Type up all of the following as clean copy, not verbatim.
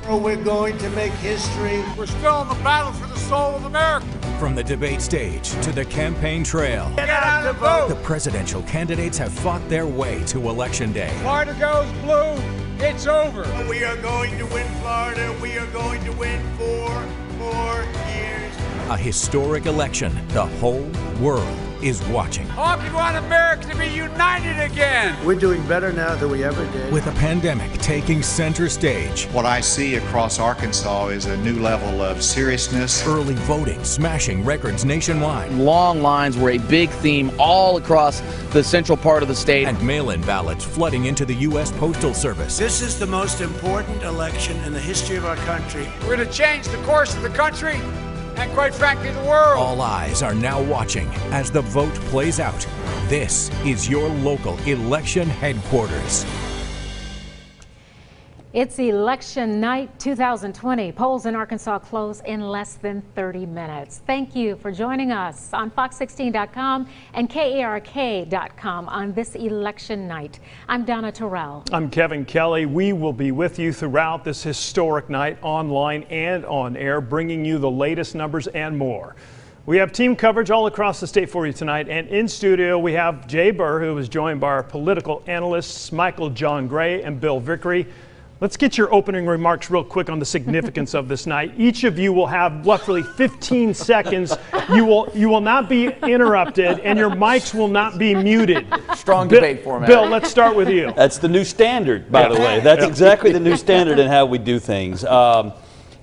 We're going to make history. We're still in the battle for the soul of America. From the debate stage to the campaign trail, Get out and vote. the presidential candidates have fought their way to Election Day. Florida goes blue. It's over. We are going to win Florida. We are going to win 4 more years. A historic election the whole world is watching. All people want America to be united again. We're doing better now than we ever did. With a pandemic taking center stage, What I see across Arkansas is a new level of seriousness. early voting smashing records nationwide, Long lines were a big theme all across the central part of the state. and mail-in ballots flooding into the U.S. Postal Service. This is the most important election in the history of our country. We're going to change the course of the country and, quite frankly, the world. All eyes are now watching as the vote plays out. This is your local election headquarters. It's election night 2020. Polls in Arkansas close in less than 30 minutes. Thank you for joining us on Fox16.com and KARK.com on this election night. I'm Donna Terrell. I'm Kevin Kelly. We will be with you throughout this historic night, online and on air, bringing you the latest numbers and more. We have team coverage all across the state for you tonight, and in studio we have Jay Burr, who is joined by our political analysts Michael John Gray and Bill Vickery. Let's get your opening remarks real quick on the significance of this night. Each of you will have roughly 15 seconds. You will not be interrupted, and your mics will not be muted. Strong debate format. Bill, let's start with you. That's the new standard, by the way. That's exactly the new standard in how we do things.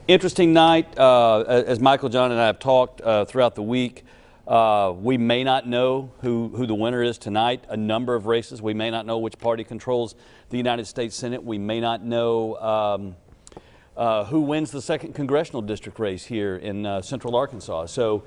Interesting night, as Michael, John, and I have talked throughout the week. We may not know who the winner is tonight. A number of races. We may not know which party controls the United States Senate. We may not know who wins the 2nd Congressional District race here in Central Arkansas. So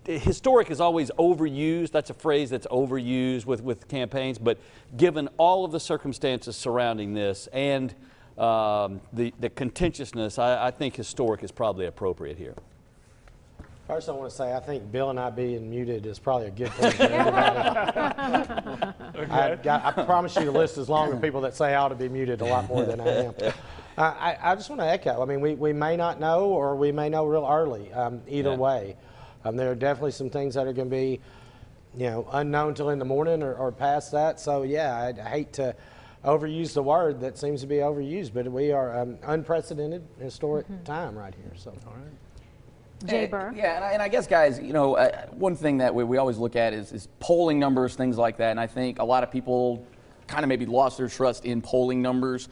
historic is always overused. That's a phrase that's overused with campaigns. But given all of the circumstances surrounding this and the contentiousness, I think historic is probably appropriate here. First, I want to say I think Bill and I being muted is probably a good thing for everybody. Okay. I promise you the list is long of people that say I ought to be muted a lot more than I am. I just want to echo. I mean, we may not know, or we may know real early. Either way, there are definitely some things that are going to be, unknown till in the morning or past that. So yeah, I hate to overuse the word that seems to be overused, but we are unprecedented, historic time right here. So. All right. Jay Burr. Yeah, and I guess, guys, one thing that we always look at is polling numbers, things like that. And I think a lot of people kind of maybe lost their trust in polling numbers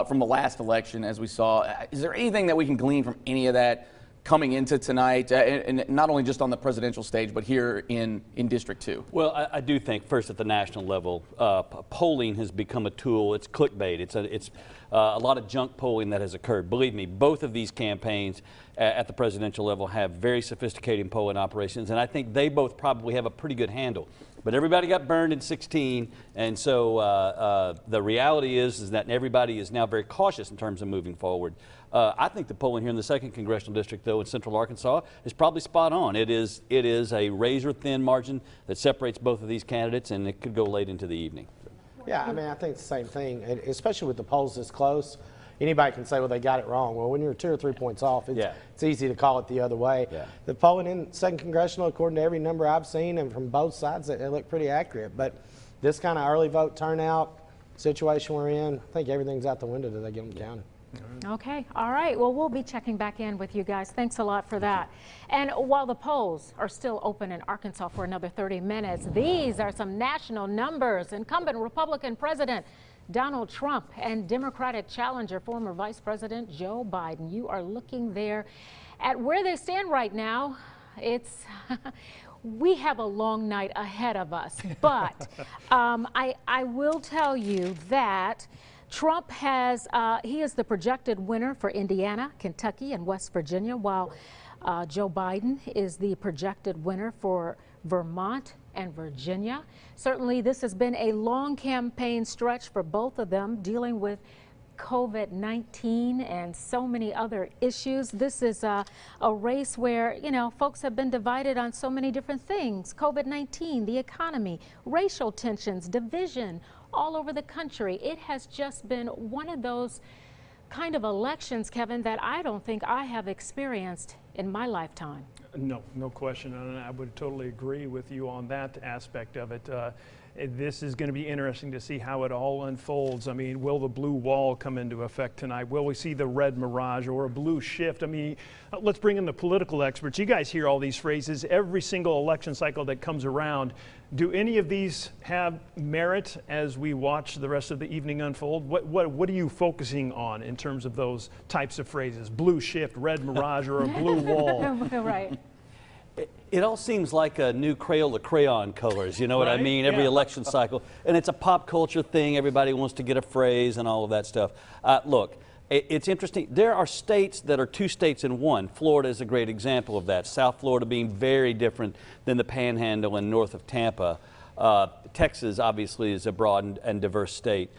from the last election, as we saw. Is there anything that we can glean from any of that coming into tonight, and not only just on the presidential stage, but here in District 2? Well, I do think first at the national level, polling has become a tool. It's clickbait. It's a lot of junk polling that has occurred. Believe me, both of these campaigns at the presidential level have very sophisticated polling operations, and I think they both probably have a pretty good handle. But everybody got burned in 16, and so the reality is that everybody is now very cautious in terms of moving forward. I think the polling here in the 2nd Congressional District, though, in Central Arkansas, is probably spot on. It is a razor-thin margin that separates both of these candidates, and it could go late into the evening. Yeah, I mean, I think it's the same thing, and especially with the polls this close. Anybody can say, well, they got it wrong. Well, when you're 2 or 3 points off, it's easy to call it the other way. Yeah. The polling in 2nd Congressional, according to every number I've seen, and from both sides, they look pretty accurate. But this kind of early vote turnout situation we're in, I think everything's out the window till they get them counted. Okay, all right. Well, we'll be checking back in with you guys. Thanks a lot for that. And while the polls are still open in Arkansas for another 30 minutes, these are some national numbers. Incumbent Republican President Donald Trump and Democratic challenger, former Vice President Joe Biden. You are looking there at where they stand right now. We have a long night ahead of us, but I will tell you that Trump he is the projected winner for Indiana, Kentucky, and West Virginia, while Joe Biden is the projected winner for Vermont and Virginia. Certainly, this has been a long campaign stretch for both of them, dealing with COVID-19 and so many other issues. This is a race where, folks have been divided on so many different things. COVID-19, the economy, racial tensions, division all over the country. It has just been one of those kind of elections, Kevin, that I don't think I have experienced in my lifetime. No question, and I would totally agree with you on that aspect of it. This is going to be interesting to see how it all unfolds. I mean, will the blue wall come into effect tonight? Will we see the red mirage or a blue shift? I mean, let's bring in the political experts. You guys hear all these phrases every single election cycle that comes around. Do any of these have merit as we watch the rest of the evening unfold? What are you focusing on in terms of those types of phrases? Blue shift, red mirage, or a blue wall? Right. It all seems like a new Crayola crayon colors, you know what I mean, every election cycle. And it's a pop culture thing. Everybody wants to get a phrase and all of that stuff. Look, it's interesting. There are states that are two states in one. Florida is a great example of that. South Florida being very different than the Panhandle and north of Tampa. Texas, obviously, is a broad and diverse state.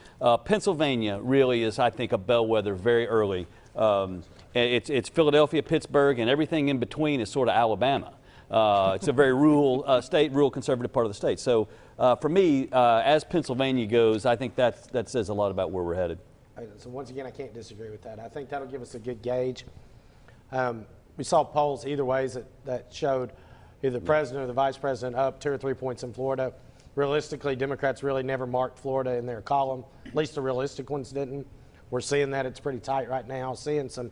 Pennsylvania really is, I think, a bellwether very early. It's Philadelphia, Pittsburgh, and everything in between is sort of Alabama. It's a very rural state, rural conservative part of the state. So for me, as Pennsylvania goes, I think that says a lot about where we're headed. So once again, I can't disagree with that. I think that'll give us a good gauge. We saw polls either ways that showed either the president or the vice president up 2 or 3 points in Florida. Realistically, Democrats really never marked Florida in their column. At least the realistic ones didn't. We're seeing that it's pretty tight right now. Seeing some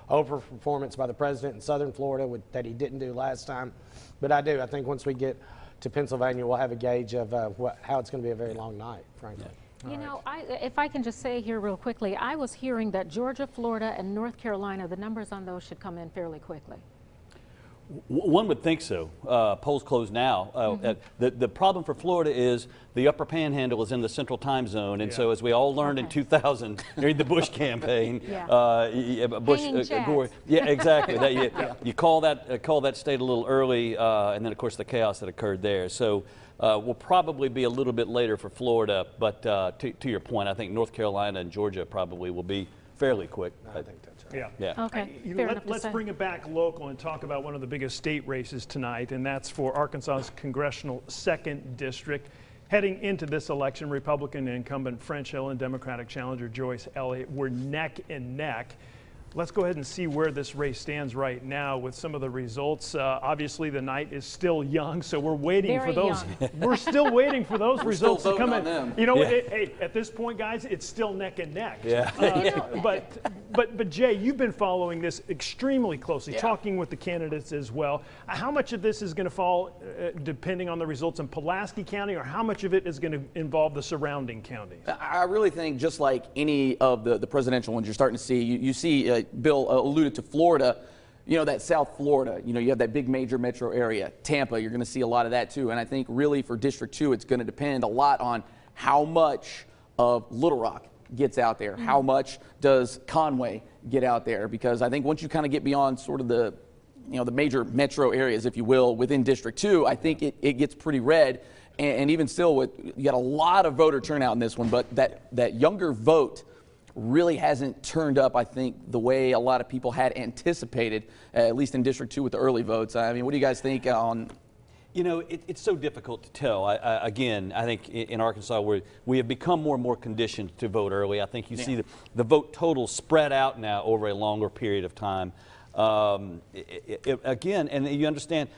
overperformance by the president in southern Florida that he didn't do last time. But I think once we get to Pennsylvania, we'll have a gauge of how it's going to be a very long night, frankly. You know, if I can just say here real quickly, I was hearing that Georgia, Florida, and North Carolina, the numbers on those should come in fairly quickly. One would think so. Polls close now. The problem for Florida is the upper panhandle is in the central time zone, and so as we all learned in 2000 during the Bush campaign, Gore, exactly. You call that state a little early, and then of course the chaos that occurred there. So we'll probably be a little bit later for Florida, but to your point, I think North Carolina and Georgia probably will be fairly quick. I think that's right. Yeah. Okay. Let's bring it back local and talk about one of the biggest state races tonight, and that's for Arkansas's Congressional 2nd District. Heading into this election, Republican incumbent French Hill and Democratic challenger Joyce Elliott were neck and neck. Let's go ahead and see where this race stands right now with some of the results. Obviously, the night is still young, so we're waiting for those. We're still waiting for those results to come in. You know, hey, at this point, guys, it's still neck and neck. Yeah. But Jay, you've been following this extremely closely, talking with the candidates as well. How much of this is going to fall depending on the results in Pulaski County, or how much of it is going to involve the surrounding counties? I really think just like any of the presidential ones you're starting to see, you see Bill alluded to Florida, you know, that South Florida, you know, you have that big major metro area. Tampa, you're going to see a lot of that too. And I think really for District 2, it's going to depend a lot on how much of Little Rock gets out there. How much does Conway get out there? Because I think once you kind of get beyond sort of the, you know, the major metro areas, if you will, within District 2, I think it gets pretty red. And even still, you got a lot of voter turnout in this one, but that younger vote really hasn't turned up, I think, the way a lot of people had anticipated, at least in District 2 with the early votes. I mean, what do you guys think on? You know, it's so difficult to tell. Again, I think in Arkansas we have become more and more conditioned to vote early. I think you see the vote total spread out now over a longer period of time. Again, and you understand,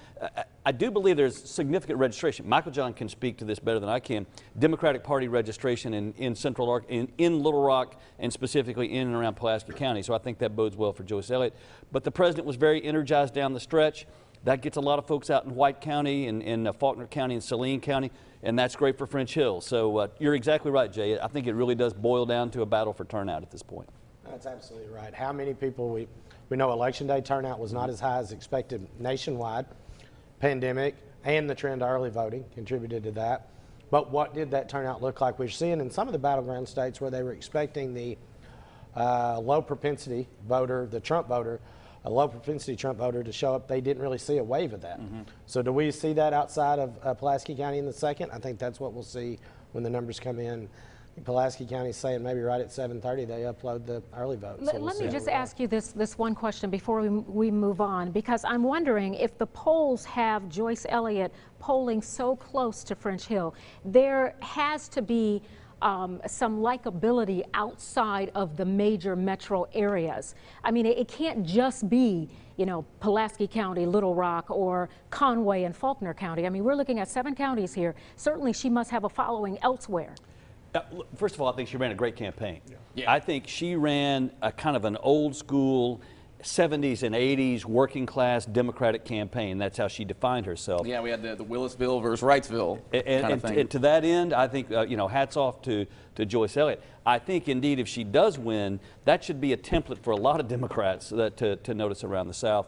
I do believe there's significant registration. Michael John can speak to this better than I can. Democratic Party registration in Little Rock, and specifically in and around Pulaski County. So I think that bodes well for Joyce Elliott. But the president was very energized down the stretch. That gets a lot of folks out in White County and in Faulkner County and Saline County, and that's great for French Hill. So you're exactly right, Jay. I think it really does boil down to a battle for turnout at this point. That's absolutely right. How many people we know Election Day turnout was not as high as expected nationwide. Pandemic and the trend to early voting contributed to that. But what did that turnout look like? We're seeing in some of the battleground states where they were expecting the low propensity voter, the Trump voter, a low propensity Trump voter to show up, they didn't really see a wave of that. So do we see that outside of Pulaski County in the 2nd? I think that's what we'll see when the numbers come in. Pulaski County is saying maybe right at 7:30 they upload the early vote. So Let me just ask you this one question before we move on, because I'm wondering if the polls have Joyce Elliott polling so close to French Hill, there has to be some likability outside of the major metro areas. I mean, it can't just be, you know, Pulaski County, Little Rock, or Conway and Faulkner County. I mean, we're looking at 7 counties here. Certainly she must have a following elsewhere. First of all, I think she ran a great campaign. Yeah. I think she ran a kind of an old school 70s and 80s working class Democratic campaign. That's how she defined herself. Yeah, we had the Willisville versus Wrightsville kind of thing. And to that end, I think, you know, hats off to Joyce Elliott. I think, indeed, if she does win, that should be a template for a lot of Democrats to notice around the South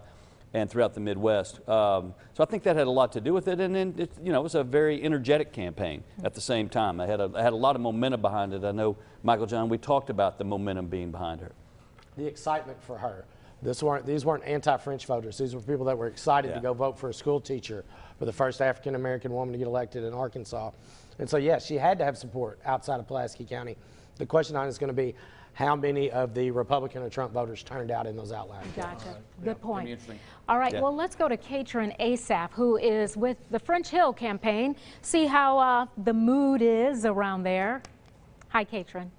and throughout the Midwest. So I think that had a lot to do with it. And then, you know, it was a very energetic campaign at the same time. I had a lot of momentum behind it. I know, Michael John, we talked about the momentum being behind her. The excitement for her. These weren't anti-French voters. These were people that were excited to go vote for a school teacher, for the first African-American woman to get elected in Arkansas. And so, yes, she had to have support outside of Pulaski County. The question on it is going to be how many of the Republican or Trump voters turned out in those outlying counties. Gotcha. Good point. All right, well, let's go to Katrin Asaph, who is with the French Hill campaign. See how the mood is around there. Hi, Katrin.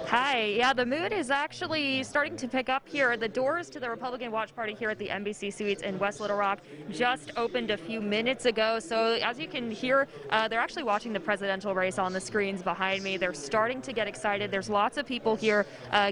Hi. Yeah, the mood is actually starting to pick up here. The doors to the Republican Watch Party here at the NBC Suites in West Little Rock just opened a few minutes ago. So as you can hear, they're actually watching the presidential race on the screens behind me. They're starting to get excited. There's lots of people here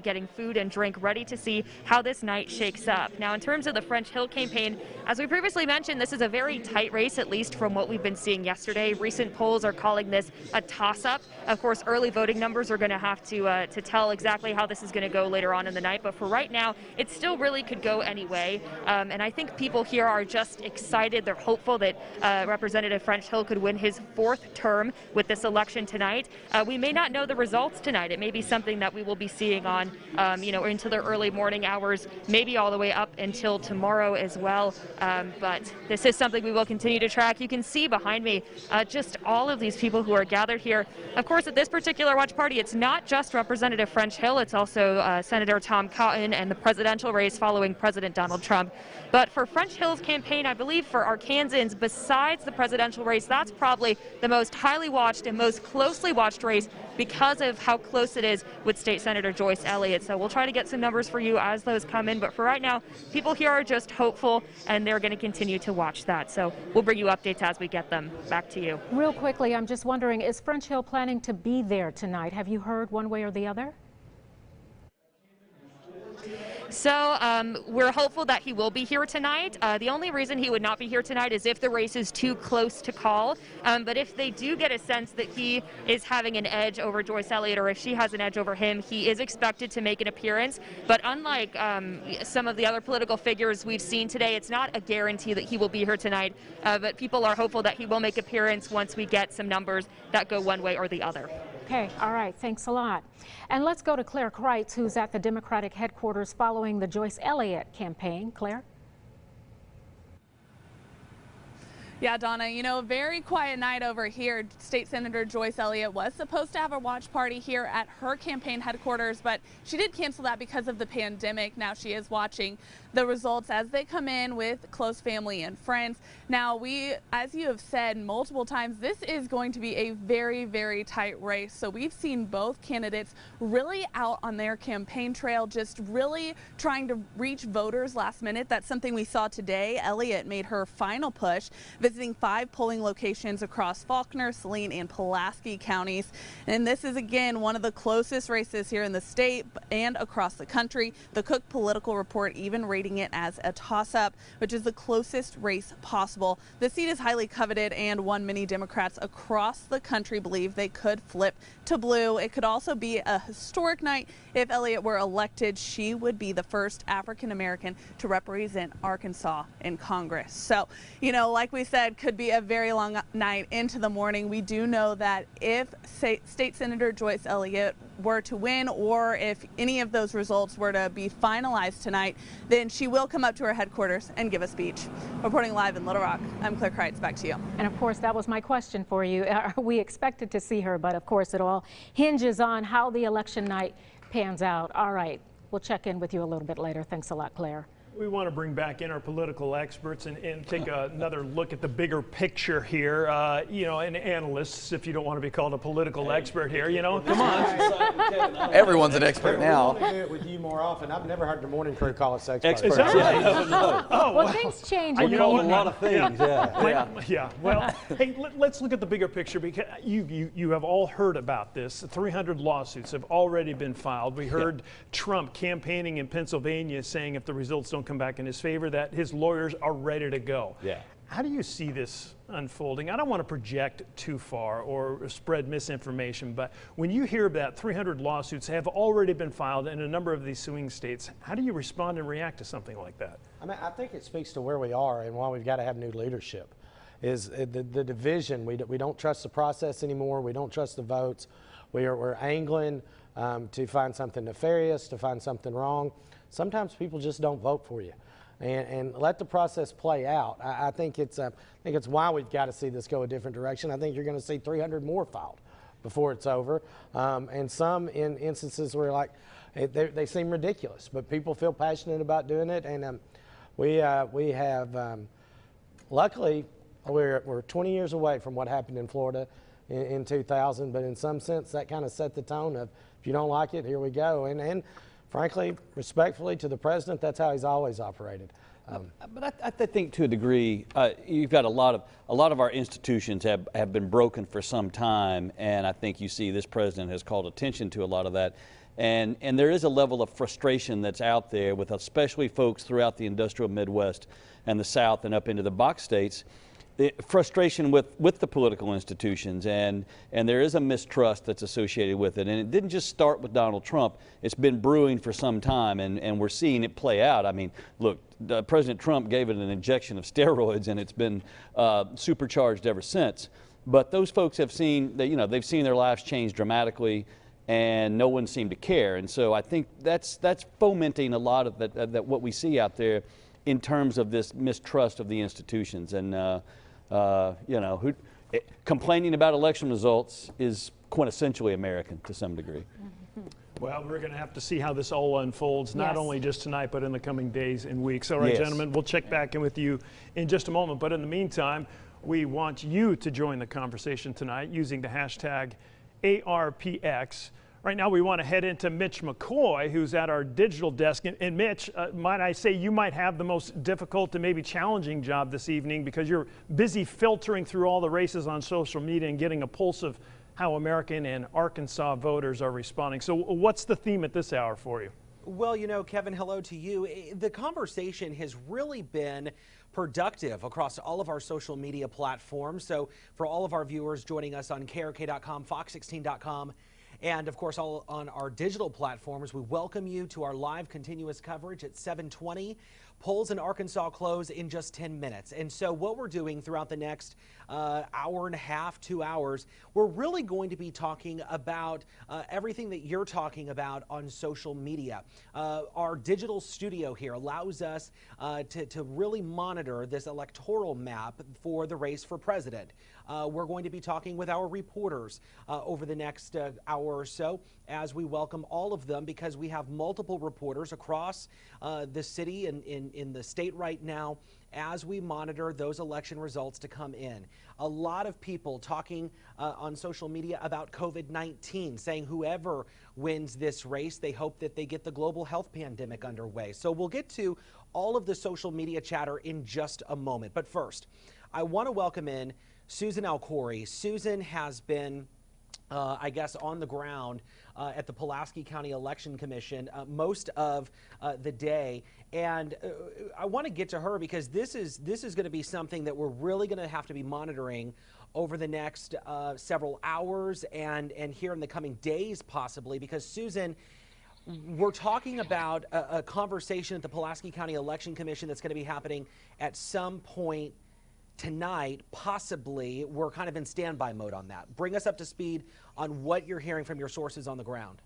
getting food and drink, ready to see how this night shakes up. Now, in terms of the French Hill campaign, as we previously mentioned, this is a very tight race, at least from what we've been seeing yesterday. Recent polls are calling this a toss-up. Of course, early voting numbers are going to have to tell exactly how this is going to go later on in the night, but for right now, it still really could go any way. And I think people here are just excited. They're hopeful that Representative French Hill could win his 4th term with this election tonight. We may not know the results tonight. It may be something that we will be seeing on, you know, into the early morning hours, maybe all the way up until tomorrow as well. But this is something we will continue to track. You can see behind me just all of these people who are gathered here. Of course, at this particular watch party, it's not just Representative French Hill, it's also Senator Tom Cotton and the presidential race following President Donald Trump. But for French Hill's campaign, I believe for Arkansans, besides the presidential race, that's probably the most highly watched and most closely watched race because of how close it is with State Senator Joyce Elliott. So we'll try to get some numbers for you as those come in. But for right now, people here are just hopeful, and they're going to continue to watch that. So we'll bring you updates as we get them. Back to you. Real quickly, I'm just wondering, is French Hill planning to be there tonight? Have you heard one way or the other? So we're hopeful that he will be here tonight. The only reason he would not be here tonight is if the race is too close to call. But if they do get a sense that he is having an edge over Joyce Elliott, or if she has an edge over him, he is expected to make an appearance. But unlike some of the other political figures we've seen today, it's not a guarantee that he will be here tonight. But people are hopeful that he will make an appearance once we get some numbers that go one way or the other. Okay, all right, thanks a lot. And let's go to Claire Kreitz, who's at the Democratic headquarters following the Joyce Elliott campaign. Claire? Yeah, Donna, you know, a very quiet night over here. State Senator Joyce Elliott was supposed to have a watch party here at her campaign headquarters, but she did cancel that because of the pandemic. Now she is watching the results as they come in with close family and friends. Now as you have said multiple times, this is going to be a very, very tight race. So we've seen both candidates really out on their campaign trail, just really trying to reach voters last minute. That's something we saw today. Elliott made her final push, visiting 5 polling locations across Faulkner, Saline, and Pulaski counties. And this is, again, one of the closest races here in the state and across the country. The Cook Political Report even rating it as a toss-up, which is the closest race possible. The seat is highly coveted, and many Democrats across the country believe they could flip to blue. It could also be a historic night. If Elliott were elected, she would be the first African-American to represent Arkansas in Congress. So, you know, like we said, could be a very long night into the morning. We do know that if State Senator Joyce Elliott were to win, or if any of those results were to be finalized tonight, then she will come up to her headquarters and give a speech. Reporting live in Little Rock, I'm Claire Kreitz. Back to you. And of course, that was my question for you. We expected to see her, but of course it all hinges on how the election night pans out. All right, we'll check in with you a little bit later. Thanks a lot, Claire. We want to bring back in our political experts and take another look at the bigger picture here. You know, and analysts, if you don't want to be called a political expert here, you know, come on. Everyone's an expert now. I want to do it with you more often. I've never heard the morning crew call us experts. Is that right? Oh, well, things change. I call a lot of things, Yeah. Well, hey, let's look at the bigger picture, because you have all heard about this. 300 lawsuits have already been filed. We heard Trump campaigning in Pennsylvania saying if the results don't come back in his favor, that his lawyers are ready to go. Yeah. How do you see this unfolding? I don't want to project too far or spread misinformation, but when you hear that 300 lawsuits have already been filed in a number of these swing states, how do you respond and react to something like that? I mean, I think it speaks to where we are and why we've got to have new leadership. Is the division. We don't trust the process anymore. We don't trust the votes. We're angling to find something nefarious, to find something wrong. Sometimes people just don't vote for you, and let the process play out. I think it's why we've got to see this go a different direction. I think you're going to see 300 more filed before it's over, and some in instances where they seem ridiculous, but people feel passionate about doing it, and we have luckily we're 20 years away from what happened in Florida in 2000, but in some sense that kind of set the tone of, if you don't like it, here we go, and frankly, respectfully to the president, that's how he's always operated. But I think to a degree, you've got a lot of our institutions have been broken for some time, and I think you see this president has called attention to a lot of that. And there is a level of frustration that's out there with especially folks throughout the industrial Midwest and the South and up into the box states. The frustration with the political institutions, and there is a mistrust that's associated with it. And it didn't just start with Donald Trump. It's been brewing for some time, and we're seeing it play out. I mean, look, President Trump gave it an injection of steroids, and it's been supercharged ever since. But those folks have seen that, you know, they've seen their lives change dramatically, and no one seemed to care. And so I think that's fomenting a lot of that what we see out there in terms of this mistrust of the institutions. And you know, complaining about election results is quintessentially American to some degree. Well, we're going to have to see how this all unfolds, not only just tonight, but in the coming days and weeks. All right, gentlemen, we'll check back in with you in just a moment. But in the meantime, we want you to join the conversation tonight using the hashtag ARPX. Right now, we want to head into Mitch McCoy, who's at our digital desk. And Mitch, might I say, you might have the most difficult and maybe challenging job this evening, because you're busy filtering through all the races on social media and getting a pulse of how American and Arkansas voters are responding. So what's the theme at this hour for you? Well, you know, Kevin, hello to you. The conversation has really been productive across all of our social media platforms. So for all of our viewers joining us on KRK.com, Fox16.com, and of course, all on our digital platforms, we welcome you to our live continuous coverage at 7:20. Polls in Arkansas close in just 10 minutes. And so what we're doing throughout the next hour and a half, 2 hours, we're really going to be talking about everything that you're talking about on social media. Our digital studio here allows us to really monitor this electoral map for the race for president. We're going to be talking with our reporters over the next hour or so, as we welcome all of them, because we have multiple reporters across the city and in the state right now as we monitor those election results to come in. A lot of people talking on social media about COVID-19, saying whoever wins this race, they hope that they get the global health pandemic underway. So we'll get to all of the social media chatter in just a moment. But first, I want to welcome in Susan Alcori. Susan has been I guess, on the ground at the Pulaski County Election Commission most of the day. And I want to get to her because this is going to be something that we're really going to have to be monitoring over the next several hours and here in the coming days possibly, because Susan, we're talking about a conversation at the Pulaski County Election Commission that's going to be happening at some point tonight, possibly. We're kind of in standby mode on that. Bring us up to speed on what you're hearing from your sources on the ground.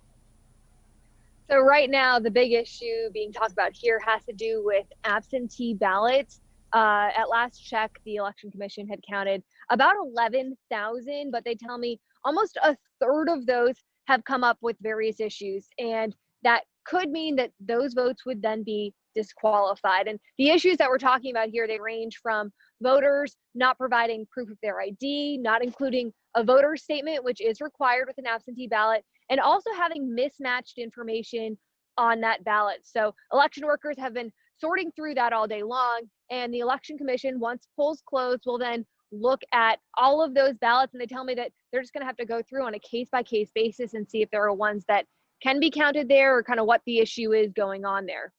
So right now, the big issue being talked about here has to do with absentee ballots. At last check, the Election Commission had counted about 11,000, but they tell me almost a third of those have come up with various issues. And that could mean that those votes would then be disqualified. And the issues that we're talking about here, they range from voters not providing proof of their ID, not including a voter statement, which is required with an absentee ballot, and also having mismatched information on that ballot. So election workers have been sorting through that all day long, and the Election Commission, once polls close, will then look at all of those ballots, and they tell me that they're just going to have to go through on a case-by-case basis and see if there are ones that can be counted there or kind of what the issue is going on there.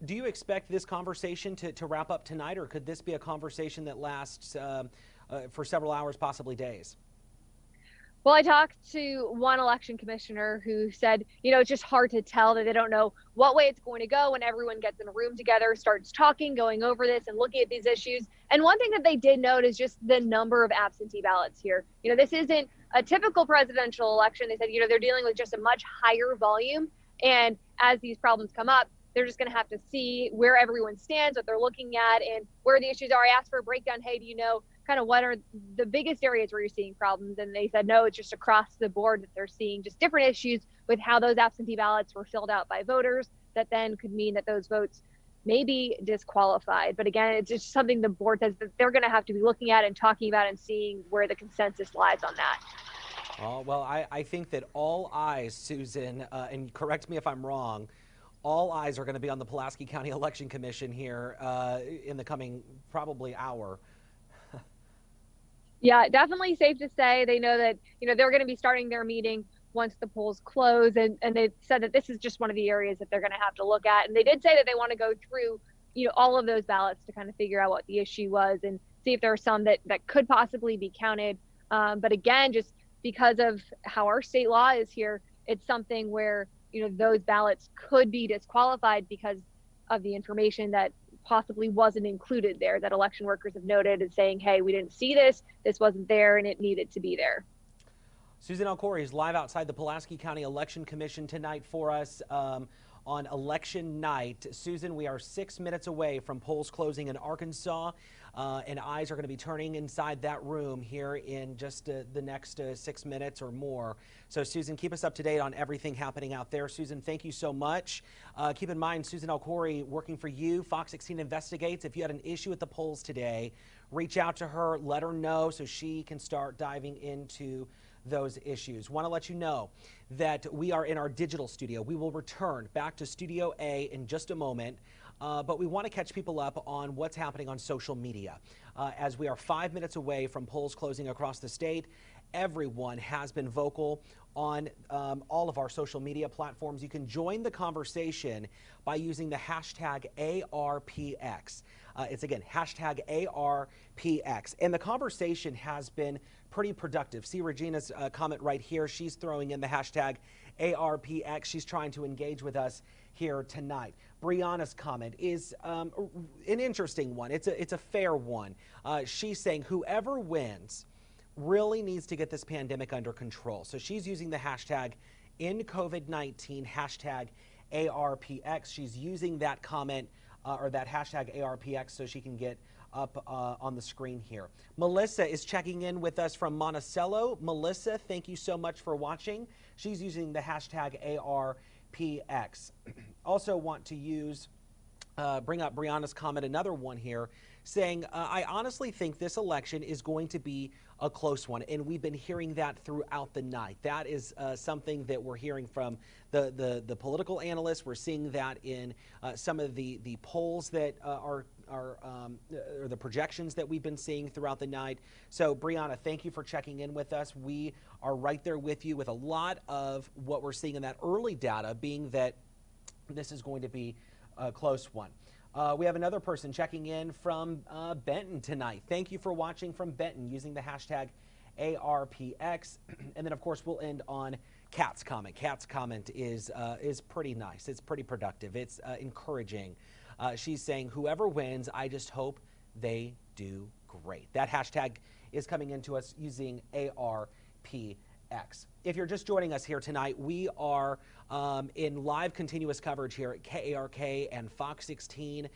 Do you expect this conversation to wrap up tonight, or could this be a conversation that lasts for several hours, possibly days? Well, I talked to one election commissioner who said, it's just hard to tell, that they don't know what way it's going to go when everyone gets in a room together, starts talking, going over this and looking at these issues. And one thing that they did note is just the number of absentee ballots here. This isn't a typical presidential election. They said, they're dealing with just a much higher volume. And as these problems come up, they're just going to have to see where everyone stands, what they're looking at, and where the issues are. I asked for a breakdown. Hey, do you know kind of what are the biggest areas where you're seeing problems? And they said, no, it's just across the board that they're seeing just different issues with how those absentee ballots were filled out by voters that then could mean that those votes may be disqualified. But again, it's just something the board says that they're going to have to be looking at and talking about and seeing where the consensus lies on that. Oh, well, I think that all eyes, Susan, and correct me if I'm wrong, all eyes are going to be on the Pulaski County Election Commission here in the coming probably hour. Yeah, definitely safe to say. They know that, they're going to be starting their meeting once the polls close. And they said that this is just one of the areas that they're going to have to look at. And they did say that they want to go through, all of those ballots to kind of figure out what the issue was and see if there are some that could possibly be counted. But again, just because of how our state law is here, it's something where, those ballots could be disqualified because of the information that possibly wasn't included there, that election workers have noted and saying, hey, we didn't see this wasn't there, and it needed to be there. Susan Alcori is live outside the Pulaski County Election Commission tonight for us on election night. Susan, we are 6 minutes away from polls closing in Arkansas, and eyes are going to be turning inside that room here in just the next 6 minutes or more. So, Susan, keep us up to date on everything happening out there. Susan, thank you so much. Keep in mind, Susan Alcori working for you, Fox 16 Investigates. If you had an issue at the polls today, reach out to her, let her know so she can start diving into those issues. Want to let you know that we are in our digital studio. We will return back to Studio A in just a moment, but we want to catch people up on what's happening on social media. As we are 5 minutes away from polls closing across the state, everyone has been vocal on all of our social media platforms. You can join the conversation by using the hashtag ARPX. It's again, hashtag ARPX. And the conversation has been pretty productive. See Regina's comment right here. She's throwing in the hashtag ARPX. She's trying to engage with us here tonight. Brianna's comment is an interesting one. It's a fair one. She's saying whoever wins really needs to get this pandemic under control. So she's using the hashtag InCovid19, hashtag ARPX. She's using that comment or that hashtag ARPX so she can get up on the screen here. Melissa is checking in with us from Monticello. Melissa, thank you so much for watching. She's using the hashtag ARPX. Also want to use, bring up Brianna's comment, another one here, saying, I honestly think this election is going to be a close one, and we've been hearing that throughout the night. That is something that we're hearing from the political analysts. We're seeing that in some of the polls that are or the projections that we've been seeing throughout the night. So, Brianna, thank you for checking in with us. We are right there with you with a lot of what we're seeing in that early data being that this is going to be a close one. We have another person checking in from Benton tonight. Thank you for watching from Benton using the hashtag ARPX. And then, of course, we'll end on Kat's comment. Kat's comment is pretty nice. It's pretty productive. It's encouraging. She's saying, whoever wins, I just hope they do great. That hashtag is coming into us using ARPX. If you're just joining us here tonight, we are in live continuous coverage here at KARK and Fox 16.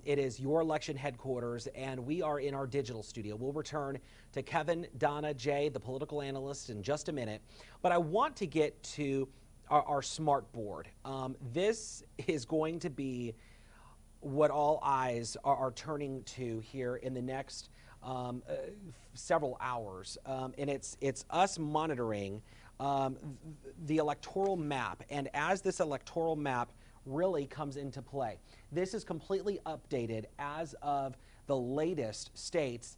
It is your election headquarters, and we are in our digital studio. We'll return to Kevin, Donna, Jay, the political analyst, in just a minute. But I want to get to our smart board. This is going to be what all eyes are turning to here in the next several hours, and it's us monitoring the electoral map. And as this electoral map really comes into play, this is completely updated as of the latest states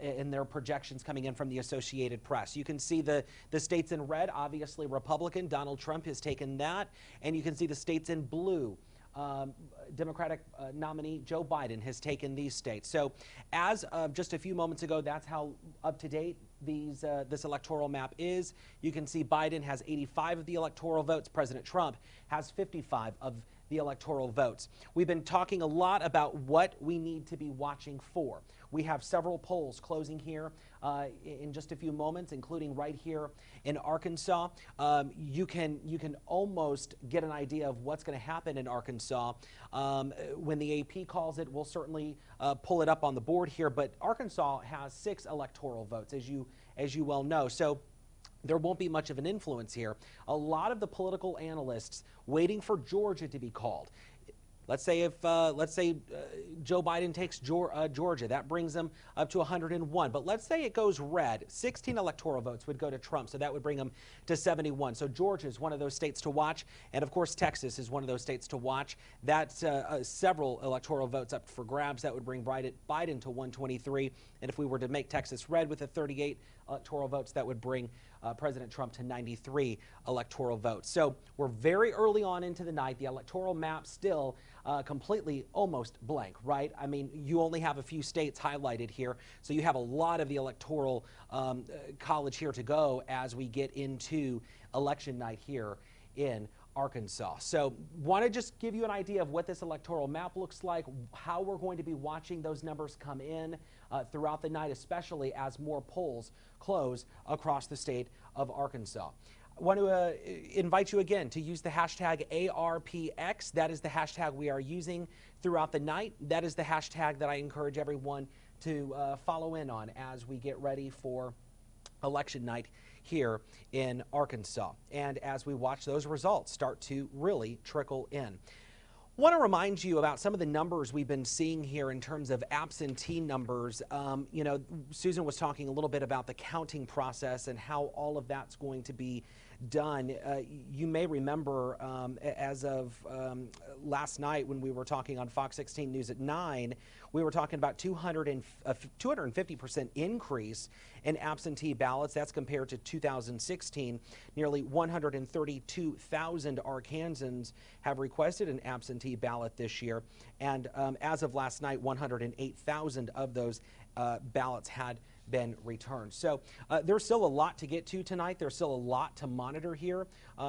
in their projections coming in from the Associated Press. You can see the states in red, obviously Republican. Donald Trump has taken that. And you can see the states in blue. Democratic nominee Joe Biden has taken these states. So as of just a few moments ago, that's how up to date this electoral map is. You can see Biden has 85 of the electoral votes. President Trump has 55 of the electoral votes. We've been talking a lot about what we need to be watching for. We have several polls closing here in just a few moments, including right here in Arkansas. You can almost get an idea of what's going to happen in Arkansas. When the AP calls it, we'll certainly pull it up on the board here. But Arkansas has 6 electoral votes, as you well know. So there won't be much of an influence here. A lot of the political analysts waiting for Georgia to be called. Let's say if Joe Biden takes Georgia, that brings them up to 101. But let's say it goes red. 16 electoral votes would go to Trump, so that would bring him to 71. So Georgia is one of those states to watch, and of course Texas is one of those states to watch. That's several electoral votes up for grabs. That would bring Biden to 123, and if we were to make Texas red with the 38 electoral votes, that would bring President Trump to 93 electoral votes. So we're very early on into the night. The electoral map still completely almost blank, right? I mean, you only have a few states highlighted here, so you have a lot of the electoral college here to go as we get into election night here in Arkansas. So want to just give you an idea of what this electoral map looks like, how we're going to be watching those numbers come in throughout the night, especially as more polls close across the state of Arkansas. I want to invite you again to use the hashtag ARPX. That is the hashtag we are using throughout the night. That is the hashtag that I encourage everyone to follow in on as we get ready for election night here in Arkansas, and as we watch those results start to really trickle in. Want to remind you about some of the numbers we've been seeing here in terms of absentee numbers. You know, Susan was talking a little bit about the counting process and how all of that's going to be done. You may remember as of last night when we were talking on Fox 16 News at 9, we were talking about 250% increase in absentee ballots. That's compared to 2016. Nearly 132,000 Arkansans have requested an absentee ballot this year. And as of last night, 108,000 of those ballots had been returned. So there's still a lot to get to tonight. There's still a lot to monitor here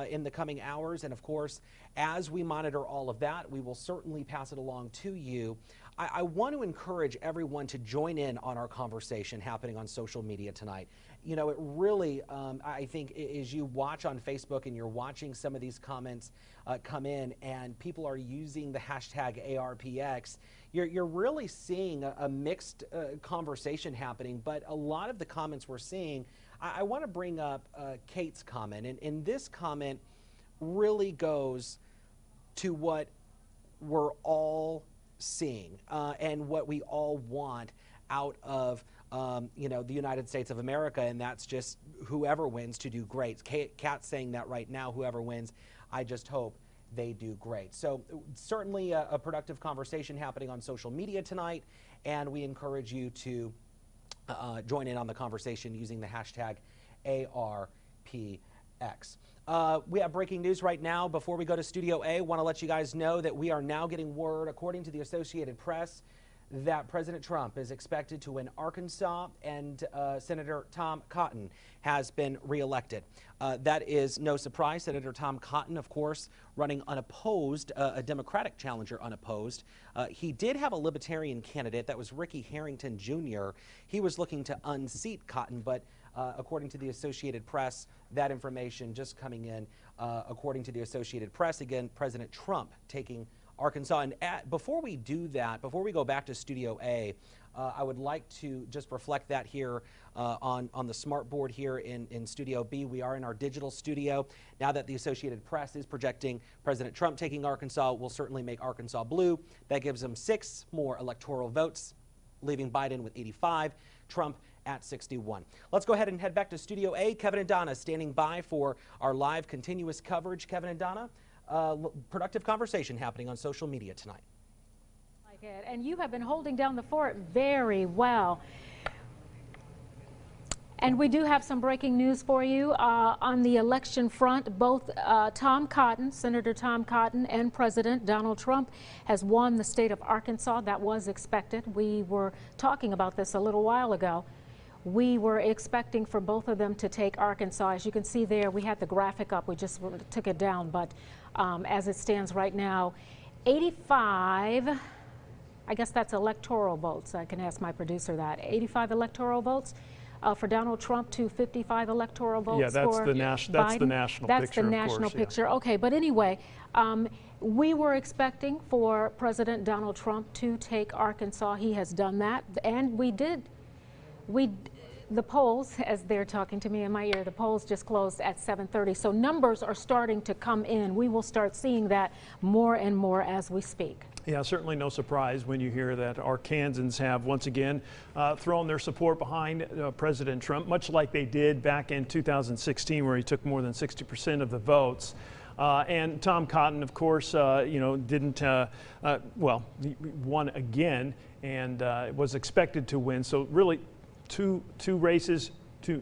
in the coming hours. And of course, as we monitor all of that, we will certainly pass it along to you. I want to encourage everyone to join in on our conversation happening on social media tonight. You know, it really, I think, as you watch on Facebook and you're watching some of these comments come in and people are using the hashtag ARPX, you're really seeing a mixed conversation happening. But a lot of the comments we're seeing, I want to bring up Kate's comment. And this comment really goes to what we're all seeing and what we all want out of you know, the United States of America, and that's just whoever wins to do great. Kat's saying that right now, whoever wins, I just hope they do great. So certainly a productive conversation happening on social media tonight, and we encourage you to join in on the conversation using the hashtag ARPX. We have breaking news right now. Before we go to Studio A, want to let you guys know that we are now getting word, according to the Associated Press, that President Trump is expected to win Arkansas, and Senator Tom Cotton has been reelected. That is no surprise. Senator Tom Cotton, of course, running unopposed, a Democratic challenger unopposed. He did have a Libertarian candidate. That was Ricky Harrington Jr. He was looking to unseat Cotton, but according to the Associated Press, that information just coming in. According to the Associated Press, again, President Trump taking Arkansas. And before we do that, before we go back to Studio A, I would like to just reflect that here on the smart board here in Studio B. We are in our digital studio. Now that the Associated Press is projecting President Trump taking Arkansas, will certainly make Arkansas blue. That gives him 6 more electoral votes, leaving Biden with 85, Trump at 61. Let's go ahead and head back to Studio A. Kevin and Donna standing by for our live continuous coverage. Kevin and Donna, productive conversation happening on social media tonight. And you have been holding down the fort very well. And we do have some breaking news for you on the election front. Both Senator Tom Cotton and President Donald Trump has won the state of Arkansas. That was expected. We were talking about this a little while ago. We were expecting for both of them to take Arkansas. As you can see there, we had the graphic up. We just took it down. But as it stands right now, 85, I guess that's electoral votes. I can ask my producer that. 85 electoral votes for Donald Trump to 55 electoral votes. Yeah, that's for the national picture. That's the national picture. Okay, but anyway, we were expecting for President Donald Trump to take Arkansas. He has done that, and we did. The polls, as they're talking to me in my ear, the polls just closed at 7:30. So numbers are starting to come in. We will start seeing that more and more as we speak. Yeah, certainly no surprise when you hear that Arkansans have once again thrown their support behind President Trump, much like they did back in 2016, where he took more than 60% of the votes. And Tom Cotton, of course, didn't, well, he won again and was expected to win. So really, two races,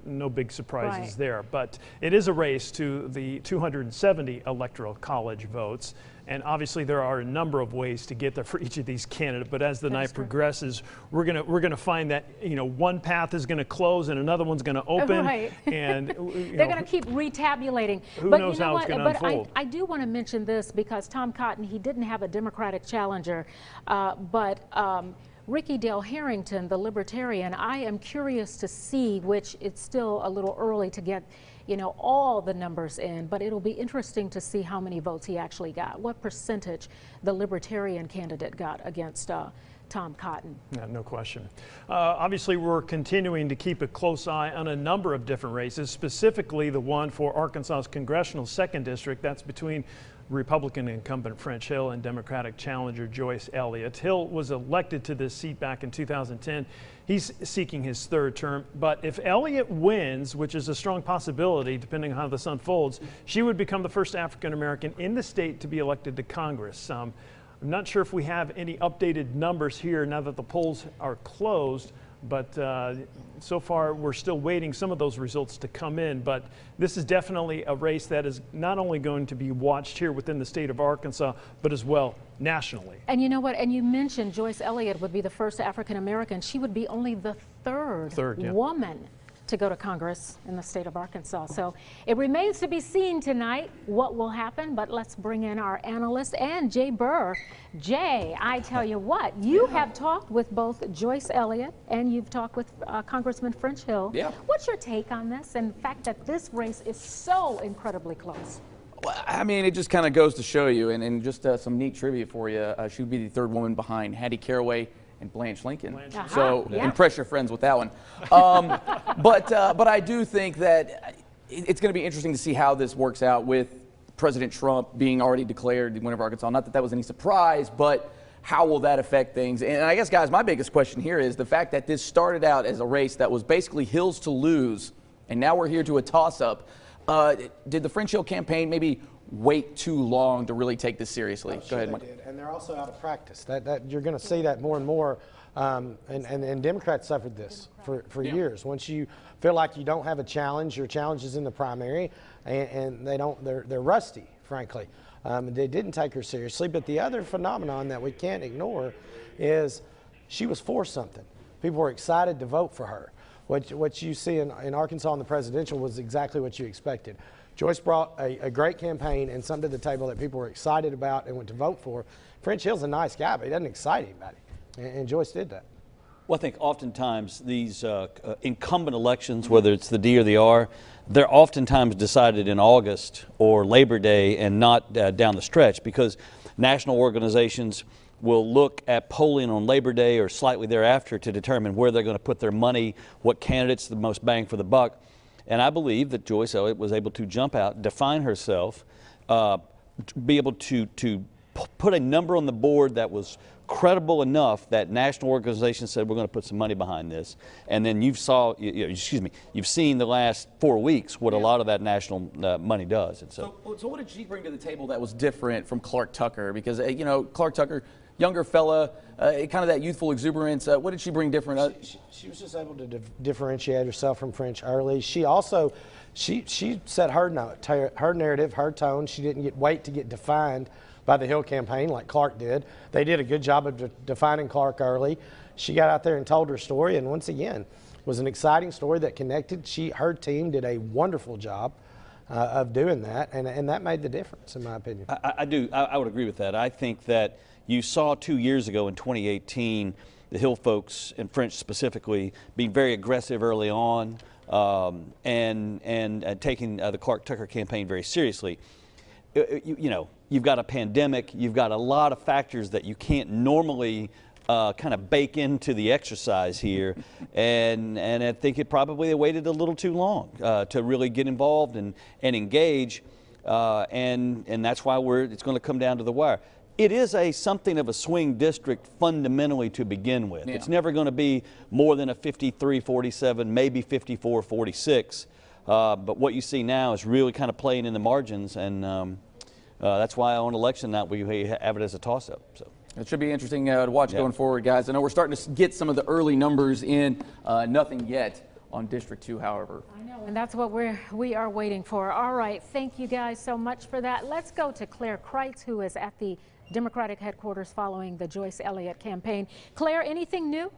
no big surprises there. But it is a race to the 270 Electoral College votes. And obviously there are a number of ways to get there for each of these candidates. But as the night progresses, we're gonna find that one path is gonna close and another one's gonna open. Right. And they're gonna keep retabulating. Who but knows you know how what? it's gonna but unfold? I do want to mention this because Tom Cotton, he didn't have a Democratic challenger, but Ricky Dale Harrington, the Libertarian, I am curious to see, which it's still a little early to get, all the numbers in, but it'll be interesting to see how many votes he actually got, what percentage the Libertarian candidate got against Tom Cotton. Yeah, no question. Obviously, we're continuing to keep a close eye on a number of different races, specifically the one for Arkansas's Congressional 2nd District. That's between Republican incumbent French Hill and Democratic challenger Joyce Elliott. Hill was elected to this seat back in 2010. He's seeking his 3rd term, but if Elliott wins, which is a strong possibility depending on how this unfolds, she would become the first African American in the state to be elected to Congress. I'm not sure if we have any updated numbers here now that the polls are closed, but so far we're still waiting some of those results to come in. But this is definitely a race that is not only going to be watched here within the state of Arkansas, but as well nationally. And you know what? And you mentioned Joyce Elliott would be the first African American. She would be only the third woman to go to Congress in the state of Arkansas. So it remains to be seen tonight what will happen, but let's bring in our analyst and Jay Burr. Jay, I tell you what, you have talked with both Joyce Elliott and you've talked with Congressman French Hill. Yeah. What's your take on this and the fact that this race is so incredibly close? Well, I mean, it just kind of goes to show you, and just some neat trivia for you. She would be the 3rd woman behind Hattie Caraway and Blanche Lincoln. So impress your friends with that one. But I do think that it's going to be interesting to see how this works out with President Trump being already declared the winner of Arkansas. Not that that was any surprise, but how will that affect things? And I guess, guys, my biggest question here is the fact that this started out as a race that was basically Hill's to lose, and now we're here to a toss-up. Did the French Hill campaign maybe wait too long to really take this seriously? Go ahead, Mike. They did, and they're also out of practice. That you're going to see that more and more. And Democrats suffered this for years. Once you feel like you don't have a challenge, your challenge is in the primary, and they're rusty, frankly. They didn't take her seriously. But the other phenomenon that we can't ignore is she was for something. People were excited to vote for her. What you see in Arkansas in the presidential was exactly what you expected. Joyce brought a great campaign and something to the table that people were excited about and went to vote for. French Hill's a nice guy, but he doesn't excite anybody. And Joyce did that. Well, I think oftentimes these incumbent elections, whether it's the D or the R, they're oftentimes decided in August or Labor Day and not down the stretch, because national organizations will look at polling on Labor Day or slightly thereafter to determine where they're going to put their money, what candidate's the most bang for the buck. And I believe that Joyce Elliott was able to jump out, define herself, be able to put a number on the board that was credible enough that national organizations said we're going to put some money behind this. And then you've seen the last 4 weeks what a lot of that national money does. And so what did she bring to the table that was different from Clark Tucker? Because Clark Tucker, younger fella, kind of that youthful exuberance. What did she bring different? She was just able to differentiate herself from French early. She also, she set her narrative, her tone. She didn't wait to get defined by the Hill campaign like Clark did. They did a good job of defining Clark early. She got out there and told her story, and once again, it was an exciting story that connected. Her team did a wonderful job of doing that, and that made the difference, in my opinion. I would agree with that. I think that you saw 2 years ago in 2018, the Hill folks, and French specifically, being very aggressive early on and taking the Clark Tucker campaign very seriously. You've got a pandemic, you've got a lot of factors that you can't normally kind of bake into the exercise here, and I think they waited a little too long to really get involved and engage, and that's why it's going to come down to the wire. It is something of a swing district fundamentally to begin with. Yeah. It's never going to be more than a 53-47, maybe 54-46. But what you see now is really kind of playing in the margins, and that's why on election night we have it as a toss-up. So it should be interesting to watch going forward, guys. I know we're starting to get some of the early numbers in. Nothing yet on District 2, however. I know, and that's what we are waiting for. All right, thank you guys so much for that. Let's go to Claire Kreitz, who is at the Democratic headquarters following the Joyce Elliott campaign. Claire, anything new?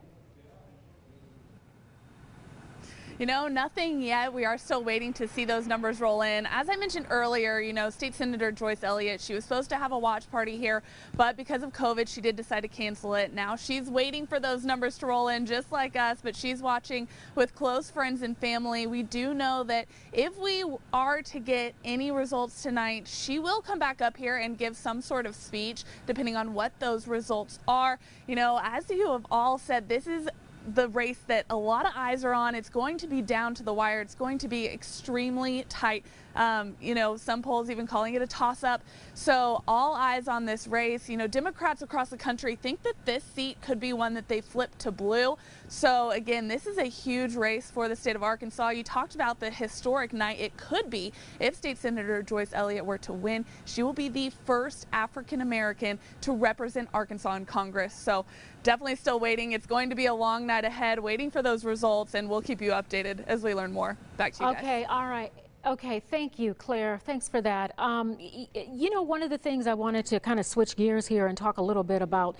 Nothing yet. We are still waiting to see those numbers roll in. As I mentioned earlier, State Senator Joyce Elliott, she was supposed to have a watch party here, but because of COVID, she did decide to cancel it. Now she's waiting for those numbers to roll in just like us, but she's watching with close friends and family. We do know that if we are to get any results tonight, she will come back up here and give some sort of speech, depending on what those results are. As you have all said, this is the race that a lot of eyes are on. It's going to be down to the wire. It's going to be extremely tight. Some polls even calling it a toss-up. So all eyes on this race. Democrats across the country think that this seat could be one that they flip to blue. So again, this is a huge race for the state of Arkansas. You talked about the historic night it could be if State Senator Joyce Elliott were to win. She will be the first African-American to represent Arkansas in Congress. So definitely still waiting. It's going to be a long night ahead, waiting for those results, and we'll keep you updated as we learn more. Back to you guys. Okay, all right. Okay, thank you, Claire. Thanks for that. One of the things I wanted to kind of switch gears here and talk a little bit about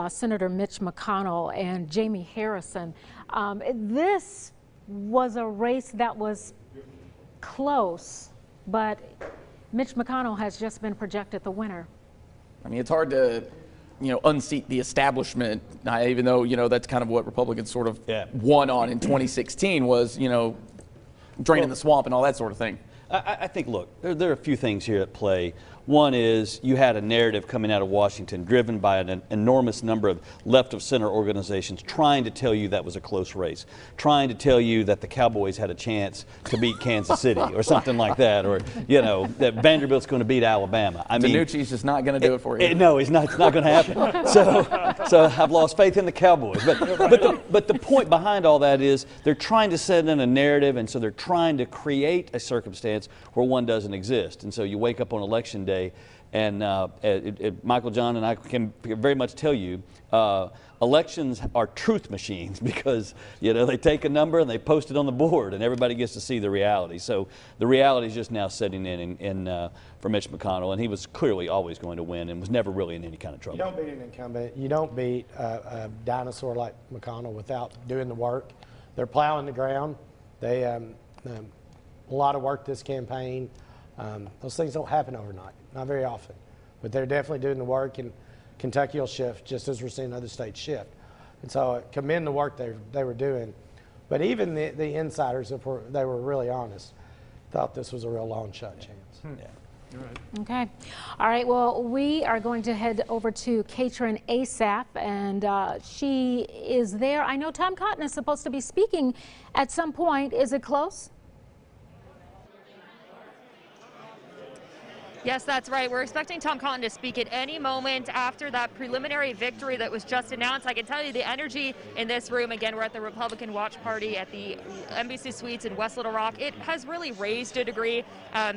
Senator Mitch McConnell and Jamie Harrison. This was a race that was close, but Mitch McConnell has just been projected the winner. I mean, it's hard to unseat the establishment, even though, that's kind of what Republicans sort of won on in 2016 was, draining the swamp and all that sort of thing. I think, look, there are a few things here at play. One is you had a narrative coming out of Washington driven by an enormous number of left of center organizations trying to tell you that was a close race, trying to tell you that the Cowboys had a chance to beat Kansas City or something like that, or, that Vanderbilt's going to beat Alabama. I mean, Danucci's just not going to do it for you. No, it's not going to happen. So I've lost faith in the Cowboys. But the point behind all that is they're trying to set in a narrative, and so they're trying to create a circumstance where one doesn't exist. And so you wake up on Election Day, and Michael John and I can very much tell you, elections are truth machines because they take a number and they post it on the board, and everybody gets to see the reality. So the reality is just now setting in for Mitch McConnell, and he was clearly always going to win and was never really in any kind of trouble. You don't beat an incumbent. You don't beat a dinosaur like McConnell without doing the work. They're plowing the ground. They a lot of work this campaign. Those things don't happen overnight, not very often, but they're definitely doing the work, and Kentucky will shift just as we're seeing other states shift. And so I commend the work they were doing. But even the insiders, if they were really honest, thought this was a real long shot chance. Yeah. All right. Okay. All right. Well, we are going to head over to Katrin Asaph, and she is there. I know Tom Cotton is supposed to be speaking at some point. Is it close? Yes, that's right. We're expecting Tom Cotton to speak at any moment after that preliminary victory that was just announced. I can tell you the energy in this room, again, we're at the Republican Watch Party at the Embassy Suites in West Little Rock. It has really raised a degree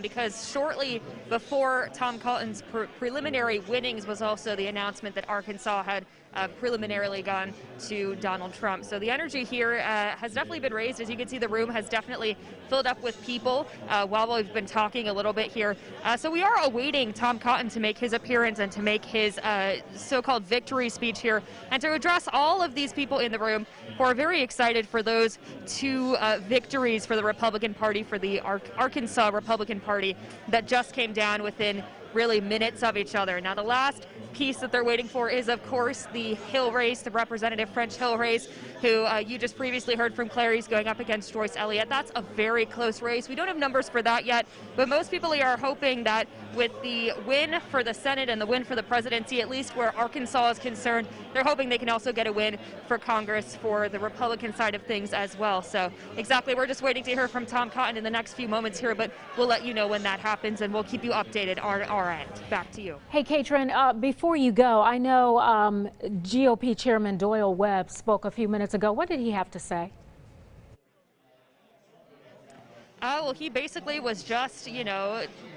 because shortly before Tom Cotton's preliminary winnings was also the announcement that Arkansas had preliminarily gone to Donald Trump. So the energy here has definitely been raised. As you can see, the room has definitely filled up with people while we've been talking a little bit here. So we are awaiting Tom Cotton to make his appearance and to make his so-called victory speech here and to address all of these people in the room who are very excited for those two victories for the Republican Party, for the Arkansas Republican Party that just came down within really minutes of each other. Now, the last piece that they're waiting for is, of course, the Hill race, the Representative French Hill race, who you just previously heard from Clary's going up against Joyce Elliott. That's a very close race. We don't have numbers for that yet, but most people are hoping that with the win for the Senate and the win for the presidency, at least where Arkansas is concerned, they're hoping they can also get a win for Congress for the Republican side of things as well. So exactly, we're just waiting to hear from Tom Cotton in the next few moments here, but we'll let you know when that happens and we'll keep you updated on our end. Back to you. Hey, Katrin, before you go, I know GOP Chairman Doyle Webb spoke a few minutes ago. What did he have to say? Well, he basically was just,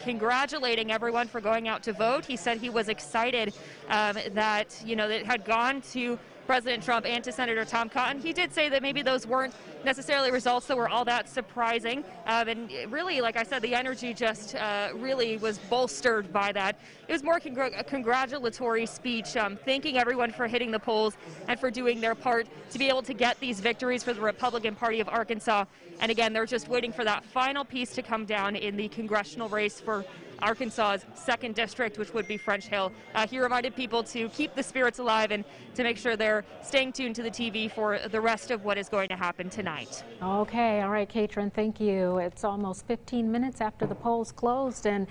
congratulating everyone for going out to vote. He said he was excited that, that it had gone to President Trump and to Senator Tom Cotton. He did say that maybe those weren't necessarily results that were all that surprising. And really, like I said, the energy just really was bolstered by that. It was more a congratulatory speech, thanking everyone for hitting the polls and for doing their part to be able to get these victories for the Republican Party of Arkansas. And again, they're just waiting for that final piece to come down in the congressional race for Arkansas's 2nd district, which would be French Hill. He reminded people to keep the spirits alive and to make sure they're staying tuned to the TV for the rest of what is going to happen tonight. Okay, all right, Katrin, thank you. It's almost 15 minutes after the polls closed, and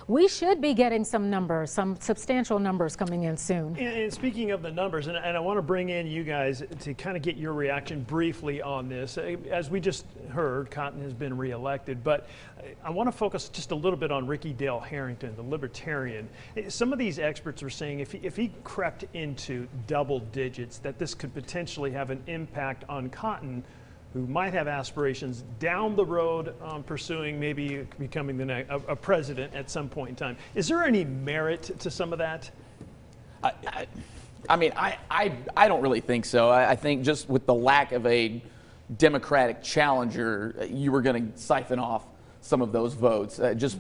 we should be getting some numbers, some substantial numbers coming in soon. And speaking of the numbers, and I want to bring in you guys to kind of get your reaction briefly on this. As we just heard, Cotton has been reelected, but I want to focus just a little bit on Ricky Dale Harrington, the Libertarian. Some of these experts are saying if he crept into double digits, that this could potentially have an impact on Cotton, who might have aspirations down the road on pursuing maybe becoming a president at some point in time. Is there any merit to some of that? I mean, I don't really think so. I think just with the lack of a Democratic challenger, you were going to siphon off some of those votes. Just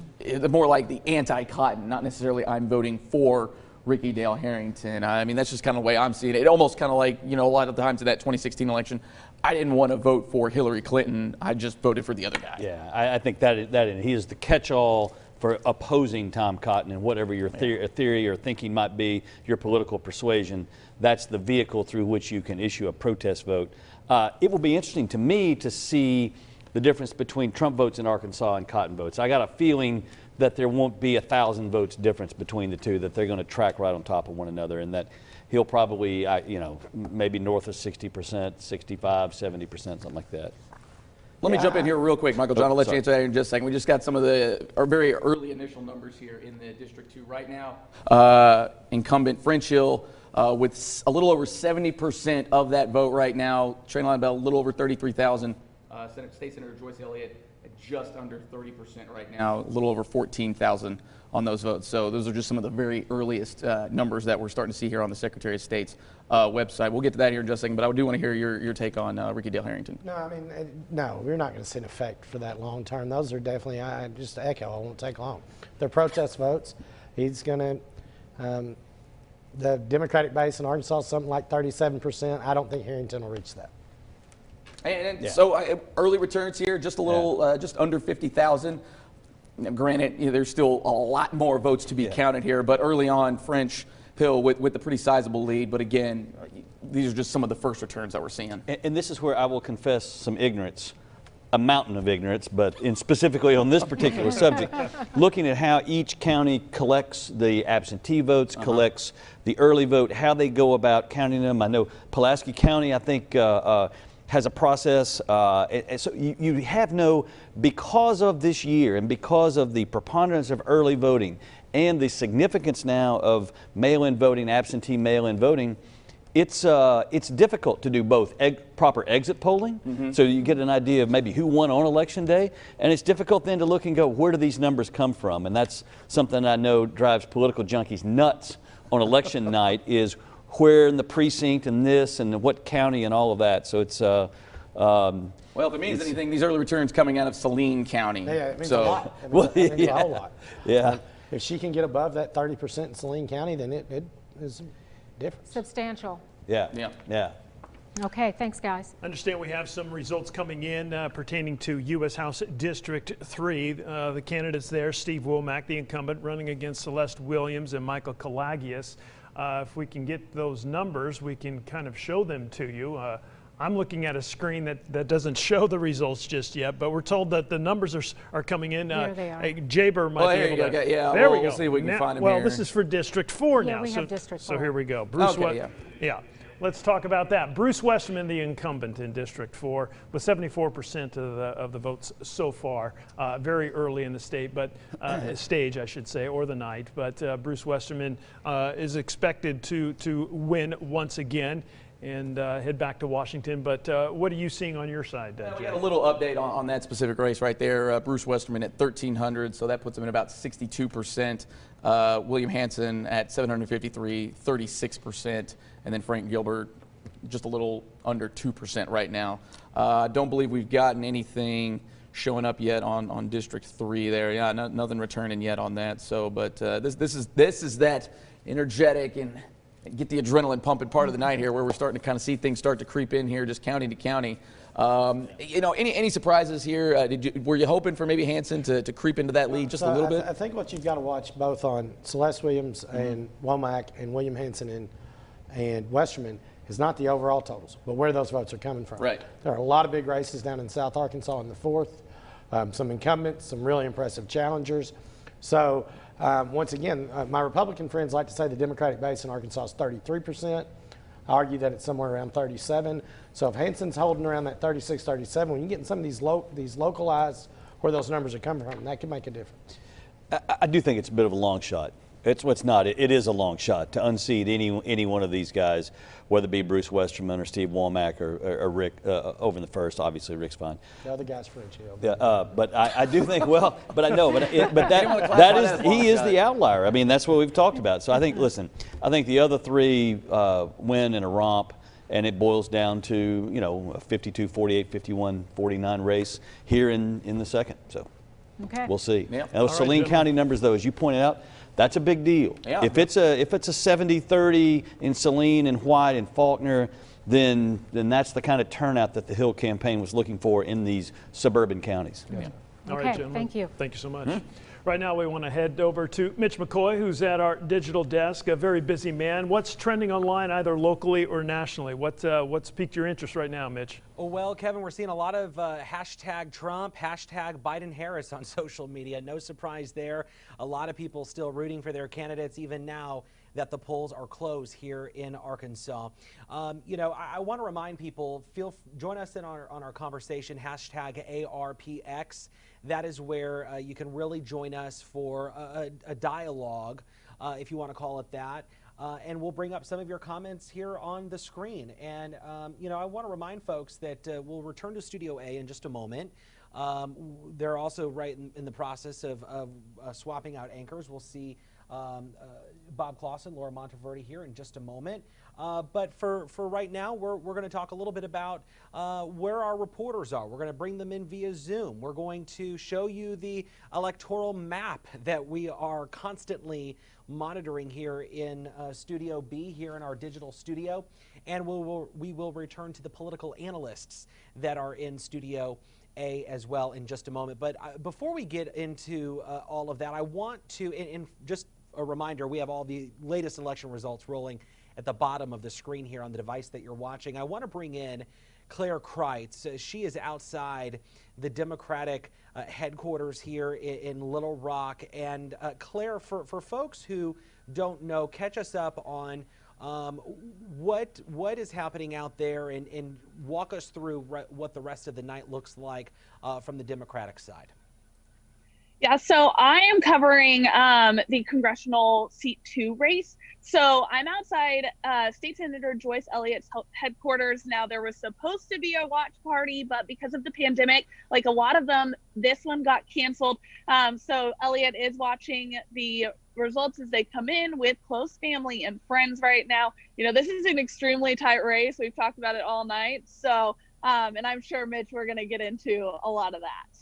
more like the anti-Cotton, not necessarily I'm voting for Ricky Dale Harrington. I mean, that's just kind of the way I'm seeing it. It almost kind of like, a lot of times in that 2016 election, I didn't want to vote for Hillary Clinton. I just voted for the other guy. Yeah, I think that he is the catch-all for opposing Tom Cotton, and whatever your theory or thinking might be, your political persuasion, that's the vehicle through which you can issue a protest vote. It will be interesting to me to see the difference between Trump votes in Arkansas and Cotton votes. I got a feeling that there won't be 1,000 votes difference between the two, that they're going to track right on top of one another, and that he'll probably, maybe north of 60%, 65, 70%, something like that. Let me jump in here real quick, Michael John. I'll let you answer that in just a second. We just got some of our very early initial numbers here in the District 2 right now. Incumbent French Hill with a little over 70% of that vote right now. Train line about a little over 33,000. State Senator Joyce Elliott at just under 30% right now, a little over 14,000 on those votes. So those are just some of the very earliest numbers that we're starting to see here on the Secretary of State's website. We'll get to that here in just a second, but I do want to hear your take on Ricky Dale Harrington. No, I mean, no, we're not going to see an effect for that long term. Those are definitely, just to echo, it won't take long. They're protest votes. He's going to, the Democratic base in Arkansas is something like 37%. I don't think Harrington will reach that. And so early returns here, just a little, just under 50,000. Granted, there's still a lot more votes to be counted here, but early on, French Hill with a pretty sizable lead. But again, these are just some of the first returns that we're seeing. And this is where I will confess some ignorance. A mountain of ignorance, but specifically on this particular subject, looking at how each county collects the absentee votes, collects the early vote, how they go about counting them. I know Pulaski County, I think, has a process. And so you have because of this year and because of the preponderance of early voting and the significance now of mail-in voting, absentee mail-in voting, it's difficult to do both proper exit polling, so you get an idea of maybe who won on election day, and it's difficult then to look and go, where do these numbers come from? And that's something I know drives political junkies nuts on election night, is where in the precinct and this and what county and all of that. So it's well, if it means anything, these early returns coming out of Saline County. Yeah, it means so, a lot. It means a whole lot. Yeah. If she can get above that 30% in Saline County, then it is difference. Substantial. Yeah. Yeah. Yeah. Okay, thanks, guys. I understand we have some results coming in pertaining to U.S. House District 3. The candidates there, Steve Womack, the incumbent, running against Celeste Williams and Michael Kalagias. If we can get those numbers, we can kind of show them to you. I'm looking at a screen that doesn't show the results just yet, but we're told that the numbers are coming in. Here they are. Jaber might be able to. Yeah, there we go. We'll see if we can find them well, here. this is for District 4 now. We have District 4. So here we go. Bruce, yeah. Let's talk about that. Bruce Westerman, the incumbent in District 4, with 74% of the votes so far, very early in the stage, I should say, or the night. But Bruce Westerman is expected to win once again and head back to Washington. But what are you seeing on your side, Jay? We got a little update on that specific race right there. Bruce Westerman at 1,300, so that puts him at about 62%. William Hanson at 753, 36%. And then Frank Gilbert, just a little under 2% right now. Don't believe we've gotten anything showing up yet on District 3 there. Yeah, nothing returning yet on that. So, but this is that energetic and get the adrenaline pumping part of the night here, where we're starting to kind of see things start to creep in here, just county to county. Any surprises here? Were you hoping for maybe Hanson to creep into that lead just a little bit? I think what you've got to watch both on Celeste Williams and Womack and William Hanson and Westerman is not the overall totals, but where those votes are coming from. Right. There are a lot of big races down in South Arkansas in the 4th, some incumbents, some really impressive challengers. So once again, my Republican friends like to say the Democratic base in Arkansas is 33%. I argue that it's somewhere around 37. So if Hanson's holding around that 36, 37, when you get in some of these localized where those numbers are coming from, that can make a difference. I do think it's a bit of a long shot. It's not. It is a long shot to unseat any one of these guys, whether it be Bruce Westerman or Steve Womack or Rick over in the first. Obviously, Rick's fine. The other guy's French. Yeah, but I do think. Well, but I know, but he is the outlier. I mean, that's what we've talked about. So I think, listen, I think the other three win in a romp. And it boils down to, a 52, 48, 51, 49 race here in the second. So we'll see. Yeah. Now, those Saline County numbers, though, as you pointed out, that's a big deal. Yeah. If it's a 70-30 in Saline and White and Faulkner, then that's the kind of turnout that the Hill campaign was looking for in these suburban counties. Yeah. Okay, All right, gentlemen. thank you. Thank you so much. Right now, we want to head over to Mitch McCoy, who's at our digital desk, a very busy man. What's trending online, either locally or nationally? What's piqued your interest right now, Mitch? Well, Kevin, we're seeing a lot of hashtag Trump, hashtag Biden-Harris on social media. No surprise there. A lot of people still rooting for their candidates, even now that the polls are closed here in Arkansas. I want to remind people, join us on our conversation, hashtag ARPX. That is where you can really join us for a dialogue, if you want to call it that. And we'll bring up some of your comments here on the screen. And, I want to remind folks that we'll return to Studio A in just a moment. They're also right in the process of swapping out anchors. We'll see Bob Clausen, Laura Monteverde here in just a moment. But for right now, we're going to talk a little bit about where our reporters are. We're going to bring them in via Zoom. We're going to show you the electoral map that we are constantly monitoring here in Studio B, here in our digital studio. And we will return to the political analysts that are in Studio A as well in just a moment. But before we get into all of that, I want to, and just a reminder, we have all the latest election results rolling at the bottom of the screen here on the device that you're watching. I want to bring in Claire Kreitz. She is outside the Democratic headquarters here in Little Rock. And Claire, for folks who don't know, catch us up on what is happening out there, and walk us through what the rest of the night looks like from the Democratic side. Yeah, so I am covering the congressional seat 2 race. So I'm outside State Senator Joyce Elliott's headquarters. Now, there was supposed to be a watch party, but because of the pandemic, like a lot of them, this one got canceled. So Elliott is watching the results as they come in with close family and friends right now. You know, this is an extremely tight race. We've talked about it all night. So, and I'm sure, Mitch, we're going to get into a lot of that.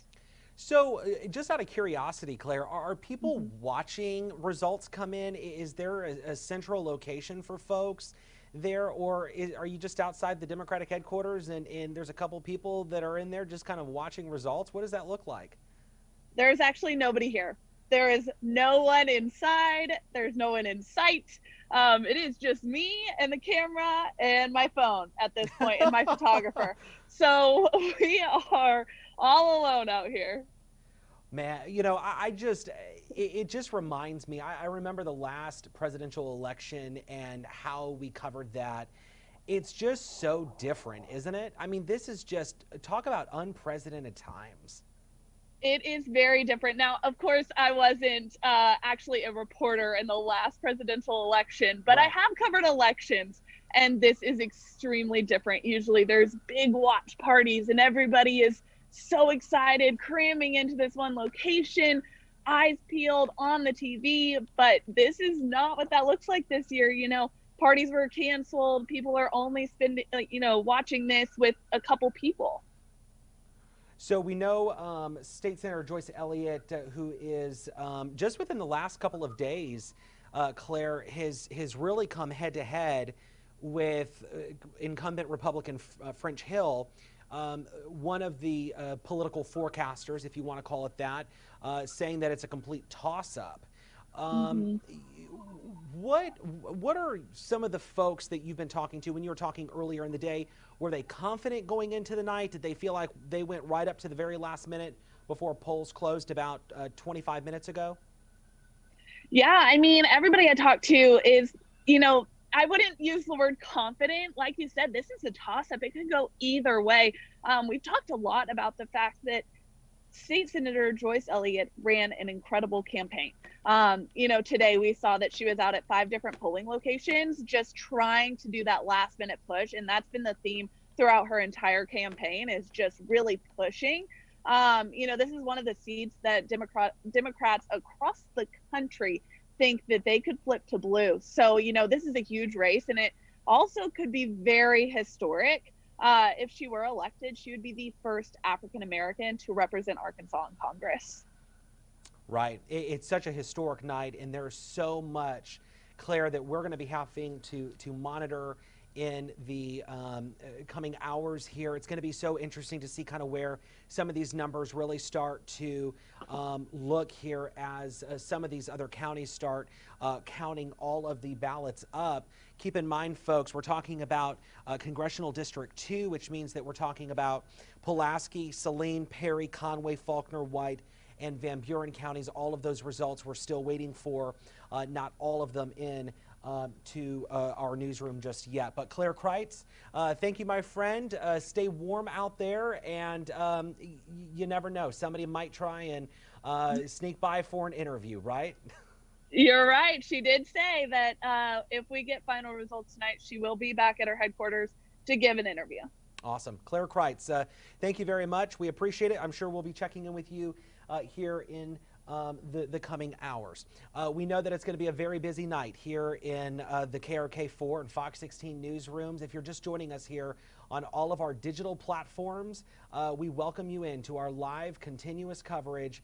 So just out of curiosity, Claire, are people watching results come in? Is there a central location for folks there, or are you just outside the Democratic headquarters and there's a couple people that are in there just kind of watching results? What does that look like? There's actually nobody here. There is no one inside. There's no one in sight. It is just me and the camera and my phone at this point, and my photographer. So we are all alone out here. Man, you know, it just reminds me, I remember the last presidential election and how we covered that. It's just so different, isn't it? I mean, this is just, talk about unprecedented times. It is very different. Now, of course, I wasn't actually a reporter in the last presidential election, but I have covered elections, and this is extremely different. Usually there's big watch parties and everybody is so excited, cramming into this one location, eyes peeled on the TV, but this is not what that looks like this year. You know, parties were canceled. People are only spending, watching this with a couple people. So we know State Senator Joyce Elliott, who is just within the last couple of days, Claire, has really come head to head with incumbent Republican French Hill, one of the political forecasters, if you want to call it that, saying that it's a complete toss-up. What are some of the folks that you've been talking to when you were talking earlier in the day? Were they confident going into the night? Did they feel like they went right up to the very last minute before polls closed about 25 minutes ago? Yeah, I mean, everybody I talked to is, I wouldn't use the word confident. Like you said, this is a toss-up. It could go either way. We've talked a lot about the fact that State Senator Joyce Elliott ran an incredible campaign. Today we saw that she was out at 5 different polling locations just trying to do that last minute push. And that's been the theme throughout her entire campaign, is just really pushing. This is one of the seats that Democrats across the country think that they could flip to blue. So, this is a huge race, and it also could be very historic. If she were elected, she would be the first African-American to represent Arkansas in Congress. Right. It's such a historic night, and there's so much, Claire, that we're going to be having to monitor in the coming hours here. It's going to be so interesting to see kind of where some of these numbers really start to look here as some of these other counties start counting all of the ballots up. Keep in mind, folks, we're talking about Congressional District 2, which means that we're talking about Pulaski, Saline, Perry, Conway, Faulkner, White, and Van Buren counties. All of those results we're still waiting for, not all of them in to our newsroom just yet. But Claire Kreitz, thank you, my friend. Stay warm out there, and you never know. Somebody might try and sneak by for an interview, right? You're right. She did say that if we get final results tonight, she will be back at her headquarters to give an interview. Awesome. Claire Kreitz, thank you very much. We appreciate it. I'm sure we'll be checking in with you here in the coming hours. We know that it's going to be a very busy night here in the KRK4 and Fox 16 newsrooms. If you're just joining us here on all of our digital platforms, we welcome you into our live continuous coverage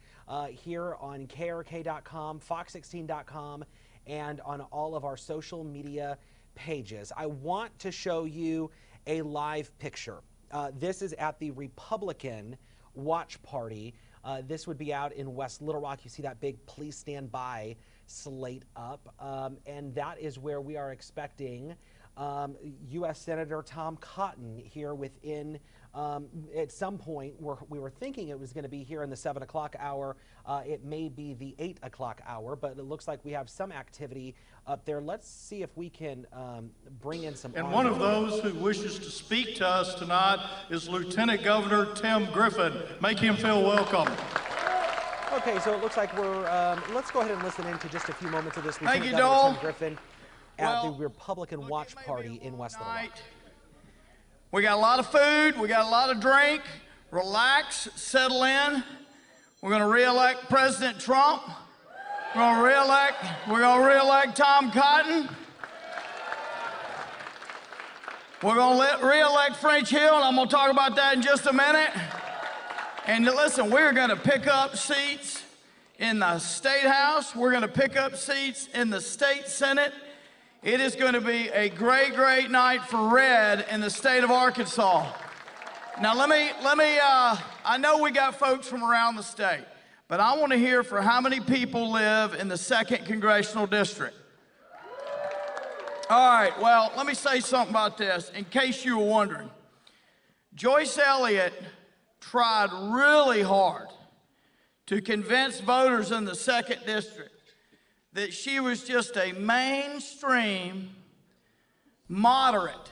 here on KRK.com, Fox16.com, and on all of our social media pages. I want to show you a live picture. This is at the Republican watch party. This would be out in West Little Rock. You see that big "Please Stand By" slate up, and that is where we are expecting U.S. Senator Tom Cotton here within at some point. We were thinking it was going to be here in the 7 o'clock hour. It may be the 8 o'clock hour, but it looks like we have some activity up there. Let's see if we can bring in some. And one of those who wishes to speak to us tonight is Lieutenant Governor Tim Griffin. Make him feel welcome. Okay, so it looks like we're, let's go ahead and listen in to just a few moments of this. Thank you, Governor Dole. Tim Griffin at the Republican Watch Party in West Little Rock. We got a lot of food, we got a lot of drink. Relax, settle in. We're going to re-elect President Trump. We're going to re-elect Tom Cotton. We're going to re-elect French Hill, and I'm going to talk about that in just a minute. And listen, we're going to pick up seats in the State House. We're going to pick up seats in the State Senate. It is going to be a great, great night for red in the state of Arkansas. Now, I know we got folks from around the state, but I want to hear for how many people live in the 2nd Congressional District. All right, well, let me say something about this in case you were wondering. Joyce Elliott tried really hard to convince voters in the 2nd District that she was just a mainstream, moderate,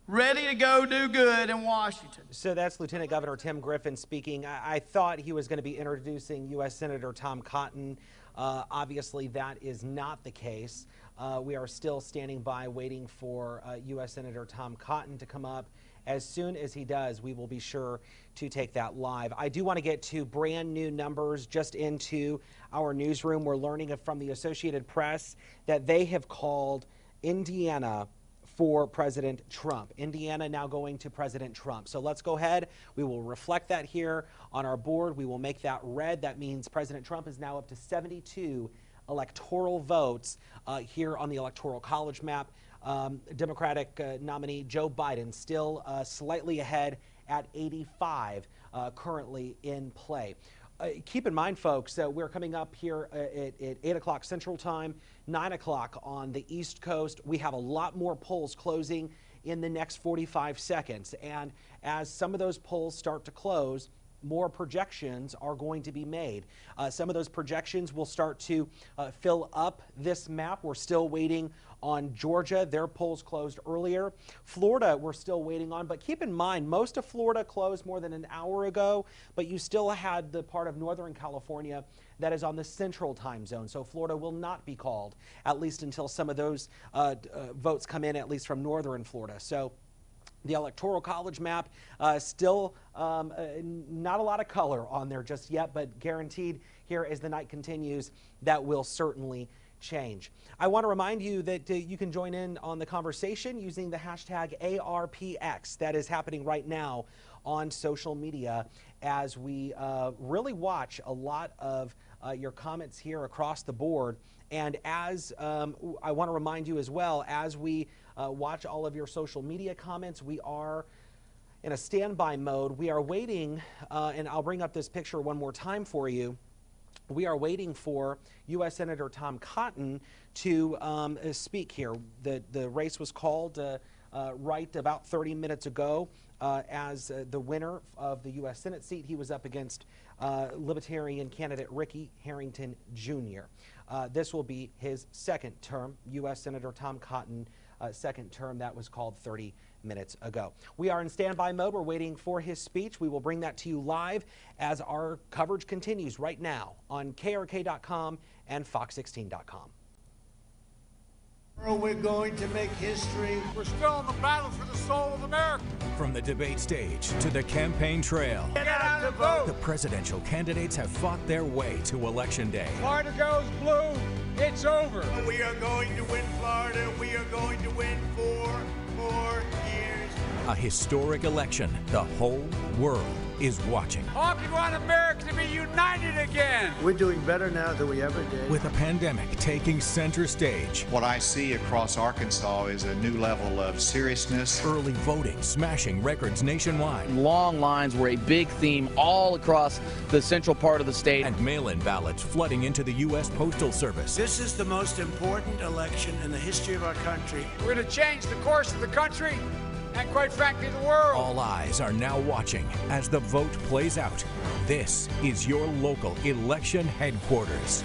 ready to go do good in Washington. So that's Lieutenant Governor Tim Griffin speaking. I thought he was going to be introducing U.S. Senator Tom Cotton. Obviously, that is not the case. We are still standing by waiting for U.S. Senator Tom Cotton to come up. As soon as he does, we will be sure to take that live. I do want to get to brand new numbers just into our newsroom. We're learning from the Associated Press that they have called Indiana for President Trump. Indiana now going to President Trump. So let's go ahead. We will reflect that here on our board. We will make that red. That means President Trump is now up to 72 electoral votes here on the Electoral College map. Democratic nominee Joe Biden still slightly ahead at 85 currently in play. Keep in mind, folks, we're coming up here at 8 o'clock Central Time, 9 o'clock on the East Coast. We have a lot more polls closing in the next 45 seconds. And as some of those polls start to close, more projections are going to be made. Some of those projections will start to fill up this map. We're still waiting on Georgia. Their polls closed earlier. Florida, we're still waiting on. But keep in mind, most of Florida closed more than an hour ago, but you still had the part of Northern California that is on the Central Time Zone. So Florida will not be called, at least until some of those votes come in, at least from Northern Florida. So the Electoral College map, still not a lot of color on there just yet, but guaranteed here as the night continues, that will certainly change. I want to remind you that you can join in on the conversation using the hashtag ARPX. That is happening right now on social media as we really watch a lot of your comments here across the board. And as I want to remind you as well, as we watch all of your social media comments, we are in a standby mode. We are waiting, and I'll bring up this picture one more time for you. We are waiting for U.S. Senator Tom Cotton to speak here. The race was called right about 30 minutes ago as the winner of the U.S. Senate seat. He was up against Libertarian candidate Ricky Harrington Jr. This will be his second term. U.S. Senator Tom Cotton, second term. That was called 30 minutes ago. We are in standby mode. We're waiting for his speech. We will bring that to you live as our coverage continues right now on KRK.com and Fox16.com. We're going to make history. We're still in the battle for the soul of America. From the debate stage to the campaign trail, Get out to vote. the presidential candidates have fought their way to Election Day. Florida goes blue. It's over. We are going to win Florida. We are going to win 4 more years. A historic election the whole world is watching. Honky want America to be united again. We're doing better now than we ever did. With a pandemic taking center stage. What I see across Arkansas is a new level of seriousness. Early voting smashing records nationwide. Long lines were a big theme all across the central part of the state. And mail-in ballots flooding into the U.S. Postal Service. This is the most important election in the history of our country. We're going to change the course of the country and, quite frankly, the world. All eyes are now watching as the vote plays out. This is your local election headquarters.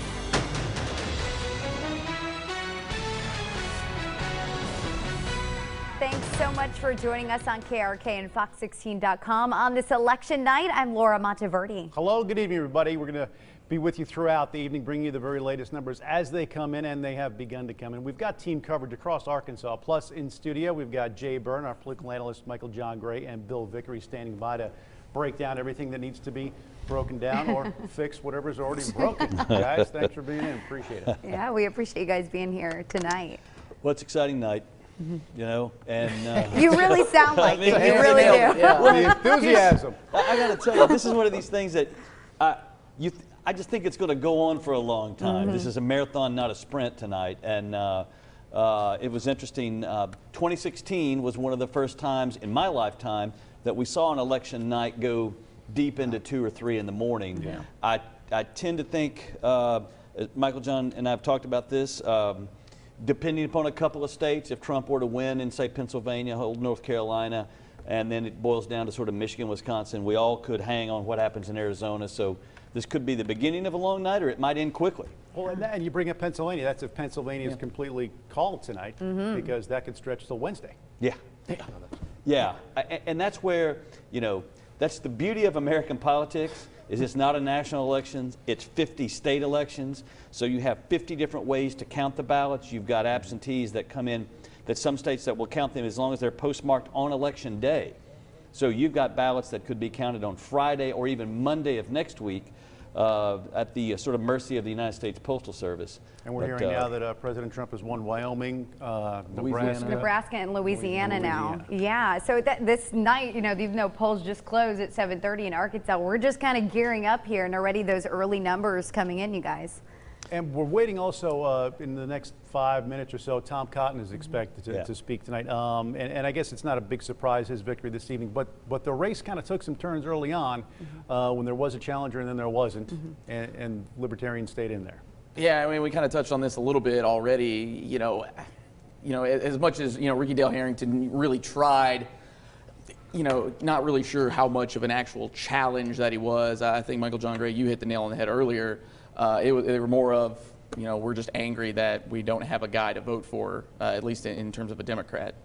Thanks so much for joining us on KRK and Fox16.com on this election night. I'm Laura Monteverdi. Hello, good evening, everybody. We're going to be with you throughout the evening, bringing you the very latest numbers as they come in, and they have begun to come in. We've got team coverage across Arkansas. Plus, in studio, we've got Jay Byrne, our political analyst, Michael John Gray, and Bill Vickery standing by to break down everything that needs to be broken down or fix whatever's already broken. Guys, thanks for being in. Appreciate it. Yeah, we appreciate you guys being here tonight. Well, it's an exciting night. You know, and you really sound like it. You really do. Yeah. The enthusiasm. I got to tell you, this is one of these things that I just think it's going to go on for a long time. This is a marathon, not a sprint tonight, and it was interesting. 2016 was one of the first times in my lifetime that we saw an election night go deep into 2 or 3 in the morning. Yeah. I tend to think, Michael John and I have talked about this. Depending upon a couple of states, if Trump were to win in, say, Pennsylvania, hold North Carolina, and then it boils down to sort of Michigan, Wisconsin, we all could hang on what happens in Arizona. So this could be the beginning of a long night, or it might end quickly. Well, and you bring up Pennsylvania. That's if Pennsylvania is completely called tonight, because that could stretch till Wednesday. Yeah. Yeah. And that's where, you know, that's the beauty of American politics. Is it's not a national election, it's 50 state elections. So you have 50 different ways to count the ballots. You've got absentees that come in, that some states that will count them as long as they're postmarked on election day. So you've got ballots that could be counted on Friday or even Monday of next week at the sort of mercy of the United States Postal Service. And we're hearing now that President Trump has won Wyoming, Nebraska and Louisiana now. Yeah, so this night, you know, even though polls just closed at 7:30 in Arkansas, we're just kind of gearing up here, and already those early numbers coming in, you guys. And we're waiting also in the next 5 minutes or so. Tom Cotton is expected to speak tonight. And I guess it's not a big surprise, his victory this evening. But the race kind of took some turns early on when there was a challenger and then there wasn't. And Libertarians stayed in there. Yeah, I mean, we kind of touched on this a little bit already. You know, as much as, you know, Ricky Dale Harrington really tried, you know, not really sure how much of an actual challenge that he was. I think, Michael John Gray, you hit the nail on the head earlier. They were more of, you know, we're just angry that we don't have a guy to vote for, at least in terms of a Democrat.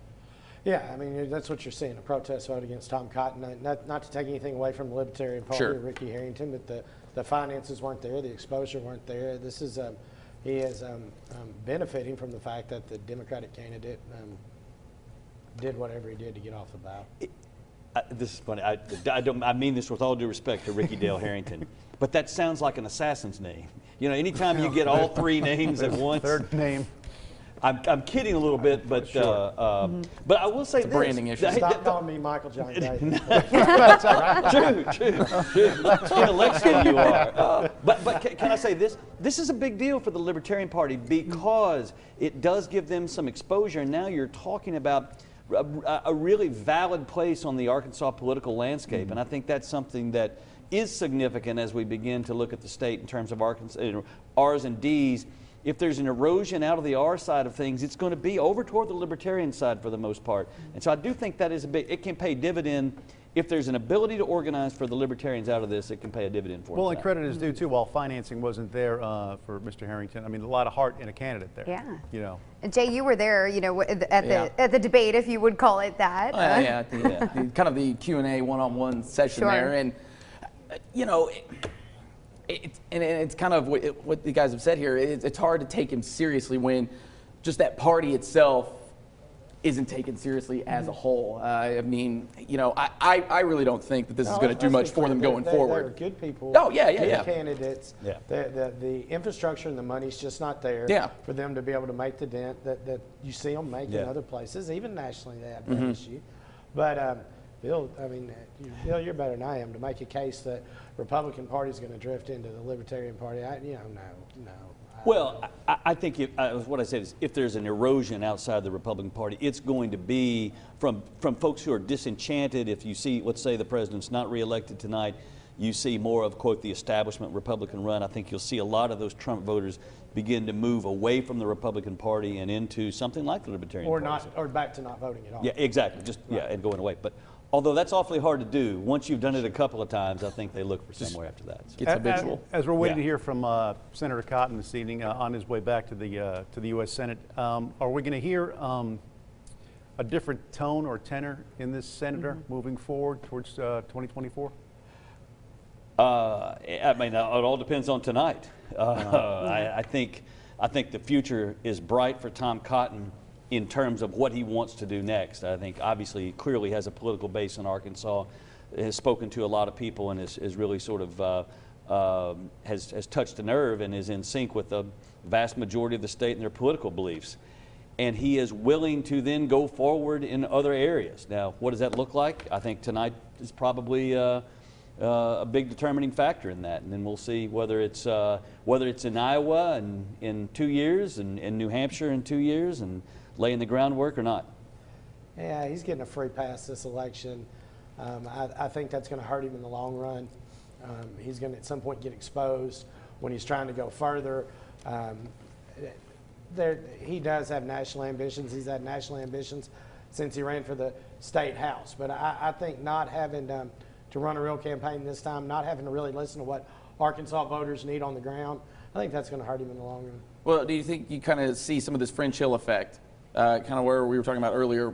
Yeah, I mean, that's what you're seeing, a protest vote against Tom Cotton. Not to take anything away from the Libertarian Party or Ricky Harrington, but the finances weren't there, the exposure weren't there. This is, he is benefiting from the fact that the Democratic candidate did whatever he did to get off the ballot. This is funny. I mean this with all due respect to Ricky Dale Harrington, but that sounds like an assassin's name. You know, anytime you get all 3 names at once. Third name. I'm kidding a little bit, but but I will say it's a branding issue. Stop calling me Michael John Gray. True. Intellectual you are. But can I say this? This is a big deal for the Libertarian Party because it does give them some exposure. And now you're talking about a really valid place on the Arkansas political landscape, and I think that's something that is significant as we begin to look at the state in terms of Arkansas, R's and D's. If there's an erosion out of the R side of things, it's going to be over toward the Libertarian side for the most part. And so I do think that is it can pay dividend. If there's an ability to organize for the Libertarians out of this, it can pay a dividend for them. Well, and credit is due, too. While financing wasn't there for Mr. Harrington, I mean, a lot of heart in a candidate there. Yeah. You know. Jay, you were there, you know, at the debate, if you would call it that. Yeah, the kind of the Q&A one-on-one session there. And, you know, it's kind of what the guys have said here. It's hard to take him seriously when just that party itself isn't taken seriously as a whole. I mean, you know, I really don't think that this is going to do much for them going forward. They're good people. Oh, yeah. Good candidates. Yeah. The infrastructure and the money's just not there for them to be able to make the dent that you see them make in other places. Even nationally, they have that issue. But Bill, I mean, Bill, you're better than I am to make a case that Republican Party is going to drift into the Libertarian Party. No. Well, I think what I said is if there's an erosion outside the Republican Party, it's going to be from folks who are disenchanted. If you see, let's say the president's not reelected tonight, you see more of, quote, the establishment Republican run. I think you'll see a lot of those Trump voters begin to move away from the Republican Party and into something like the Libertarian Party. Or back to not voting at all. Yeah, exactly. Just and going away. But although that's awfully hard to do, once you've done it a couple of times, I think they look for somewhere after that. So. It's habitual. As we're waiting to hear from Senator Cotton this evening on his way back to the U.S. Senate, are we going to hear a different tone or tenor in this senator moving forward towards 2024? I mean, it all depends on tonight. I think the future is bright for Tom Cotton in terms of what he wants to do next. I think obviously he clearly has a political base in Arkansas, has spoken to a lot of people, and is really sort of has touched a nerve and is in sync with the vast majority of the state and their political beliefs. And he is willing to then go forward in other areas. Now, what does that look like? I think tonight is probably a big determining factor in that, and then we'll see whether it's in Iowa in 2 years and in New Hampshire in 2 years and laying the groundwork or not. Yeah, he's getting a free pass this election. I think that's going to hurt him in the long run. He's going to at some point get exposed when he's trying to go further. He does have national ambitions. He's had national ambitions since he ran for the state house. But I think not having to run a real campaign this time, not having to really listen to what Arkansas voters need on the ground, I think that's going to hurt him in the long run. Well, do you think you kind of see some of this French Hill effect, kind of where we were talking about earlier,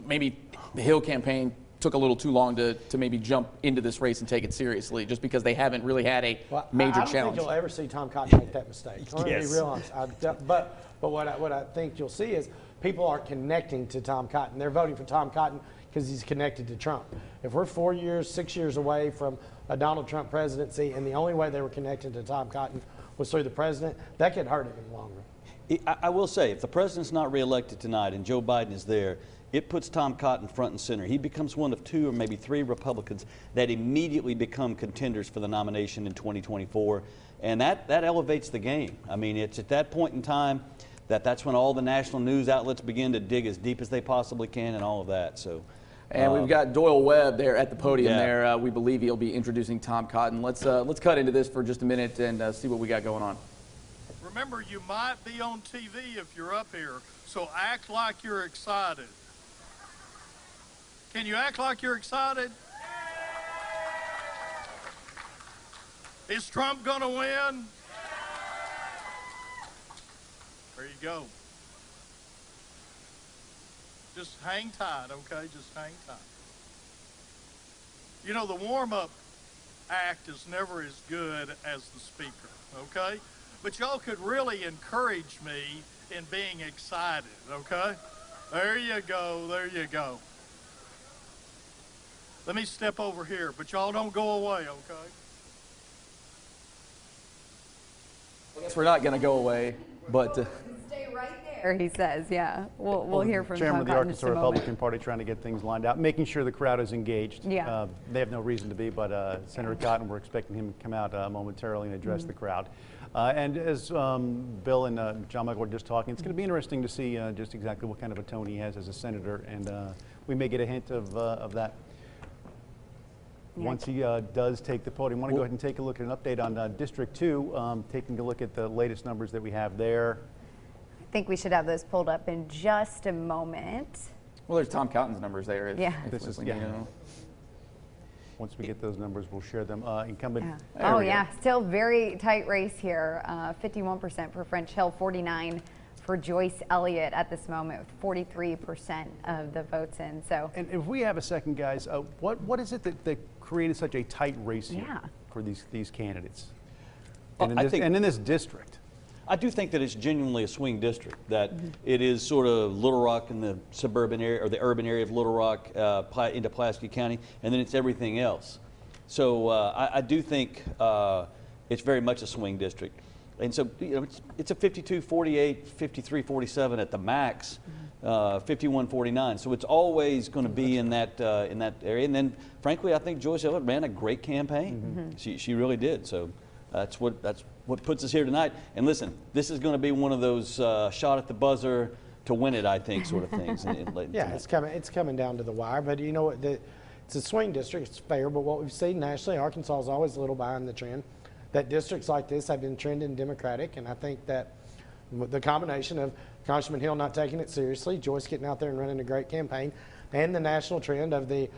maybe the Hill campaign took a little too long to maybe jump into this race and take it seriously, just because they haven't really had a major challenge. I don't think you'll ever see Tom Cotton make that mistake. I'm going to be real honest. But what I think you'll see is people aren't connecting to Tom Cotton. They're voting for Tom Cotton because he's connected to Trump. If we're 4 years, 6 years away from a Donald Trump presidency, and the only way they were connected to Tom Cotton was through the president, that could hurt him in the long run. I will say, if the president's not reelected tonight and Joe Biden is there, it puts Tom Cotton front and center. He becomes one of 2 or maybe 3 Republicans that immediately become contenders for the nomination in 2024, and that elevates the game. I mean, it's at that point in time that's when all the national news outlets begin to dig as deep as they possibly can and all of that. So. And we've got Doyle Webb there at the podium there. We believe he'll be introducing Tom Cotton. Let's cut into this for just a minute and see what we got going on. Remember, you might be on TV if you're up here, so act like you're excited. Can you act like you're excited? Is Trump going to win? There you go. Just hang tight, okay? Just hang tight. You know, the warm-up act is never as good as the speaker, okay? But y'all could really encourage me in being excited, okay? There you go, there you go. Let me step over here, but y'all don't go away, okay? I guess we're not going to go away, but... Stay right there, he says, yeah. We'll hear from Chairman Tom of the Cotton Arkansas Republican Party trying to get things lined out, making sure the crowd is engaged. Yeah. They have no reason to be, but Senator Cotton, we're expecting him to come out momentarily and address the crowd. And as Bill and John Michael were just talking, it's going to be interesting to see just exactly what kind of a tone he has as a senator, and we may get a hint of that once he does take the podium. I want to go ahead and take a look at an update on District 2, taking a look at the latest numbers that we have there. I think we should have those pulled up in just a moment. Well, there's Tom Cotton's numbers there. This is, once we get those numbers, we'll share them. Incumbent. Oh, yeah. Still very tight race here. 51% for French Hill, 49% for Joyce Elliott at this moment, with 43% of the votes in. So, and if we have a second, guys, what is it that created such a tight race here for these candidates? And in this district? I do think that it's genuinely a swing district, that it is sort of Little Rock in the suburban area or the urban area of Little Rock into Pulaski County, and then it's everything else. So I do think it's very much a swing district. And so it's a 52-48, 53-47 at the max. 51-49. So it's always going to be in that area. And then, frankly, I think Joyce Elliott ran a great campaign. She really did. So that's what puts us here tonight. And listen, this is going to be one of those shot at the buzzer to win it, I think, sort of things. Yeah, it's coming down to the wire. But you know what? It's a swing district. It's fair. But what we've seen nationally, Arkansas is always a little behind the trend. That districts like this have been trending Democratic, and I think that the combination of Congressman Hill not taking it seriously, Joyce getting out there and running a great campaign, and the national trend of the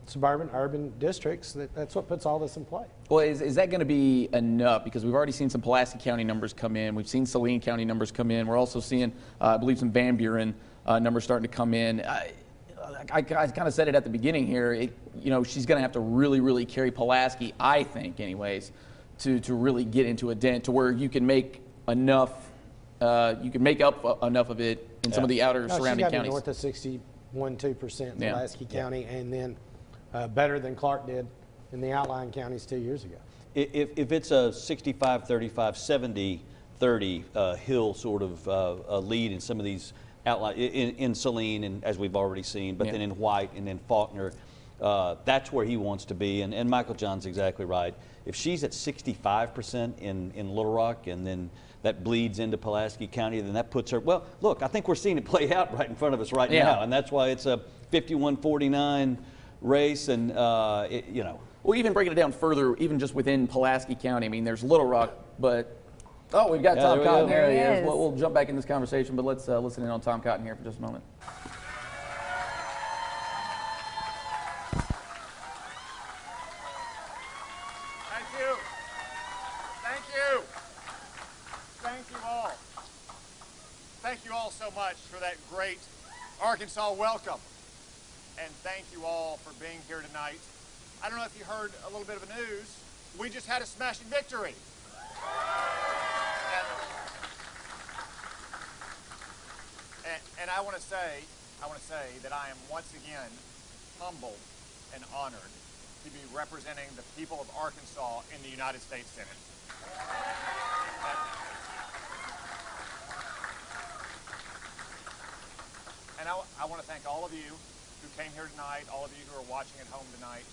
suburban urban districts, that's what puts all this in play. Well, is that going to be enough? Because we've already seen some Pulaski County numbers come in. We've seen Saline County numbers come in. We're also seeing, I believe, some Van Buren numbers starting to come in. I kind of said it at the beginning here. You know, she's going to have to really, really carry Pulaski, I think, anyways, to really get into a dent to where you can make enough. You can make up enough of it in some of the outer surrounding she got counties. North of 61.2% in Pulaski County, and then better than Clark did in the outlying counties 2 years ago. If it's a 65-35, 70-30 Hill sort of lead in some of these outline in Saline, and as we've already seen, but then in White and then Faulkner, that's where he wants to be. And Michael John's exactly right. If she's at 65% in Little Rock, and then that bleeds into Pulaski County, then that puts her, well, look, I think we're seeing it play out right in front of us right now, and that's why it's a 51-49 race, and you know. Well, even breaking it down further, even just within Pulaski County, I mean, there's Little Rock, but we've got Tom Cotton there. There he is. We'll jump back in this conversation, but let's listen in on Tom Cotton here for just a moment. Thank you. Thank you. Thank you all. Thank you all so much for that great Arkansas welcome. And thank you all for being here tonight. I don't know if you heard a little bit of the news. We just had a smashing victory. And I want to say that I am once again humbled and honored to be representing the people of Arkansas in the United States Senate. And I want to thank all of you who came here tonight, all of you who are watching at home tonight.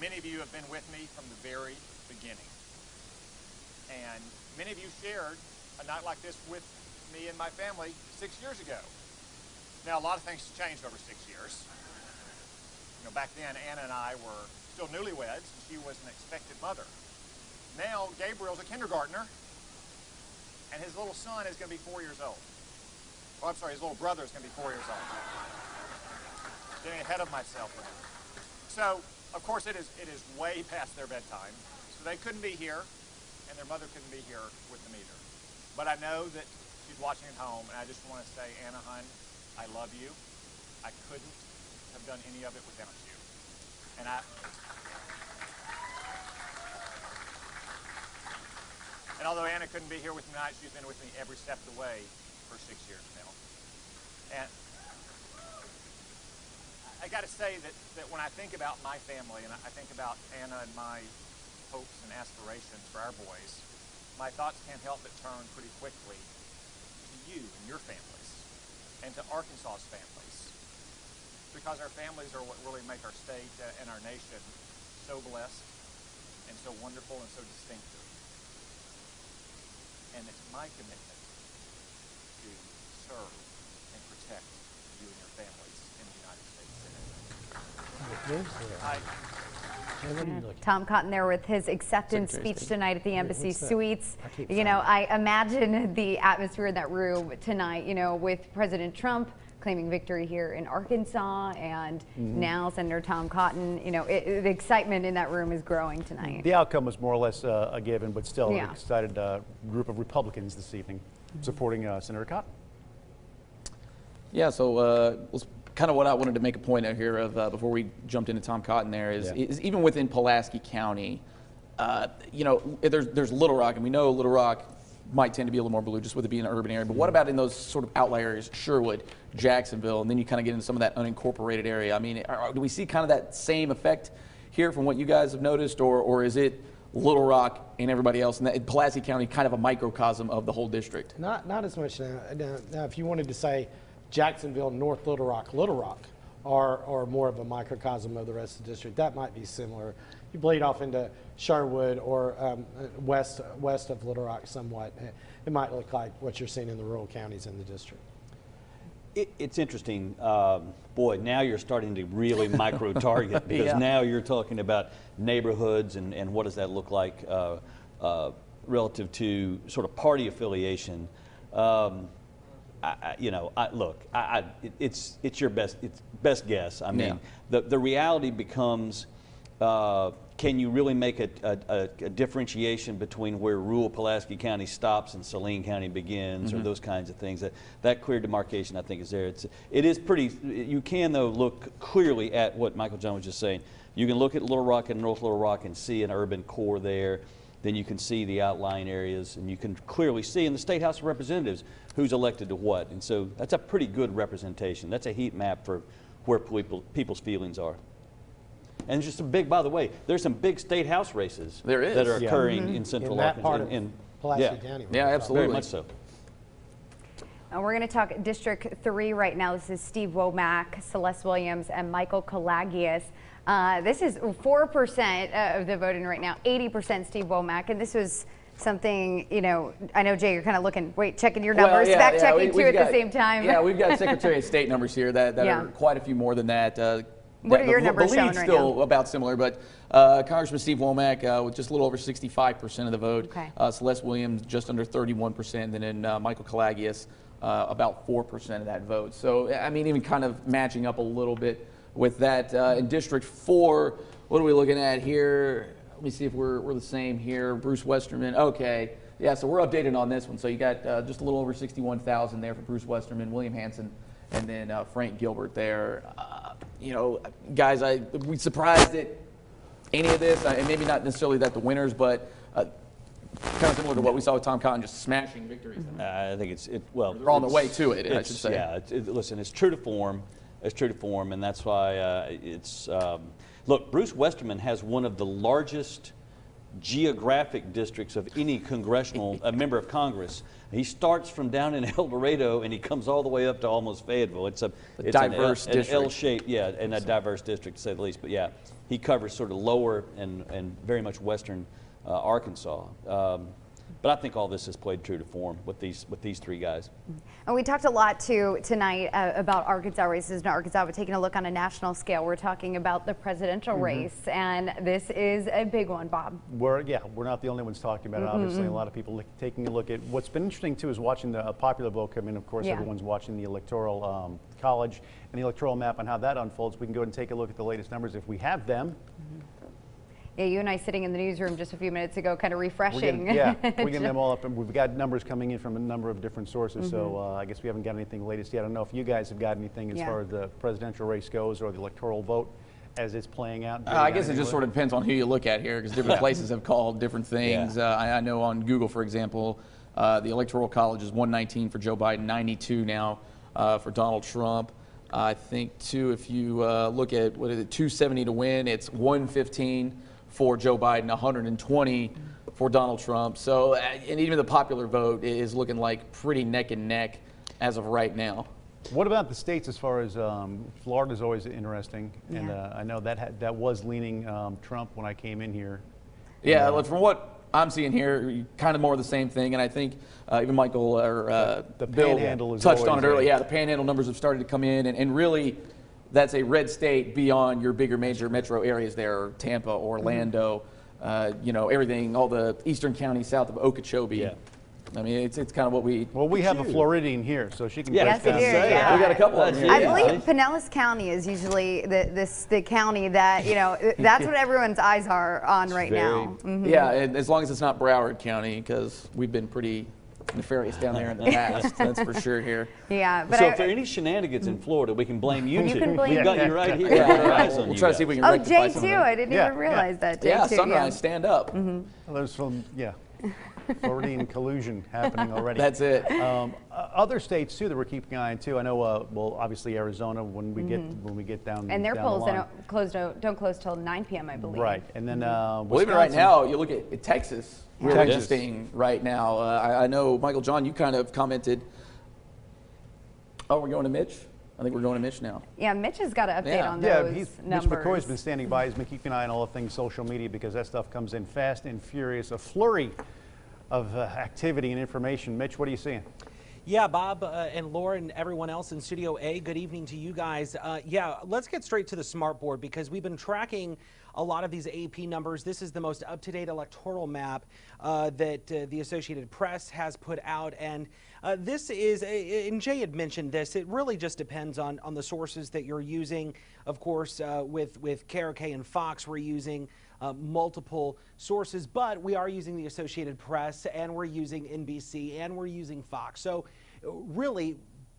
Many of you have been with me from the very beginning. And many of you shared a night like this with me and my family 6 years ago. Now, a lot of things changed over 6 years. You know, back then, Anna and I were still newlyweds, and she was an expected mother. Now, Gabriel's a kindergartner, and his little son is going to be 4 years old. Oh, I'm sorry, his little brother is going to be 4 years old. Getting ahead of myself there. So, of course, it is way past their bedtime, so they couldn't be here, and their mother couldn't be here with them either. But I know that she's watching at home, and I just want to say, Anna, hon, I love you. I couldn't have done any of it without you. And although Anna couldn't be here with me tonight, she's been with me every step of the way for 6 years now. And I got to say that when I think about my family, and I think about Anna and my hopes and aspirations for our boys, my thoughts can't help but turn pretty quickly to you and your families, and to Arkansas's families, because our families are what really make our state and our nation so blessed and so wonderful and so distinctive. And it's my commitment to serve and protect you and your families in the United States Senate. Tom Cotton there with his acceptance speech tonight at the Embassy Suites. You know, I imagine the atmosphere in that room tonight, you know, with President Trump claiming victory here in Arkansas, and now Senator Tom Cotton. You know, the excitement in that room is growing tonight. The outcome was more or less a given, but still an excited group of Republicans this evening supporting Senator Cotton. Yeah, so kind of what I wanted to make a point out here of before we jumped into Tom Cotton there is even within Pulaski County, you know, there's Little Rock, and we know Little Rock might tend to be a little more blue just with it being an urban area, but what about in those sort of outlier areas, Sherwood, Jacksonville, and then you kind of get into some of that unincorporated area? I mean, do we see kind of that same effect here from what you guys have noticed, or is it Little Rock and everybody else, and that Pulaski County kind of a microcosm of the whole district? Not as much now. Now, if you wanted to say Jacksonville, North Little Rock are more of a microcosm of the rest of the district. That might be similar. You bleed off into Sherwood or west of Little Rock somewhat. It might look like what you're seeing in the rural counties in the district. It's interesting. Boy, now you're starting to really micro-target because now you're talking about neighborhoods and what does that look like relative to sort of party affiliation. It's your best guess. I mean, the reality becomes, can you really make a differentiation between where rural Pulaski County stops and Saline County begins, or those kinds of things? That clear demarcation, I think, is there. It is pretty. You can, though, look clearly at what Michael John was just saying. You can look at Little Rock and North Little Rock and see an urban core there. Then you can see the outlying areas, and you can clearly see in the State House of Representatives who's elected to what. And so that's a pretty good representation. That's a heat map for where people's feelings are. And just some big, by the way, there's some big State House races that are occurring in Central Arkansas. Pulaski County. Yeah, absolutely. Very much so. We're going to talk District 3 right now. This is Steve Womack, Celeste Williams, and Michael Kalagius. This is 4% of the voting right now, 80% Steve Womack, and this was something, you know, I know, Jay, you're kind of looking, checking your numbers, fact-checking too at the same time. Yeah, we've got Secretary of State numbers here that are quite a few more than that. What are your numbers showing right now? The lead's still about similar, but Congressman Steve Womack with just a little over 65% of the vote. Okay. Celeste Williams just under 31%, and then Michael Kalagius about 4% of that vote. So, I mean, even kind of matching up a little bit with that. In District 4, what are we looking at here? Let me see if we're the same here. Bruce Westerman. Okay. Yeah, so we're updated on this one. So you got just a little over 61,000 there for Bruce Westerman, William Hanson, and then Frank Gilbert there. You know, guys, we surprised at any of this, and maybe not necessarily that the winners, but kind of similar to what we saw with Tom Cotton, just smashing victories. I think they're on the way to it, I should say. Yeah, listen, it's true to form. It's true to form, and that's why look, Bruce Westerman has one of the largest geographic districts of any congressional member of Congress. He starts from down in El Dorado and he comes all the way up to almost Fayetteville. It's a diverse district. An L-shaped, and a diverse district to say the least. But yeah, he covers sort of lower and very much western Arkansas. But I think all this has played true to form with these three guys. And we talked a lot too tonight about Arkansas races in Arkansas, but taking a look on a national scale, we're talking about the presidential race, and this is a big one, Bob. We're not the only ones talking about it. Obviously, a lot of people taking a look at what's been interesting too is watching the popular vote come in. Of course, everyone's watching the Electoral College and the electoral map and how that unfolds. We can go ahead and take a look at the latest numbers if we have them. Yeah, you and I sitting in the newsroom just a few minutes ago, kind of refreshing. We're getting them all up, and we've got numbers coming in from a number of different sources. So I guess we haven't got anything latest yet. I don't know if you guys have got anything as far as the presidential race goes or the electoral vote as it's playing out. I guess it just sort of depends on who you look at here, because different places have called different things. I know on Google, for example, the Electoral College is 119 for Joe Biden, 92 now for Donald Trump. I think too, if you look at 270 to win, it's 115 for Joe Biden, 120 for Donald Trump. So, and even the popular vote is looking like pretty neck and neck as of right now. What about the states as far as Florida's always interesting, and I know that was leaning Trump when I came in here. Yeah, from what I'm seeing here, kind of more of the same thing, and I think even Michael or the Bill panhandle is touched on it earlier. Yeah, the panhandle numbers have started to come in, and really that's a red state beyond your bigger major metro areas there, Tampa, Orlando, you know, everything, all the eastern counties south of Okeechobee. Yeah. I mean, it's kind of what we... Well, we have a Floridian here, so she can... Yes, we do, We got a couple of them here. I believe Pinellas County is usually the county that, you know, that's what everyone's eyes are on right now. Yeah, and as long as it's not Broward County, because we've been pretty nefarious down there in the past, that's for sure here. Yeah, but so if there are any shenanigals in Florida, we can blame you two. Can blame We've got you right here. We'll try to see if we can rectify Jay too. I didn't even realize that. Jay too. Sunrise, stand up. Well, there's some, Floridian collusion happening already. That's it. Other states too that we're keeping an eye on too. I know, well, obviously Arizona when we get down. And their down polls the line. don't close till 9 p.m. I believe. Right, and then well, even right now, you look at Texas. Really interesting right now. I know, Michael John, you kind of commented Oh, we're going to Mitch? I think we're going to Mitch now. Yeah, Mitch has got to update on those numbers. Mitch McCoy's been standing by. He's been keeping an eye on all the things social media because that stuff comes in fast and furious. A flurry of activity and information. Mitch, what are you seeing? Yeah, Bob and Laura and everyone else in Studio A, good evening to you guys. Yeah, let's get straight to the smart board because we've been tracking a lot of these AP numbers. This is the most up-to-date electoral map that the Associated Press has put out. And this is, and Jay had mentioned this, it really just depends on the sources that you're using. Of course, with KRK and Fox, we're using multiple sources, but we are using the Associated Press, and we're using NBC, and we're using Fox. So really,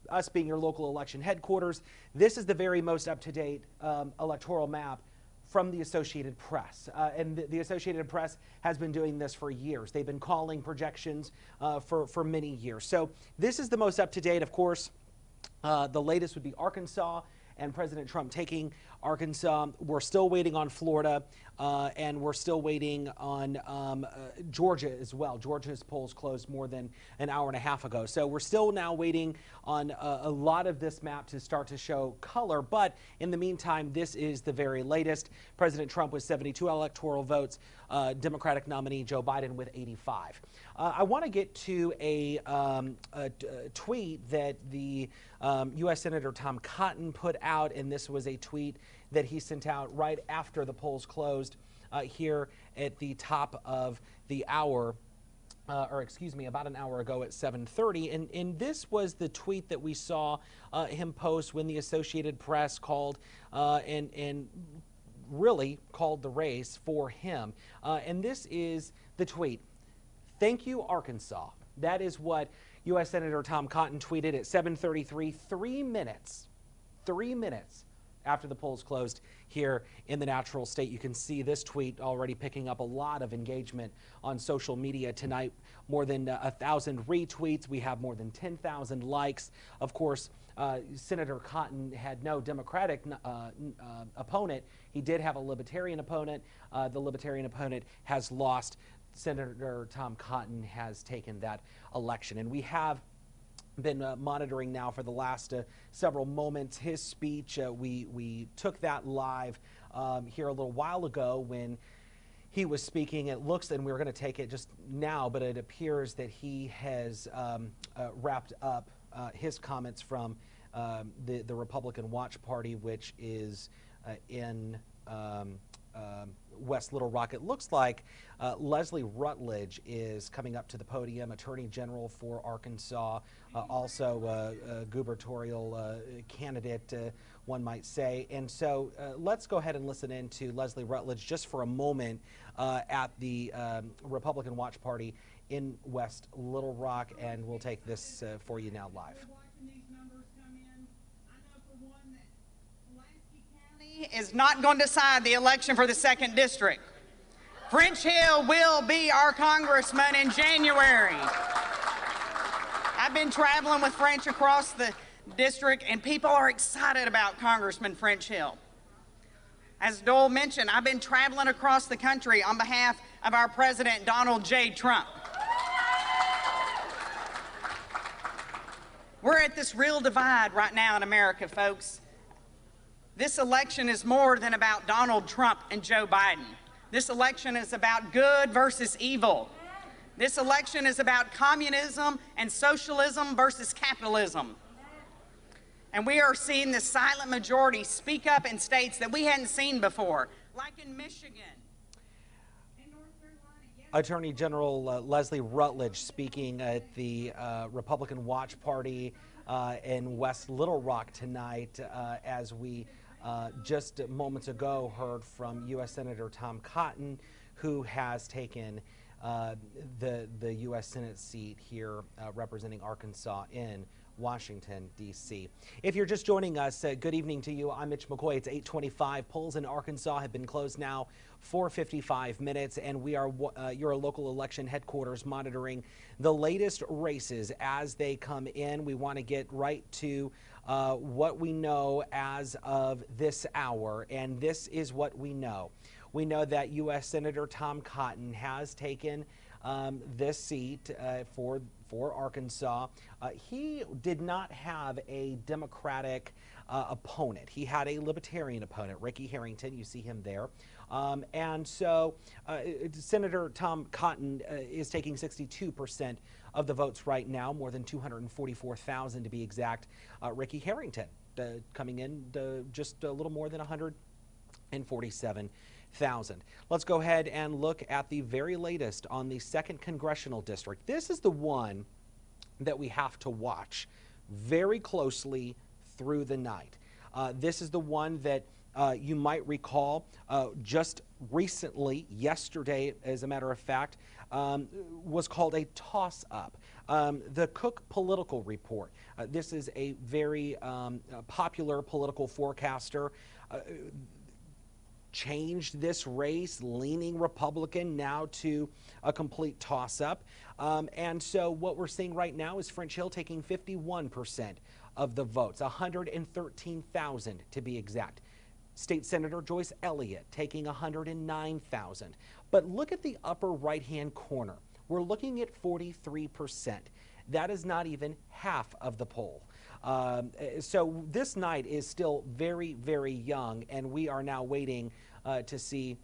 us being your local election headquarters, this is the very most up-to-date electoral map from the Associated Press. And the Associated Press has been doing this for years. They've been calling projections for many years. So this is the most up-to-date. Of course, the latest would be Arkansas and President Trump taking Arkansas. We're still waiting on Florida, and we're still waiting on Georgia as well. Georgia's polls closed more than an hour and a half ago. So we're still now waiting on a lot of this map to start to show color. But in the meantime, this is the very latest. President Trump with 72 electoral votes, Democratic nominee Joe Biden with 85. I want to get to a tweet that the U.S. Senator Tom Cotton put out, and this was a tweet that he sent out right after the polls closed here at the top of the hour, or excuse me, about an hour ago at 7:30. And this was the tweet that we saw him post when the Associated Press called and really called the race for him. And this is the tweet. Thank you, Arkansas. That is what U.S. Senator Tom Cotton tweeted at 7:33, 3 minutes after the polls closed here in the natural state. You can see this tweet already picking up a lot of engagement on social media tonight. More than 1,000 retweets. We have more than 10,000 likes. Of course, Senator Cotton had no Democratic opponent. He did have a Libertarian opponent. The Libertarian opponent has lost. Senator Tom Cotton has taken that election. And we have been monitoring now for the last several moments his speech. We took that live here a little while ago when he was speaking. It looks, and we're going to take it just now, but it appears that he has wrapped up his comments from the Republican Watch Party, which is in West Little Rock. It looks like Leslie Rutledge is coming up to the podium, Attorney General for Arkansas, also a gubernatorial candidate, one might say. And so let's go ahead and listen in to Leslie Rutledge just for a moment at the Republican Watch Party in West Little Rock, and we'll take this for you now live. Is not going to decide the election for the 2nd District. French Hill will be our congressman in January. I've been traveling with French across the district, and people are excited about Congressman French Hill. As Dole mentioned, I've been traveling across the country on behalf of our President Donald J. Trump. We're at this real divide right now in America, folks. This election is more than about Donald Trump and Joe Biden. This election is about good versus evil. This election is about communism and socialism versus capitalism. And we are seeing this silent majority speak up in states that we hadn't seen before, like in Michigan. Attorney General Leslie Rutledge speaking at the Republican Watch Party in West Little Rock tonight, as we just moments ago heard from U.S. Senator Tom Cotton, who has taken the U.S. Senate seat here representing Arkansas in Washington, D.C. If you're just joining us, good evening to you. I'm Mitch McCoy. It's 8:25. Polls in Arkansas have been closed now for 55 minutes, and we are your local election headquarters monitoring the latest races as they come in. We want to get right to what we know as of this hour, and this is what we know. We know that U.S. Senator Tom Cotton has taken this seat for Arkansas. He did not have a Democratic opponent. He had a Libertarian opponent, Ricky Harrington. You see him there. And so Senator Tom Cotton is taking 62% of the votes right now, more than 244,000 to be exact. Ricky Harrington coming in just a little more than 147,000. Let's go ahead and look at the very latest on the 2nd Congressional District. This is the one that we have to watch very closely through the night. This is the one that you might recall just recently, yesterday, as a matter of fact, was called a toss-up. The Cook Political Report. This is a very popular political forecaster. Changed this race, leaning Republican, now to a complete toss-up. And so what we're seeing right now is French Hill taking 51% of the votes, 113,000 to be exact. State Senator Joyce Elliott taking 109,000. But look at the upper right-hand corner. We're looking at 43%. That is not even half of the poll. So this night is still very, very young, and we are now waiting to see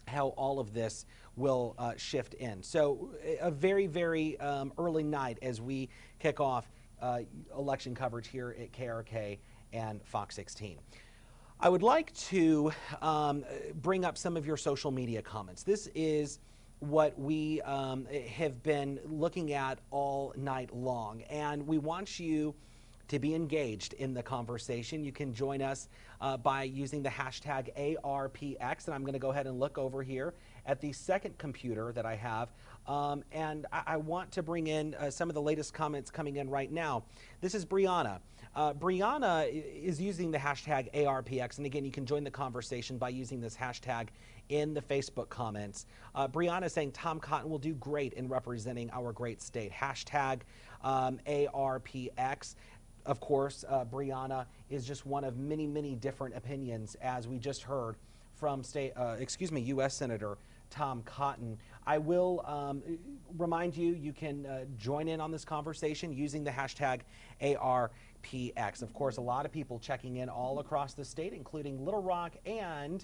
how all of this will shift in. So a very, very early night as we kick off election coverage here at KRK and Fox 16. I would like to bring up some of your social media comments. This is what we have been looking at all night long, and we want you to be engaged in the conversation. You can join us by using the hashtag ARPX, and I'm going to go ahead and look over here at the second computer that I have, and I want to bring in some of the latest comments coming in right now. This is Brianna. Brianna is using the hashtag ARPX, and again, you can join the conversation by using this hashtag in the Facebook comments. Brianna is saying Tom Cotton will do great in representing our great state. Hashtag ARPX. Of course, Brianna is just one of many, many different opinions, as we just heard from U.S. Senator Tom Cotton. I will remind you, you can join in on this conversation using the hashtag ARPX. Of course, a lot of people checking in all across the state, including Little Rock and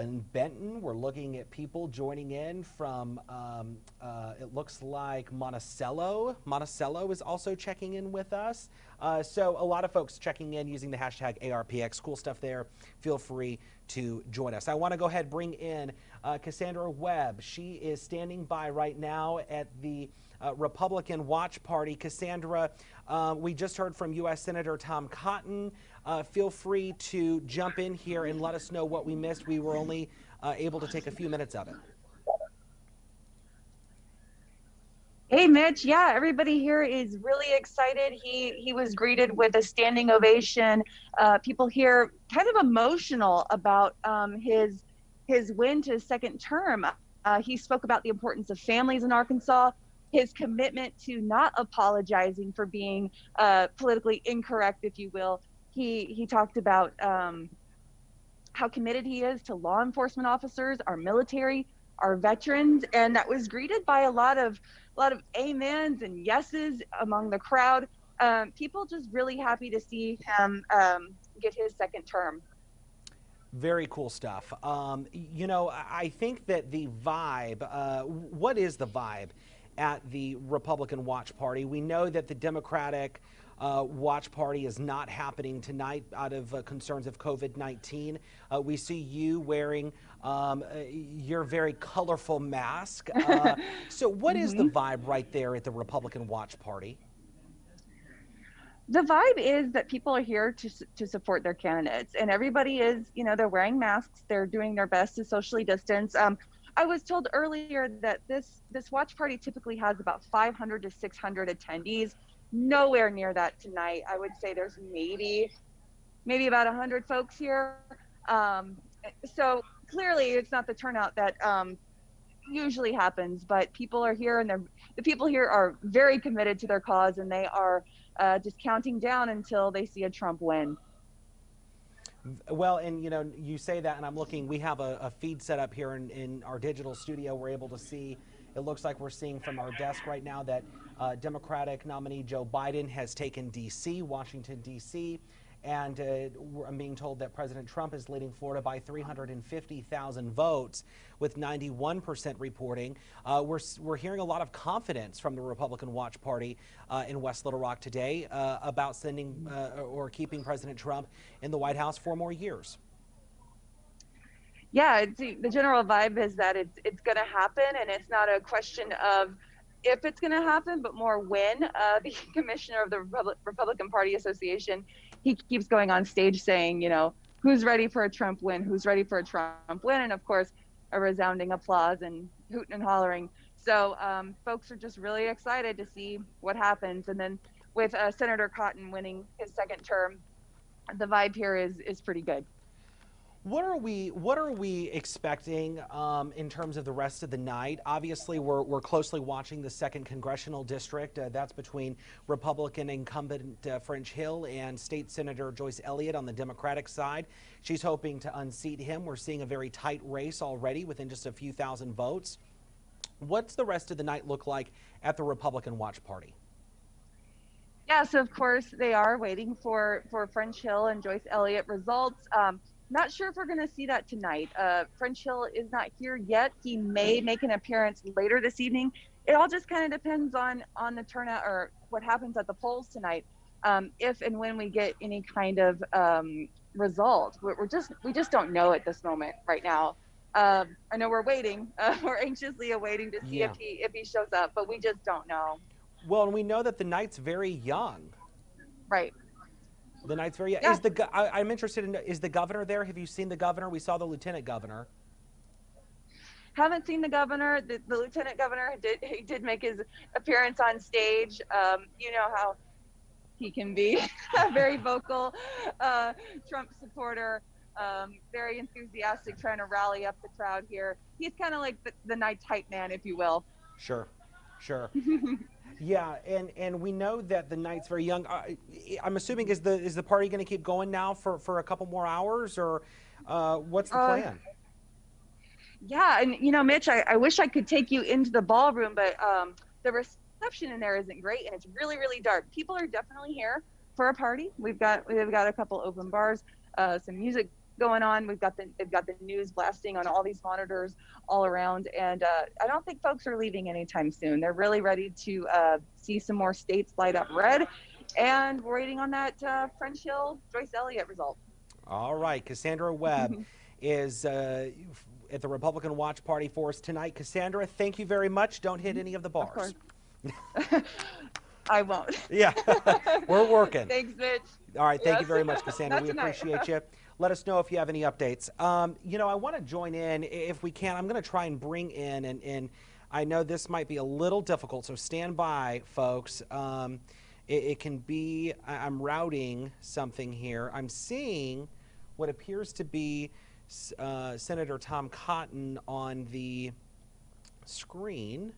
in Benton. We're looking at people joining in from, it looks like Monticello. Monticello is also checking in with us. So a lot of folks checking in using the hashtag ARPX. Cool stuff there. Feel free to join us. I want to go ahead and bring in Cassandra Webb. She is standing by right now at the Republican Watch Party. Cassandra, we just heard from U.S. Senator Tom Cotton. Feel free to jump in here and let us know what we missed. We were only able to take a few minutes of it. Hey, Mitch. Yeah, everybody here is really excited. He was greeted with a standing ovation. People here kind of emotional about his win to his second term. He spoke about the importance of families in Arkansas, his commitment to not apologizing for being politically incorrect, if you will. He talked about how committed he is to law enforcement officers, our military, our veterans, and that was greeted by a lot of amens and yeses among the crowd. People just really happy to see him get his second term. Very cool stuff. You know, I think that the vibe, what is the vibe at the Republican Watch Party? We know that the Democratic Watch Party is not happening tonight out of concerns of COVID-19. We see you wearing your very colorful mask. So what is the vibe right there at the Republican Watch Party? The vibe is that people are here to support their candidates, and everybody is, you know, they're wearing masks. They're doing their best to socially distance. I was told earlier that this watch party typically has about 500 to 600 attendees. Nowhere near that tonight. I would say there's maybe about 100 folks here. So clearly it's not the turnout that usually happens, but people are here, and the people here are very committed to their cause, and they are just counting down until they see a Trump win. Well, and you know, you say that, and I'm looking, we have a feed set up here in our digital studio. We're able to see It looks like we're seeing from our desk right now that Democratic nominee Joe Biden has taken D.C., Washington, D.C., and I'm being told that President Trump is leading Florida by 350,000 votes, with 91% reporting. We're hearing a lot of confidence from the Republican Watch Party in West Little Rock today about sending or keeping President Trump in the White House for more years. Yeah, the general vibe is that it's going to happen, and it's not a question of if it's going to happen, but more when. The commissioner of the Republican Party Association, he keeps going on stage saying, you know, who's ready for a Trump win? Who's ready for a Trump win? And of course, a resounding applause and hooting and hollering. So folks are just really excited to see what happens. And then with Senator Cotton winning his second term, the vibe here is pretty good. What are we expecting in terms of the rest of the night? Obviously, we're closely watching the 2nd Congressional District. That's between Republican incumbent French Hill and State Senator Joyce Elliott on the Democratic side. She's hoping to unseat him. We're seeing a very tight race already within just a few thousand votes. What's the rest of the night look like at the Republican Watch Party? Yes, of course, they are waiting for French Hill and Joyce Elliott results. Not sure if we're going to see that tonight. French Hill is not here yet. He may make an appearance later this evening. It all just kind of depends on the turnout or what happens at the polls tonight. If and when we get any kind of result, we just don't know at this moment right now. I know we're waiting. We're anxiously awaiting to see if he shows up, but we just don't know. Well, and we know that the night's very young. Right. The night's very young. Yeah. I'm interested in, is the governor there? Have you seen the governor? We saw the lieutenant governor. Haven't seen the governor. The lieutenant governor did make his appearance on stage. You know how he can be, a very vocal Trump supporter, very enthusiastic, trying to rally up the crowd here. He's kind of like the night's hype man, if you will. Sure. Yeah, and we know that the night's very young. I'm assuming is the party going to keep going now for a couple more hours, or what's the plan? Yeah, and you know, Mitch, I wish I could take you into the ballroom, but the reception in there isn't great, and it's really, really dark. People are definitely here for a party. We've got a couple open bars, some music going on. They've got the news blasting on all these monitors all around, and I don't think folks are leaving anytime soon. They're really ready to see some more states light up red, and we're waiting on that French Hill Joyce Elliott result. All right, Cassandra Webb is at the Republican Watch Party for us tonight. Cassandra, thank you very much. Don't hit any of the bars. Of course. I won't. Yeah, we're working. Thanks, Mitch. All right, thank you very much, Cassandra. We tonight. appreciate you. Let us know if you have any updates. You know, I want to join in if we can. I'm going to try and bring in, and I know this might be a little difficult, so stand by, folks. It can be, I'm routing something here. I'm seeing what appears to be Senator Tom Cotton on the screen.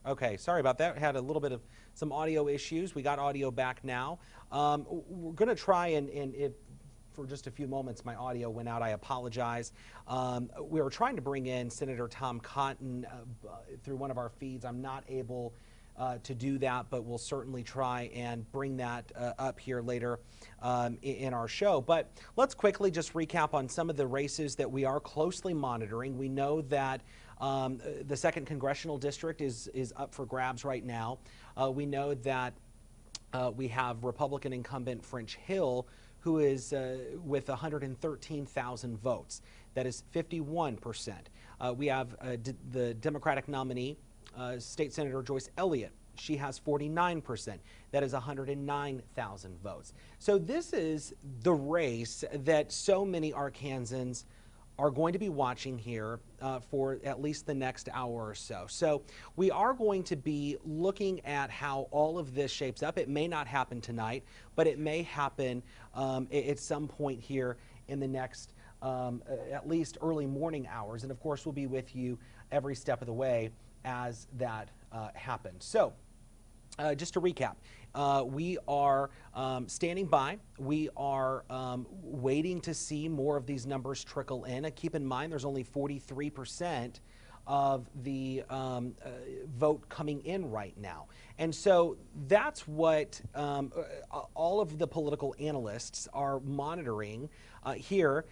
Okay, sorry about that. Had a little bit of some audio issues. We got audio back now. We're going to try and if for just a few moments my audio went out, I apologize. We were trying to bring in Senator Tom Cotton through one of our feeds. I'm not able to do that, but we'll certainly try and bring that up here later in our show. But let's quickly just recap on some of the races that we are closely monitoring. We know that the 2nd Congressional District is up for grabs right now. We know that we have Republican incumbent French Hill, who is with 113,000 votes. That is 51%. We have the Democratic nominee, State Senator Joyce Elliott. She has 49%. That is 109,000 votes. So this is the race that so many Arkansans are going to be watching here for at least the next hour or so. So we are going to be looking at how all of this shapes up. It may not happen tonight, but it may happen at some point here in the next at least early morning hours. And of course, we'll be with you every step of the way as that happens. So just to recap, we are standing by. We are waiting to see more of these numbers trickle in. Keep in mind, there's only 43% of the vote coming in right now. And so that's what all of the political analysts are monitoring here,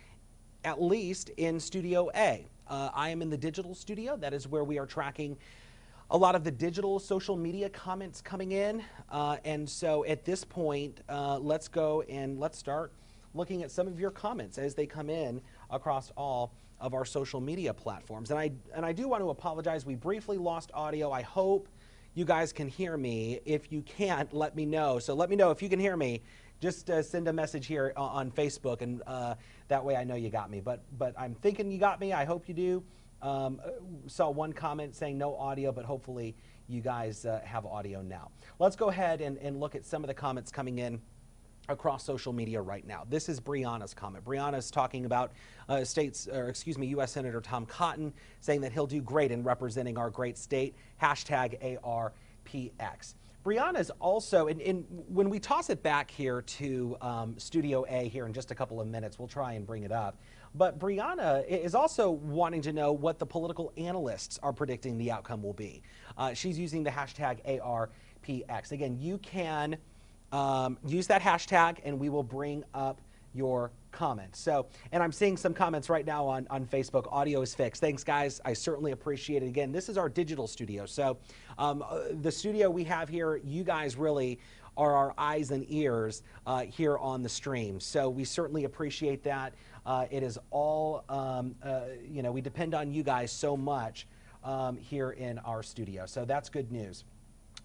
at least in Studio A. I am in the digital studio. That is where we are tracking a lot of the digital social media comments coming in. And so at this point, let's go and let's start looking at some of your comments as they come in across all of our social media platforms. And I do want to apologize. We briefly lost audio. I hope you guys can hear me. If you can't, let me know. So let me know if you can hear me. Just send a message here on Facebook, and that way I know you got me. But I'm thinking you got me. I hope you do. Saw one comment saying no audio, but hopefully you guys have audio now. Let's go ahead and look at some of the comments coming in across social media right now. This is Brianna's comment. Brianna's talking about U.S. Senator Tom Cotton, saying that he'll do great in representing our great state. Hashtag ARPX. Brianna is also, and when we toss it back here to Studio A here in just a couple of minutes, we'll try and bring it up. But Brianna is also wanting to know what the political analysts are predicting the outcome will be. She's using the hashtag ARPX. Again, you can use that hashtag and we will bring up your comments. So, and I'm seeing some comments right now on Facebook. Audio is fixed. Thanks, guys. I certainly appreciate it. Again, this is our digital studio. So the studio we have here, you guys really are our eyes and ears here on the stream. So we certainly appreciate that. It is all, we depend on you guys so much here in our studio. So that's good news.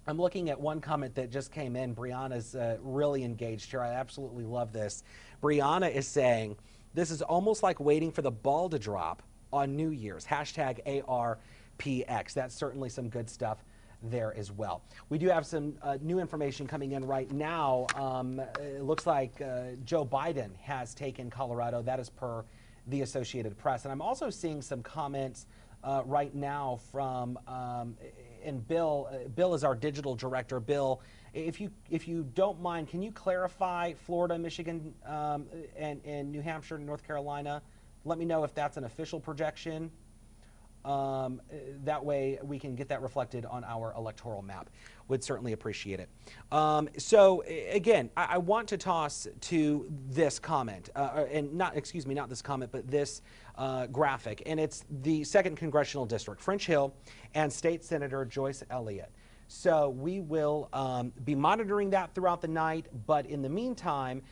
I'm looking at one comment that just came in. Brianna's really engaged here. I absolutely love this. Brianna is saying, this is almost like waiting for the ball to drop on New Year's. Hashtag ARPX. That's certainly some good stuff there as well. We do have some new information coming in right now. It looks like Joe Biden has taken Colorado. That is per the Associated Press. And I'm also seeing some comments right now from and Bill is our digital director. Bill, if you don't mind, can you clarify Florida, Michigan, and New Hampshire, and North Carolina? Let me know if that's an official projection. That way we can get that reflected on our electoral map. Would certainly appreciate it. So again, I want to toss to this comment, and not this comment, but this graphic, and it's the 2nd Congressional District, French Hill, and State Senator Joyce Elliott. So we will be monitoring that throughout the night, but in the meantime,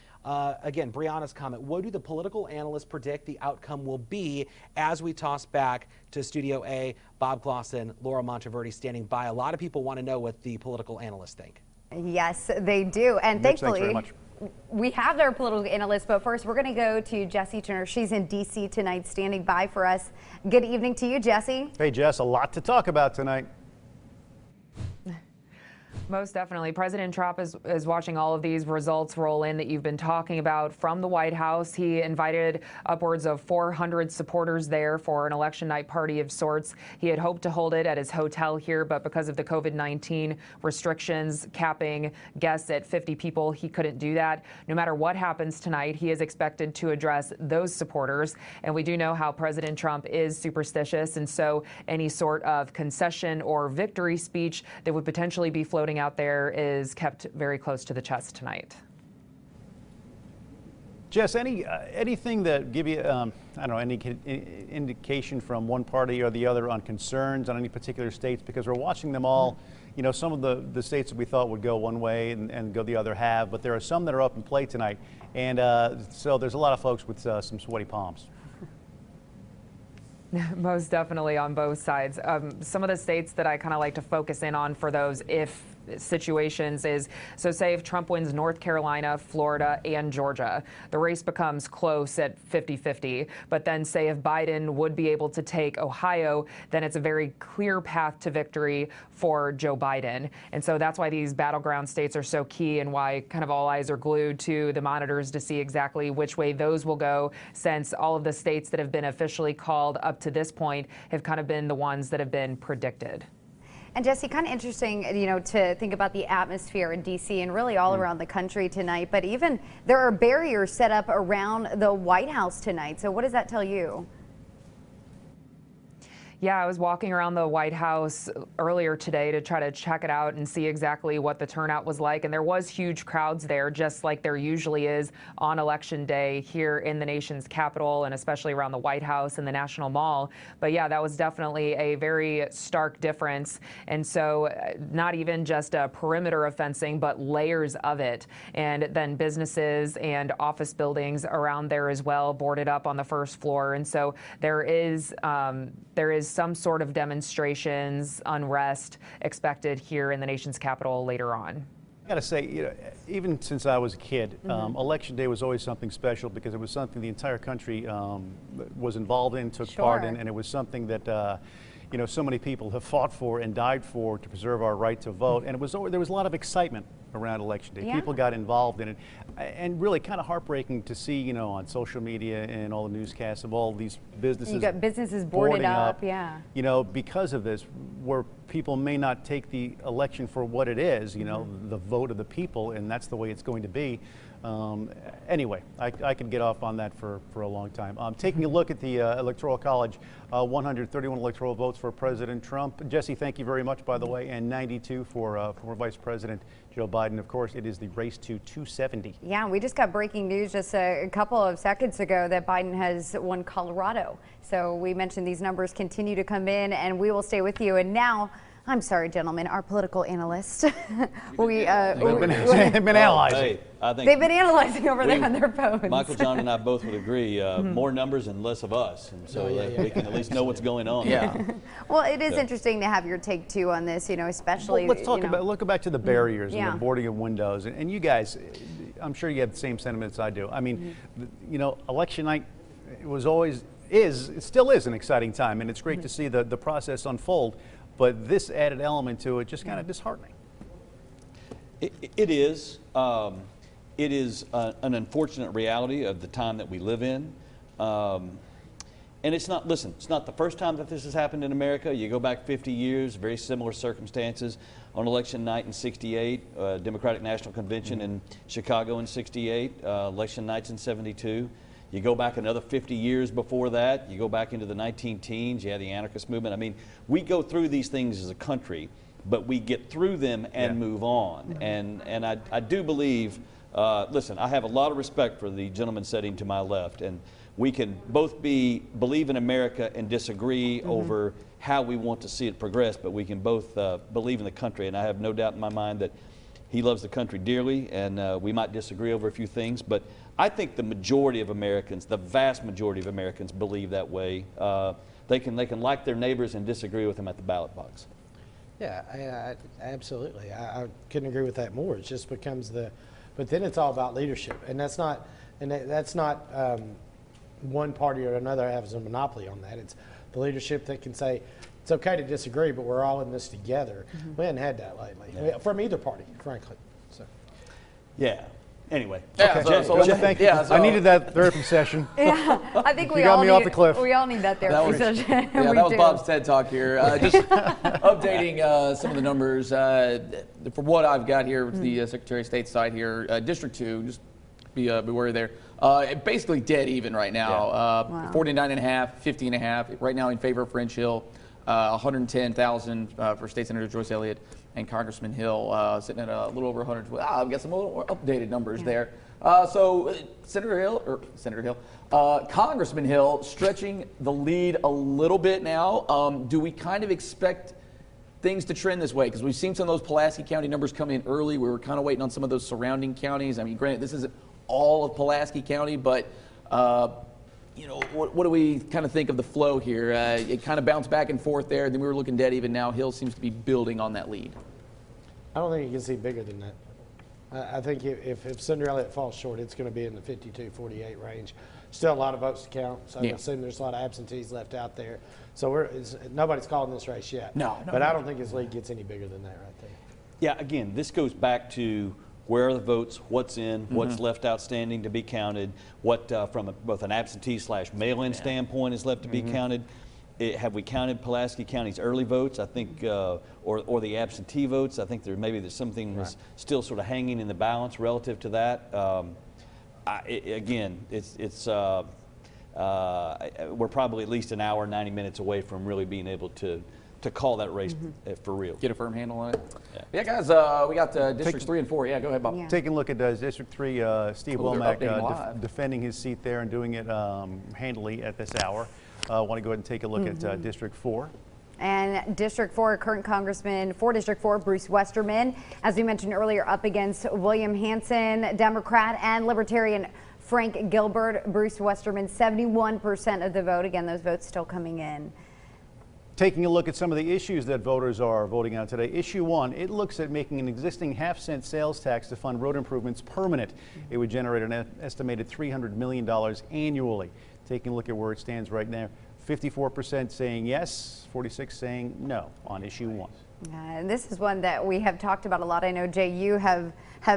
again, Brianna's comment, what do the political analysts predict the outcome will be as we toss back to Studio A? Bob Clausen, Laura Monteverde standing by. A lot of people want to know what the political analysts think. Yes, they do. And Mitch, thankfully, thanks very much. We have their political analysts, but first we're going to go to Jessie Turner. She's in D.C. tonight, standing by for us. Good evening to you, Jessie. Hey, Jess, a lot to talk about tonight. Most definitely. President Trump is watching all of these results roll in that you've been talking about from the White House. He invited upwards of 400 supporters there for an election night party of sorts. He had hoped to hold it at his hotel here, but because of the COVID-19 restrictions capping guests at 50 people, he couldn't do that. No matter what happens tonight, he is expected to address those supporters. And we do know how President Trump is superstitious, and so any sort of concession or victory speech that would potentially be floating out there is kept very close to the chest tonight. Jess, anything that give you, I don't know, any indication from one party or the other on concerns on any particular states? Because we're watching them all. You know, some of the states that we thought would go one way and go the other have, but there are some that are up in play tonight. And so there's a lot of folks with some sweaty palms. Most definitely on both sides. Some of the states that I kind of like to focus in on for those if situations is, so say if Trump wins North Carolina, Florida, and Georgia, the race becomes close at 50-50. But then say if Biden would be able to take Ohio, then it's a very clear path to victory for Joe Biden. And so that's why these battleground states are so key and why kind of all eyes are glued to the monitors to see exactly which way those will go, since all of the states that have been officially called up to this point have kind of been the ones that have been predicted. And Jesse, kind of interesting, you know, to think about the atmosphere in D.C. and really all around the country tonight. But even there are barriers set up around the White House tonight. So what does that tell you? Yeah, I was walking around the White House earlier today to try to check it out and see exactly what the turnout was like. And there was huge crowds there, just like there usually is on Election Day here in the nation's capital, and especially around the White House and the National Mall. But yeah, that was definitely a very stark difference. And so not even just a perimeter of fencing, but layers of it. And then businesses and office buildings around there as well, boarded up on the first floor. And so there is some sort of demonstrations, unrest expected here in the nation's capital later on. I got to say, you know, even since I was a kid, Election Day was always something special because it was something the entire country was involved in, took part in, and it was something that you know, so many people have fought for and died for to preserve our right to vote. And it was there was a lot of excitement around Election Day. People got involved in it, and really kind of heartbreaking to see, you know, on social media and all the newscasts of all these businesses. You got businesses boarded up, you know, because of this, where people may not take the election for what it is, you know, the vote of the people, and that's the way it's going to be. Anyway, I could get off on that for a long time. Taking a look at the Electoral College, 131 electoral votes for President Trump. Jesse, thank you very much, by the way, and 92 for former Vice President Joe Biden. Of course, it is the race to 270. Yeah, we just got breaking news just a couple of seconds ago that Biden has won Colorado. So we mentioned these numbers continue to come in, and we will stay with you. And now, I'm sorry, gentlemen, our political analyst. They've been analyzing. Hey, I think they've been analyzing over there on their phones. Michael, John, and I both would agree. More numbers and less of us, and so we can at least know what's going on. Well, it is interesting to have your take too on this. You know, especially. Well, let's talk about. Look back to the barriers and the boarding of windows, and you guys, I'm sure you have the same sentiments I do. I mean, you know, election night was always it still is an exciting time, and it's great to see the process unfold. But this added element to it just kind of disheartening. It is. It is an unfortunate reality of the time that we live in. And it's not, listen, it's not the first time that this has happened in America. You go back 50 years, very similar circumstances. On election night in '68, Democratic National Convention in Chicago in '68, election nights in '72. You go back another 50 years before that, you go back into the 19-teens, you had the anarchist movement. I mean, we go through these things as a country, but we get through them and move on. And I do believe, listen, I have a lot of respect for the gentleman sitting to my left, and we can both believe in America and disagree over how we want to see it progress, but we can both believe in the country, and I have no doubt in my mind that he loves the country dearly, and we might disagree over a few things, but I think the majority of Americans, the vast majority of Americans, believe that way. They can like their neighbors and disagree with them at the ballot box. Yeah, absolutely. I couldn't agree with that more. It just becomes but then it's all about leadership, and that's not one party or another has a monopoly on that. It's the leadership that can say it's okay to disagree, but we're all in this together. We haven't had that lately from either party, frankly. So. Yeah. Anyway, thank you. I needed that therapy session. Yeah, I think we all need off the cliff. We all need that therapy session. Yeah, that was Bob's TED Talk here. Just updating some of the numbers. From what I've got here with the Secretary of State side here, District 2, just be wary there. Basically dead even right now. 49.5, 50.5 right now in favor of French Hill. 110,000 for State Senator Joyce Elliott, and Congressman Hill sitting at a little over 100. I've got some little more updated numbers there. So Congressman Hill stretching the lead a little bit now. Do we kind of expect things to trend this way? Because we've seen some of those Pulaski County numbers come in early. We were kind of waiting on some of those surrounding counties. I mean, granted, this isn't all of Pulaski County, but you know, what do we kind of think of the flow here? It kind of bounced back and forth there. Then we were looking dead even now. Hill seems to be building on that lead. I don't think you can see bigger than that. I think if Senator Elliott falls short, it's going to be in the 52-48 range. Still a lot of votes to count, so I assume there's a lot of absentees left out there. So nobody's calling this race yet. But I don't think his lead gets any bigger than that right there. Yeah, again, this goes back to where are the votes, what's in, what's left outstanding to be counted, what from both an absentee / mail-in standpoint is left to be counted. Have we counted Pulaski County's early votes? I think, or the absentee votes. I think there's something that's still sort of hanging in the balance relative to that. Again, we're probably at least an hour, 90 minutes away from really being able to call that race for real. Get a firm handle on it. Yeah, guys, we got districts 3 and 4. Yeah, go ahead, Bob. Yeah. Taking a look at District 3, Steve Womack defending his seat there and doing it handily at this hour. I want to go ahead and take a look at District 4. And District 4, current Congressman for District 4, Bruce Westerman, as we mentioned earlier, up against William Hanson, Democrat, and Libertarian Frank Gilbert. Bruce Westerman, 71% of the vote. Again, those votes still coming in. Taking a look at some of the issues that voters are voting on today. Issue 1, it looks at making an existing half-cent sales tax to fund road improvements permanent. It would generate an estimated $300 million annually. Taking a look at where it stands right now, 54% saying yes, 46% saying no on issue 1. And this is one that we have talked about a lot. I know, Jay, you have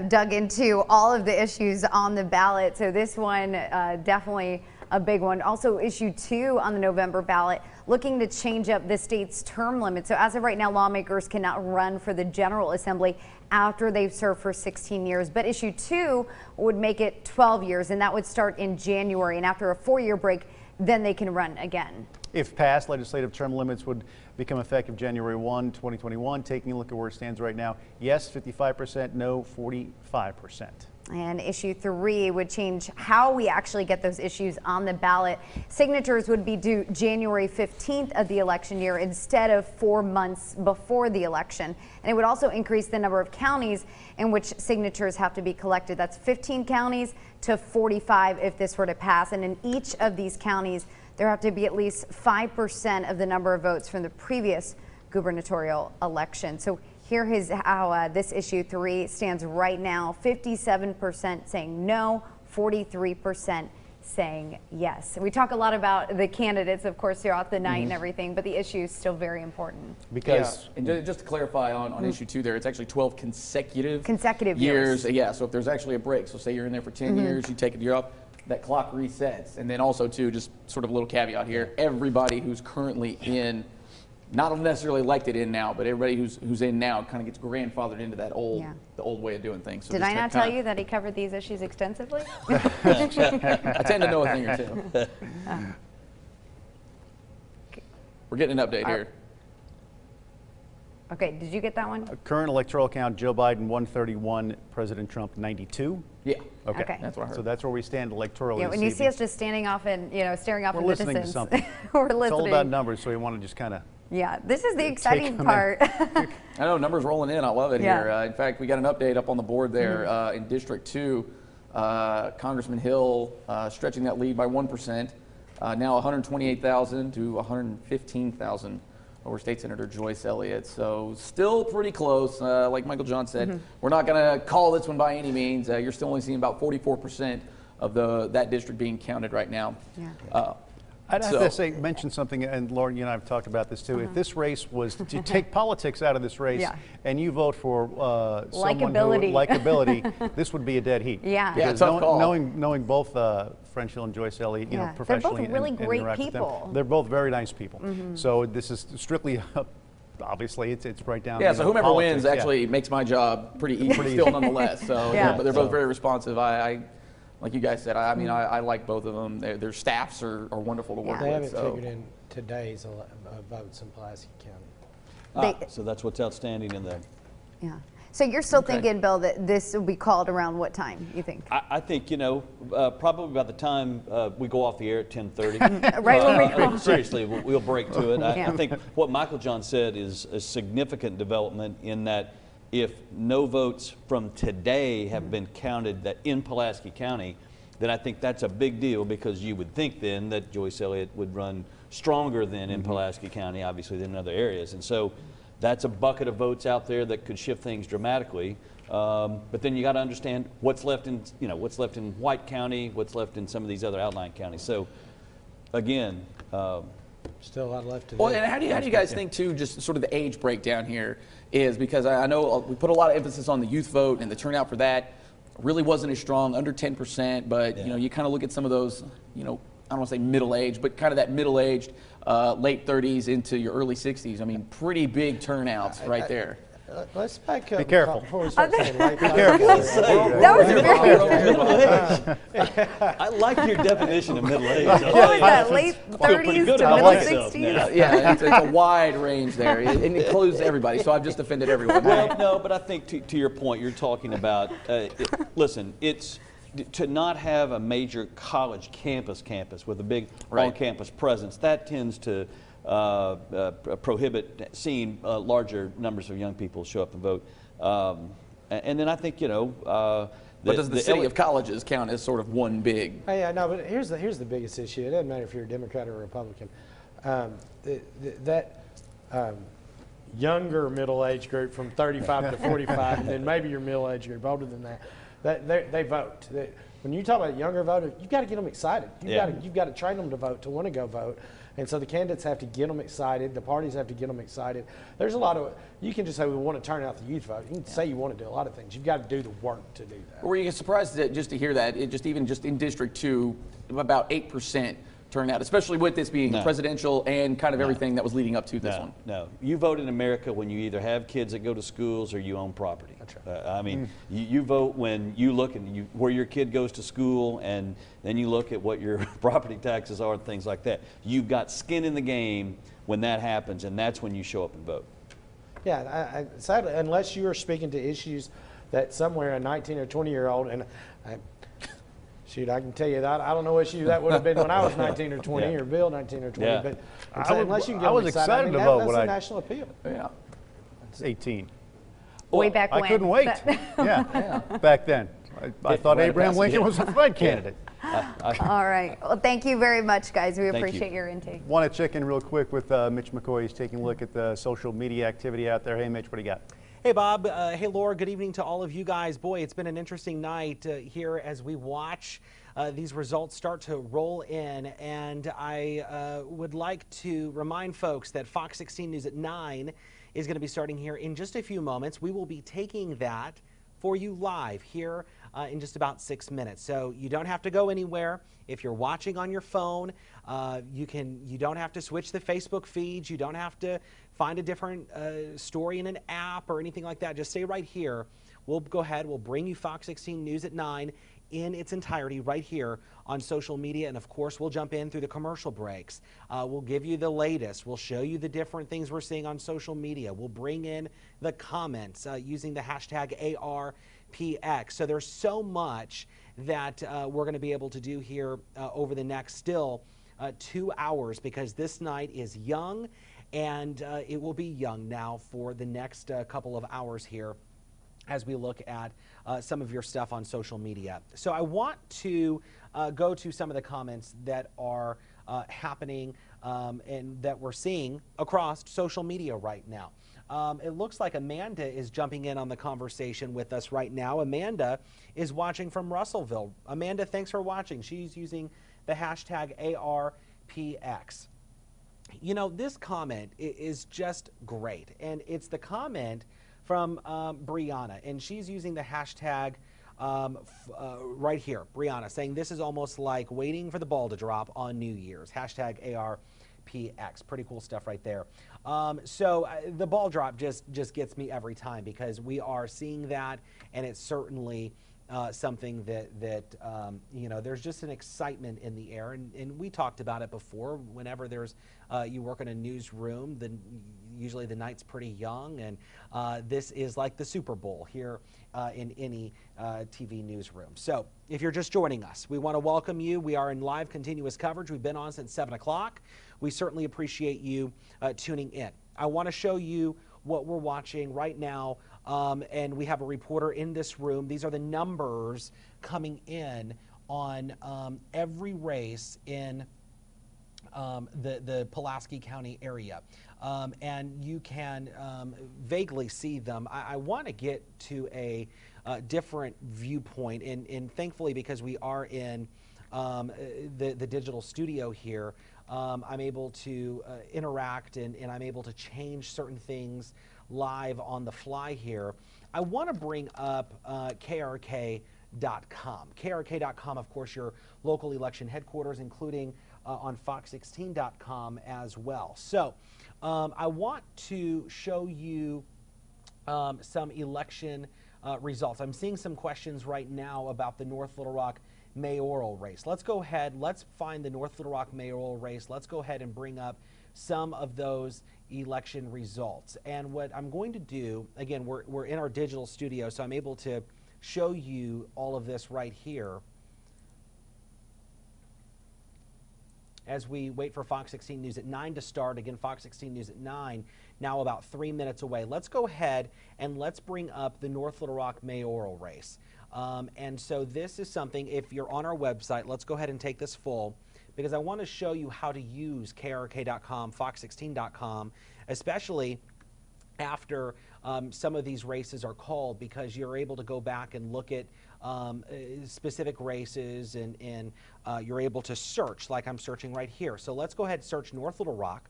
dug into all of the issues on the ballot. So this one, definitely a big one. Also, issue 2 on the November ballot, looking to change up the state's term limit. So as of right now, lawmakers cannot run for the General Assembly after they've served for 16 years. But issue 2 would make it 12 years, and that would start in January. And after a 4-year break, then they can run again. If passed, legislative term limits would become effective January 1, 2021. Taking a look at where it stands right now, yes, 55%, no, 45%. And issue 3 would change how we actually get those issues on the ballot. Signatures would be due January 15th of the election year instead of 4 months before the election. And it would also increase the number of counties in which signatures have to be collected. That's 15 counties to 45 if this were to pass. And in each of these counties, there have to be at least 5% of the number of votes from the previous gubernatorial election. So here is how this issue 3 stands right now. 57% saying no, 43% saying yes. We talk a lot about the candidates, of course, throughout the night and everything, but the issue is still very important. Because and just to clarify on issue 2 there, it's actually 12 consecutive years. Yeah, so if there's actually a break, so say you're in there for 10 years, you take a year off, that clock resets. And then also, too, just sort of a little caveat here, everybody who's currently in, not necessarily elected in now, but everybody who's in now kind of gets grandfathered into that old the old way of doing things. So did I not tell you that he covered these issues extensively? I tend to know a thing or two. We're getting an update here. Okay, did you get that one? Current electoral count, Joe Biden 131, President Trump 92. Yeah. Okay. That's what I heard. So that's where we stand electorally. Yeah, when you see us just standing off and staring off in the distance. We're listening to something. We're listening. It's all about numbers, so we want to just kind of. Yeah, this is the exciting part. I know, numbers rolling in. I love it here. In fact, we got an update up on the board there in District 2. Congressman Hill stretching that lead by 1%. Now 128,000 to 115,000 over State Senator Joyce Elliott. So still pretty close. Like Michael John said, we're not going to call this one by any means. You're still only seeing about 44% of that district being counted right now. Yeah. I'd have to mention something, and Lauren, you and I have talked about this too. If this race was to take politics out of this race, and you vote for someone who likability, this would be a dead heat. Yeah, tough call. Knowing both French Hill and Joyce Elliott, professionally, they're both really great people. They're both very nice people. So this is strictly. Obviously, it's right down. Yeah, so whomever wins actually makes my job pretty easy still, nonetheless. So, but they're both very responsive. like you guys said, I mean, I like both of them. Their staffs are wonderful to work They with. haven't figured in today's votes in Pulaski County. So that's what's outstanding in there. Yeah. So you're still thinking, Bill, that this will be called around what time, you think? I think, you know, probably about the time we go off the air at 10:30. Right when we go. Seriously, we'll break to it. Yeah. I think what Michael John said is a significant development in that if no votes from today have been counted that in Pulaski County, then I think that's a big deal, because you would think then that Joyce Elliott would run stronger than in Pulaski County, obviously, than in other areas. And so that's a bucket of votes out there that could shift things dramatically. But then you got to understand what's left in, you know, what's left in White County, what's left in some of these other outlying counties. So again, still a lot left to do. Well, and how do you guys think too, just sort of the age breakdown here is, because I know we put a lot of emphasis on the youth vote, and the turnout for that really wasn't as strong, under 10%, but you know, you kind of look at some of those, you know, I don't want to say middle-aged, but kind of that middle-aged, late 30s into your early 60s. I mean, pretty big turnouts right there. Let's back up. Be careful. Before we start saying late Be careful. That was I like your definition of middle age. What was that, late 30s to middle 60s? Yeah, it's a wide range there. It includes everybody, so I've just offended everyone. Well, no, but I think to your point, you're talking about, listen, it's to not have a major college campus with a big on-campus presence, that tends to prohibit seeing larger numbers of young people show up and vote. And then I think, you know, but does the city of colleges count as sort of one big? Oh, yeah, no, but here's the biggest issue. It doesn't matter if you're a Democrat or a Republican. Younger middle-age group from 35 to 45, and then maybe your middle-age group older than that, they vote. When you talk about younger voters, you've got to get them excited. You've got to train them to vote, to want to go vote. And so the candidates have to get them excited. The parties have to get them excited. There's a lot of, you can just say we want to turn out the youth vote. You can say you want to do a lot of things. You've got to do the work to do that. Were you surprised just to hear that, even in District 2, about 8% turnout, especially with this being presidential and kind of everything that was leading up to this one? No, you vote in America when you either have kids that go to schools or you own property. That's right. I mean, you vote when you look and where your kid goes to school, and then you look at what your property taxes are and things like that. You've got skin in the game when that happens, and that's when you show up and vote. Yeah, sadly, unless you are speaking to issues that somewhere a 19 or 20-year-old, and shoot, I can tell you that I don't know what issue that would have been when I was 19 or 20 or Bill 19 or 20, but unless you can get I was excited to vote. That's a national appeal. Yeah. It's 18. Way back when. I couldn't wait. Yeah, back then. I thought Abraham Lincoln was a Fed candidate. All right. Well, thank you very much, guys. We appreciate your intake. Want to check in real quick with Mitch McCoy. He's taking a look at the social media activity out there. Hey, Mitch, what do you got? Hey, Bob. Hey, Laura. Good evening to all of you guys. Boy, it's been an interesting night here as we watch these results start to roll in. And I would like to remind folks that Fox 16 News at 9 is going to be starting here in just a few moments. We will be taking that for you live here in just about 6 minutes. So you don't have to go anywhere. If you're watching on your phone, you don't have to switch the Facebook feeds. You don't have to find a different story in an app or anything like that. Just stay right here. We'll go ahead. We'll bring you Fox 16 News at 9 in its entirety right here on social media. And of course, we'll jump in through the commercial breaks. We'll give you the latest. We'll show you the different things we're seeing on social media. We'll bring in the comments using the hashtag ARPX. So there's so much that we're going to be able to do here over the next still 2 hours, because this night is young, and it will be young now for the next couple of hours here as we look at some of your stuff on social media. So I want to go to some of the comments that are happening and that we're seeing across social media right now. It looks like Amanda is jumping in on the conversation with us right now. Amanda is watching from Russellville. Amanda, thanks for watching. She's using the hashtag ARPX. You know, this comment is just great, and it's the comment from Brianna, and she's using the hashtag right here, Brianna, saying this is almost like waiting for the ball to drop on New Year's. Hashtag ARPX. Pretty cool stuff right there. So the ball drop just gets me every time, because we are seeing that, and it certainly something that you know, there's just an excitement in the air, and we talked about it before. Whenever there's you work in a newsroom, then usually the night's pretty young, and this is like the Super Bowl here in any TV newsroom. So if you're just joining us, we want to welcome you. We are in live continuous coverage. We've been on since 7 o'clock. We certainly appreciate you tuning in. I want to show you what we're watching right now, and we have a reporter in this room. These are the numbers coming in on every race in the Pulaski County area, and you can vaguely see them. I want to get to a different viewpoint, and thankfully, because we are in the digital studio here, I'm able to interact and I'm able to change certain things live on the fly here. I want to bring up KRK.com. KRK.com, of course, your local election headquarters, including on Fox16.com as well. So I want to show you some election results. I'm seeing some questions right now about the North Little Rock mayoral race. Let's go ahead, let's find the North Little Rock mayoral race. Let's go ahead and bring up some of those election results. And what I'm going to do, again, we're in our digital studio, so I'm able to show you all of this right here as we wait for Fox 16 News at 9 to start. Again, Fox 16 News at 9, now about 3 minutes away. Let's go ahead and let's bring up the North Little Rock mayoral race. And so this is something, if you're on our website, let's go ahead and take this full, because I want to show you how to use KRK.com, Fox16.com, especially after some of these races are called, because you're able to go back and look at specific races, and you're able to search like I'm searching right here. So let's go ahead and search North Little Rock,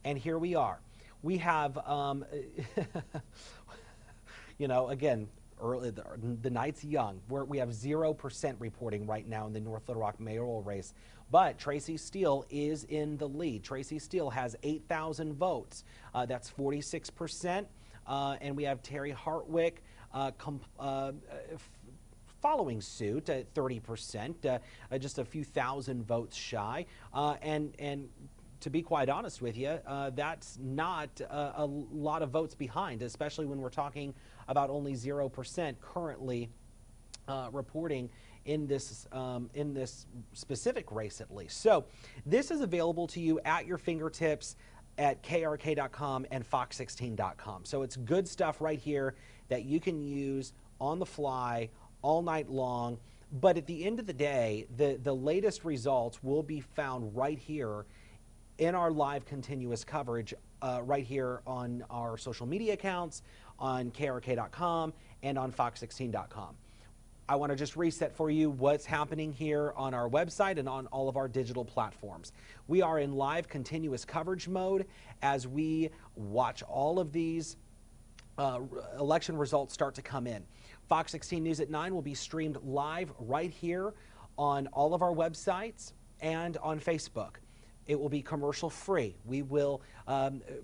and here we are. We have, you know, again, early, the night's young. We have 0% reporting right now in the North Little Rock mayoral race, but Tracy Steele is in the lead. Tracy Steele has 8,000 votes. That's 46%, and we have Terry Hartwick following suit at 30%, just a few thousand votes shy, and to be quite honest with you, that's not a lot of votes behind, especially when we're talking about only 0% currently reporting in this specific race, at least. So this is available to you at your fingertips at KRK.com and Fox16.com. So it's good stuff right here that you can use on the fly all night long. But at the end of the day, the latest results will be found right here in our live continuous coverage right here on our social media accounts, on KRK.com, and on Fox16.com. I want to just reset for you what's happening here on our website and on all of our digital platforms. We are in live continuous coverage mode as we watch all of these election results start to come in. Fox 16 News at 9 will be streamed live right here on all of our websites and on Facebook. It will be commercial free. We will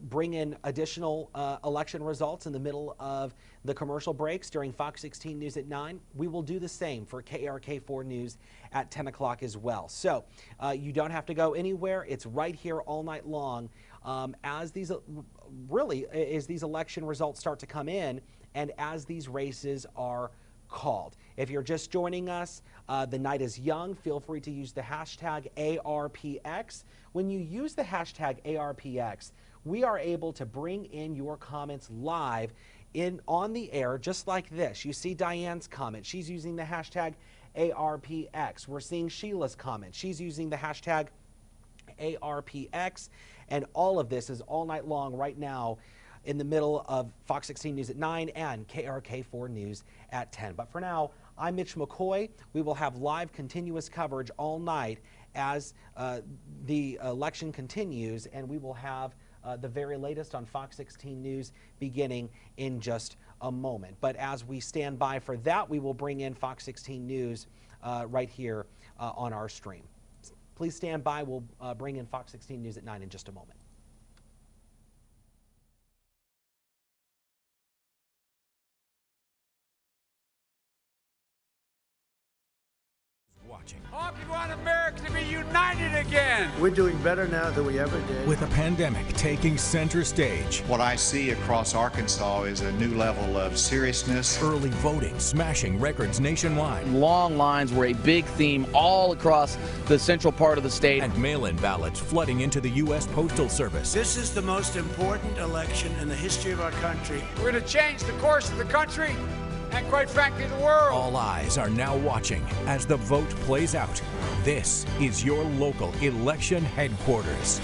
bring in additional election results in the middle of the commercial breaks during Fox 16 News at 9. We will do the same for KRK4 News at 10 o'clock as well. So you don't have to go anywhere. It's right here all night long as these election results start to come in and as these races are called. If you're just joining us, the night is young. Feel free to use the hashtag ARPX. When you use the hashtag ARPX, we are able to bring in your comments live on the air, just like this. You see Diane's comment. She's using the hashtag ARPX. We're seeing Sheila's comment. She's using the hashtag ARPX. And all of this is all night long right now in the middle of Fox 16 News at 9 and KRK4 News at 10. But for now, I'm Mitch McCoy. We will have live continuous coverage all night as the election continues, and we will have the very latest on Fox 16 News beginning in just a moment. But as we stand by for that, we will bring in Fox 16 News right here on our stream. Please stand by. We'll bring in Fox 16 News at 9 in just a moment. watching. Hope you want America to be united again. We're doing better now than we ever did. With a pandemic taking center stage, What I see across Arkansas is a new level of seriousness. early voting smashing records nationwide, Long lines were a big theme all across the central part of the state. and mail-in ballots flooding into the U.S. Postal Service. This is the most important election in the history of our country. We're going to change the course of the country and, quite frankly, the world. All eyes are now watching as the vote plays out. This is your local election headquarters.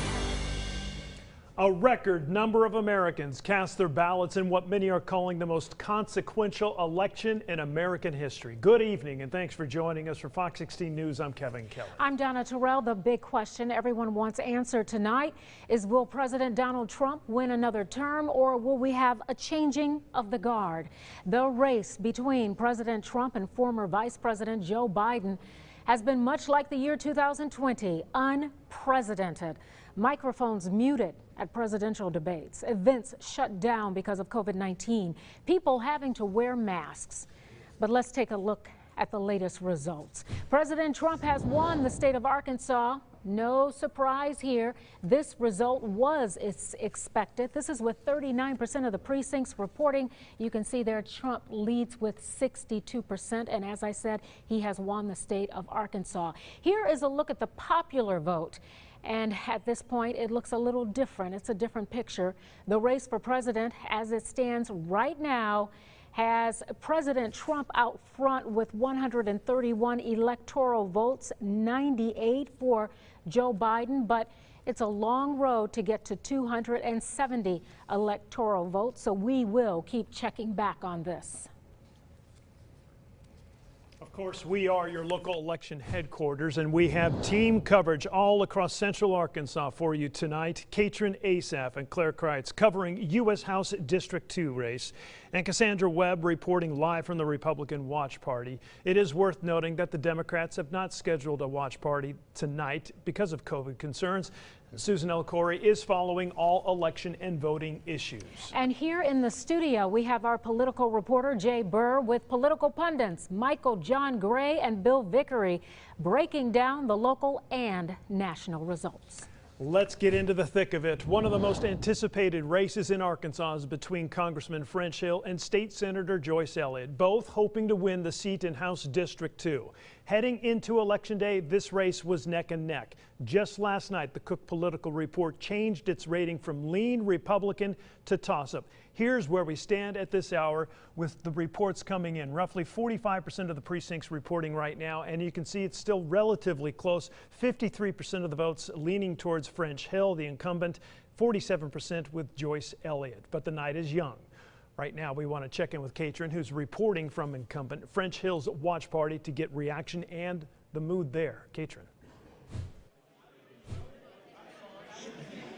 A record number of Americans cast their ballots in what many are calling the most consequential election in American history. Good evening, and thanks for joining us for Fox 16 News. I'm Kevin Kelly. I'm Donna Terrell. The big question everyone wants answered tonight is, will President Donald Trump win another term, or will we have a changing of the guard? The race between President Trump and former Vice President Joe Biden has been much like the year 2020, unprecedented. Microphones muted at presidential debates, events shut down because of COVID-19, people having to wear masks. But let's take a look at the latest results. President Trump has won the state of Arkansas. No surprise here. This result was expected. This is with 39% of the precincts reporting. You can see there Trump leads with 62%. And as I said, he has won the state of Arkansas. Here is a look at the popular vote. And at this point, it looks a little different. It's a different picture. The race for president, as it stands right now, has President Trump out front with 131 electoral votes, 98 for Joe Biden, but it's a long road to get to 270 electoral votes, so we will keep checking back on this. Of course, we are your local election headquarters, and we have team coverage all across central Arkansas for you tonight. Katrin Asaf and Claire Kreitz covering U.S. House District 2 race, and Cassandra Webb reporting live from the Republican Watch Party. It is worth noting that the Democrats have not scheduled a watch party tonight because of COVID concerns. Susan L. Corey is following all election and voting issues. And here in the studio, we have our political reporter, Jay Burr, with political pundits Michael John Gray and Bill Vickery, breaking down the local and national results. Let's get into the thick of it. One of the most anticipated races in Arkansas is between Congressman French Hill and State Senator Joyce Elliott, both hoping to win the seat in House District 2. Heading into Election Day, this race was neck and neck. Just last night, the Cook Political Report changed its rating from lean Republican to toss-up. Here's where we stand at this hour with the reports coming in. Roughly 45% of the precincts reporting right now, and you can see it's still relatively close. 53% of the votes leaning towards French Hill, the incumbent, 47% with Joyce Elliott. But the night is young. Right now, we want to check in with Katrin, who's reporting from incumbent French Hill's watch party to get reaction and the mood there. Katrin.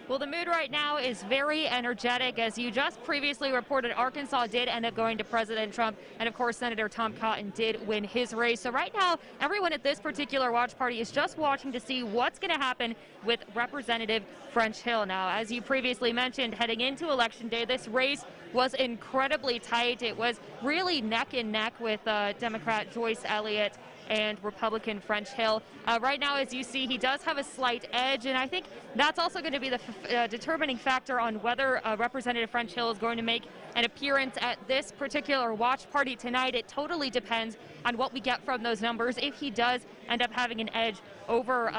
Well, the mood right now is very energetic. As you just previously reported, Arkansas did end up going to President Trump, and of course Senator Tom Cotton did win his race. So right now, everyone at this particular watch party is just watching to see what's going to happen with Representative French Hill. Now, as you previously mentioned, heading into Election Day, this race was incredibly tight. It was really neck and neck with Democrat Joyce Elliott and Republican French Hill. Right now, as you see, he does have a slight edge, and I think that's also going to be the determining factor on whether Representative French Hill is going to make an appearance at this particular watch party tonight. It totally depends on what we get from those numbers. If he does end up having an edge over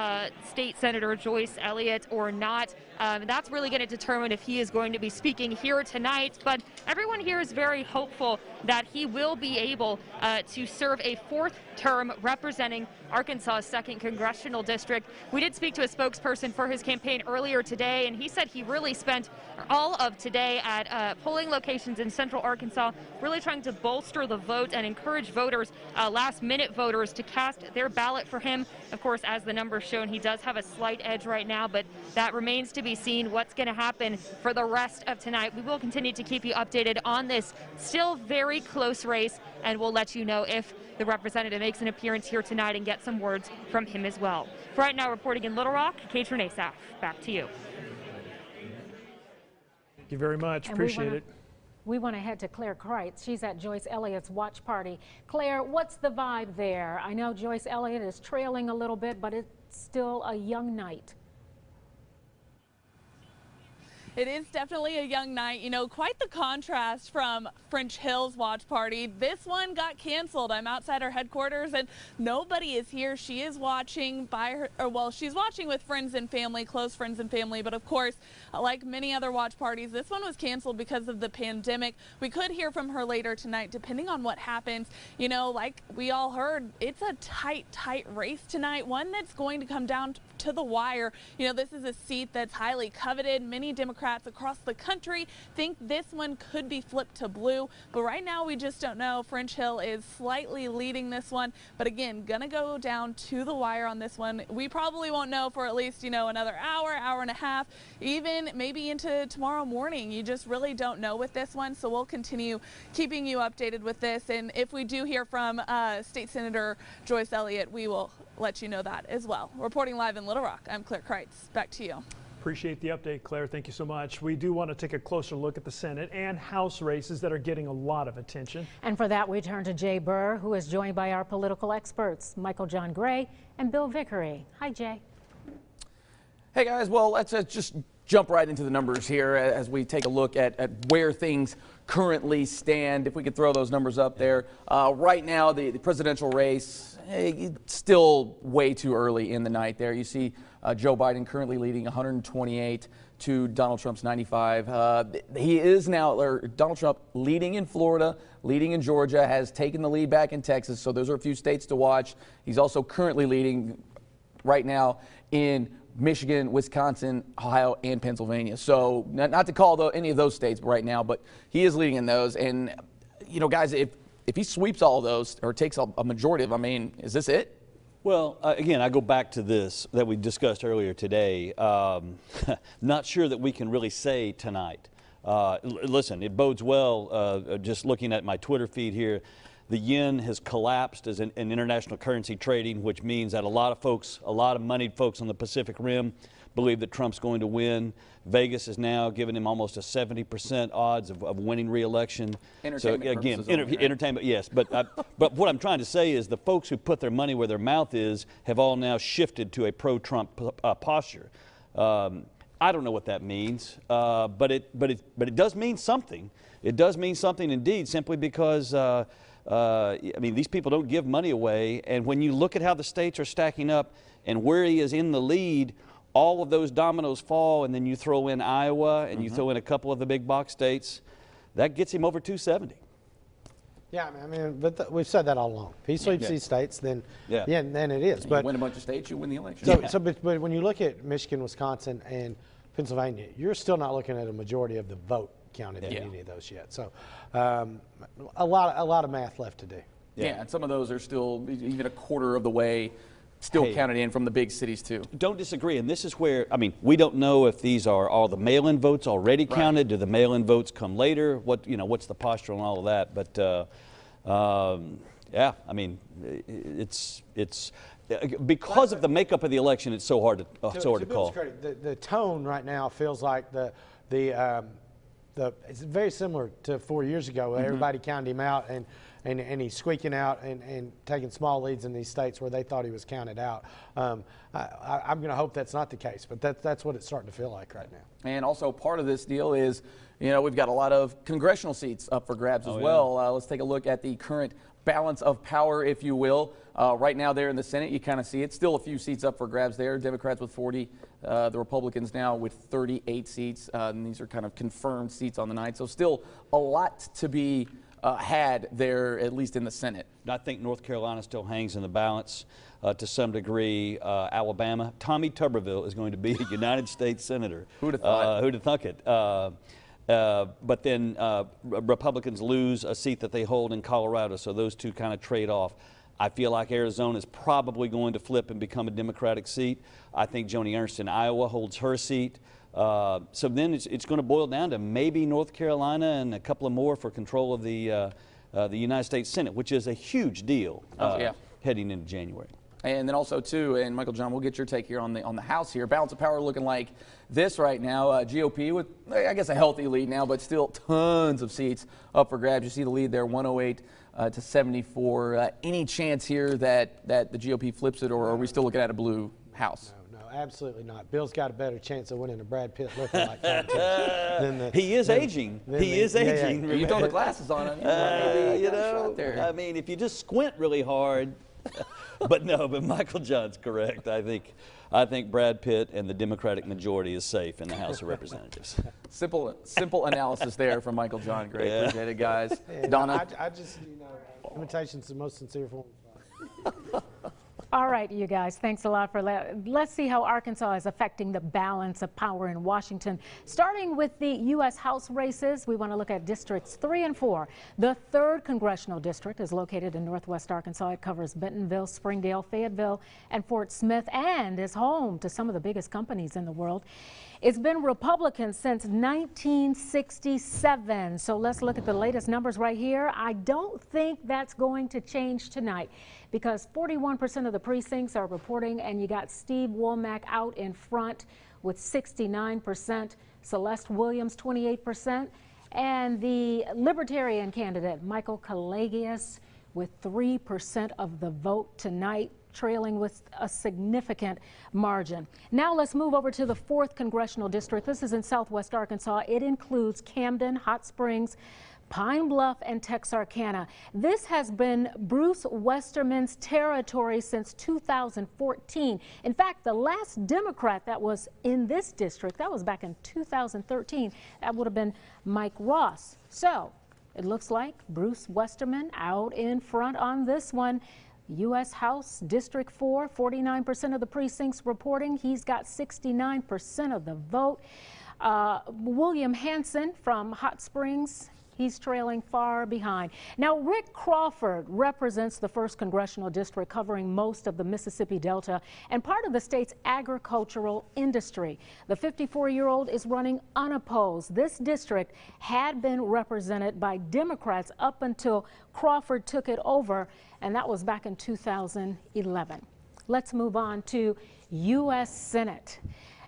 State Senator Joyce Elliott or not, that's really going to determine if he is going to be speaking here tonight. But everyone here is very hopeful that he will be able to serve a fourth term representing Arkansas's 2nd Congressional District. We did speak to a spokesperson for his campaign earlier today, and he said he really spent all of today at polling locations in central Arkansas, really trying to bolster the vote and encourage voters, last-minute voters, to cast their ballot for him. Of course, as the numbers shown, he does have a slight edge right now, but that remains to be seen what's going to happen for the rest of tonight. We will continue to keep you updated on this still very close race, and we'll let you know if the representative makes an appearance here tonight and get some words from him as well. For right now, reporting in Little Rock, Katrin Asaf, back to you. Thank you very much. Appreciate it. We want to head to Claire Kreitz. She's at Joyce Elliott's watch party. Claire, what's the vibe there? I know Joyce Elliott is trailing a little bit, but it's still a young night. It is definitely a young night. You know, quite the contrast from French Hill's watch party. This one got canceled. I'm outside her headquarters and nobody is here. She is watching by her, or well, she's watching with friends and family, close friends and family. But of course, like many other watch parties, this one was canceled because of the pandemic. We could hear from her later tonight, depending on what happens. You know, like we all heard, it's a tight race tonight, one that's going to come down to the wire. You know, this is a seat that's highly coveted. Many Democrats across the country think this one could be flipped to blue, but right now we just don't know. French Hill is slightly leading this one, but again, gonna go down to the wire on this one. We probably won't know for at least, you know, another hour and a half, even maybe into tomorrow morning. You just really don't know with this one, so we'll continue keeping you updated with this, and if we do hear from State Senator Joyce Elliott, we will let you know that as well. Reporting live in Little Rock, I'm Claire Kreitz. Back to you. Appreciate the update, Claire. Thank you so much. We do want to take a closer look at the Senate and House races that are getting a lot of attention. And for that, we turn to Jay Burr, who is joined by our political experts, Michael John Gray and Bill Vickery. Hi, Jay. Hey, guys. Well, let's just jump right into the numbers here as we take a look at where things currently stand. If we could throw those numbers up there. Right now, the presidential race, it's still way too early in the night there. You see Joe Biden currently leading 128 to Donald Trump's 95. He is now, Donald Trump leading in Florida, leading in Georgia, has taken the lead back in Texas, so those are a few states to watch. He's also currently leading right now in Michigan, Wisconsin, Ohio, and Pennsylvania. So not to call any of those states right now, but he is leading in those. And, you know, guys, if he sweeps all of those or takes a majority of them, I mean, is this it? Well, again, I go back to this that we discussed earlier today. Not sure that we can really say tonight. Listen, it bodes well, just looking at my Twitter feed here. The yen has collapsed as an international currency trading, which means that a lot of folks, a lot of moneyed folks on the Pacific Rim believe that Trump's going to win. Vegas is now giving him almost a 70% odds of winning re-election. Entertainment so again, purposes only, right? entertainment, yes. But but what I'm trying to say is the folks who put their money where their mouth is have all now shifted to a pro-Trump posture. I don't know what that means, but it does mean something. It does mean something indeed, simply because. I mean, these people don't give money away, and when you look at how the states are stacking up and where he is in the lead, all of those dominoes fall, and then you throw in Iowa and you throw in a couple of the big box states, that gets him over 270. Yeah, I mean, but we've said that all along. If he sweeps these states, then then it is. But you win a bunch of states, you win the election. But when you look at Michigan, Wisconsin, and Pennsylvania, you're still not looking at a majority of the vote counted in any of those yet. So a lot of math left to do. Yeah, and some of those are still even a quarter of the way still counted in from the big cities too. Don't disagree, and this is where, I mean, we don't know if these are all the mail-in votes already counted. Do the mail-in votes come later? What's the posture on all of that? But yeah, I mean, it's because of the makeup of the election, it's so hard to call. The tone right now feels like it's very similar to 4 years ago. Everybody counted him out, and he's squeaking out and taking small leads in these states where they thought he was counted out. I'm going to hope that's not the case, but that's what it's starting to feel like right now. And also part of this deal is, you know, we've got a lot of congressional seats up for grabs as well. Let's take a look at the current balance of power, if you will. Right now there in the Senate, you kind of see it. Still a few seats up for grabs there. Democrats with 40, the Republicans now with 38 seats. And these are kind of confirmed seats on the night. So still a lot to be had there, at least in the Senate. I think North Carolina still hangs in the balance to some degree. Alabama, Tommy Tuberville is going to be a United States Senator. Who'd have thought? Who'd have thunk it? But then Republicans lose a seat that they hold in Colorado, so those two kind of trade off. I feel like Arizona is probably going to flip and become a Democratic seat. I think Joni Ernst in Iowa holds her seat. So then it's going to boil down to maybe North Carolina and a couple of more for control of the United States Senate, which is a huge deal heading into January. And then also, too, and Michael John, we'll get your take here on the House here. Balance of power looking like this right now. GOP with, I guess, a healthy lead now, but still tons of seats up for grabs. You see the lead there, 108 to 74. Any chance here that the GOP flips it, or are we still looking at a blue House? No, absolutely not. Bill's got a better chance of winning a Brad Pitt lookalike contest than the. He is aging. He is aging. You throw the glasses on him. You know, I mean, if you just squint really hard. But Michael John's correct. I think Brad Pitt and the Democratic majority is safe in the House of Representatives. Simple analysis there from Michael John. Great, appreciate it, guys. Yeah, Donna, I just imitation's the most sincere form. All right, you guys, thanks a lot for that. Let's see how Arkansas is affecting the balance of power in Washington. Starting with the U.S. House races, we want to look at districts 3 and 4. The 3rd Congressional District is located in northwest Arkansas. It covers Bentonville, Springdale, Fayetteville, and Fort Smith, and is home to some of the biggest companies in the world. It's been Republican since 1967. So let's look at the latest numbers right here. I don't think that's going to change tonight because 41% of the precincts are reporting, and you got Steve Womack out in front with 69%, Celeste Williams 28%, and the Libertarian candidate Michael Kalagius with 3% of the vote tonight, trailing with a significant margin. Now let's move over to the 4th Congressional District. This is in southwest Arkansas. It includes Camden, Hot Springs, Pine Bluff, and Texarkana. This has been Bruce Westerman's territory since 2014. In fact, the last Democrat that was in this district, that was back in 2013, that would have been Mike Ross. So it looks like Bruce Westerman out in front on this one. U.S. House District 4, 49% of the precincts reporting. He's got 69% of the vote. William Hanson from Hot Springs, he's trailing far behind. Now, Rick Crawford represents the 1st Congressional District, covering most of the Mississippi Delta and part of the state's agricultural industry. The 54-year-old is running unopposed. This district had been represented by Democrats up until Crawford took it over, and that was back in 2011. Let's move on to U.S. Senate.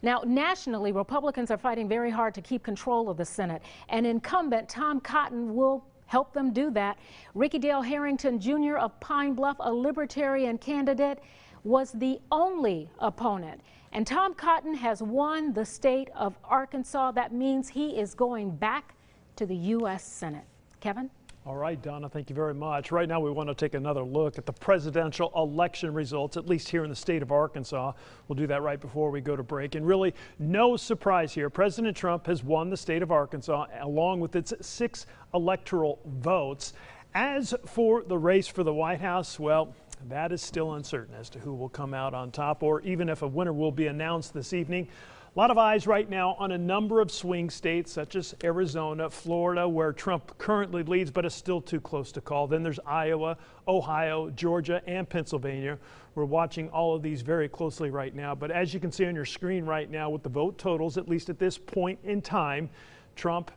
Now, nationally, Republicans are fighting very hard to keep control of the Senate, and incumbent Tom Cotton will help them do that. Ricky Dale Harrington Jr. of Pine Bluff, a Libertarian candidate, was the only opponent. And Tom Cotton has won the state of Arkansas. That means he is going back to the U.S. Senate. Kevin? All right, Donna, thank you very much. Right now we want to take another look at the presidential election results, at least here in the state of Arkansas. We'll do that right before we go to break. And really, no surprise here. President Trump has won the state of Arkansas along with its 6 electoral votes. As for the race for the White House, well, that is still uncertain as to who will come out on top, or even if a winner will be announced this evening. A lot of eyes right now on a number of swing states such as Arizona, Florida, where Trump currently leads but is still too close to call. Then there's Iowa, Ohio, Georgia, and Pennsylvania. We're watching all of these very closely right now. But as you can see on your screen right now with the vote totals, at least at this point in time, Trump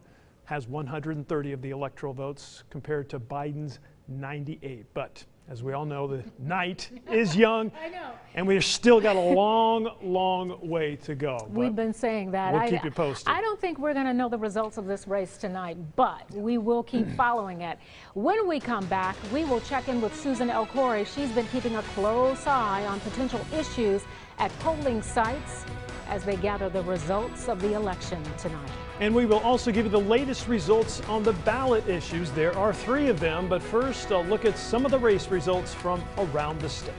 has 130 of the electoral votes compared to Biden's 98. But as we all know, the night is young. I know. And we've still got a long, long way to go. We've been saying that. We'll keep you posted. I don't think we're going to know the results of this race tonight, but we will keep following it. When we come back, we will check in with Susan El Khoury. She's been keeping a close eye on potential issues at polling sites as they gather the results of the election tonight. And we will also give you the latest results on the ballot issues. There are 3 of them, but first I'll look at some of the race results from around the state.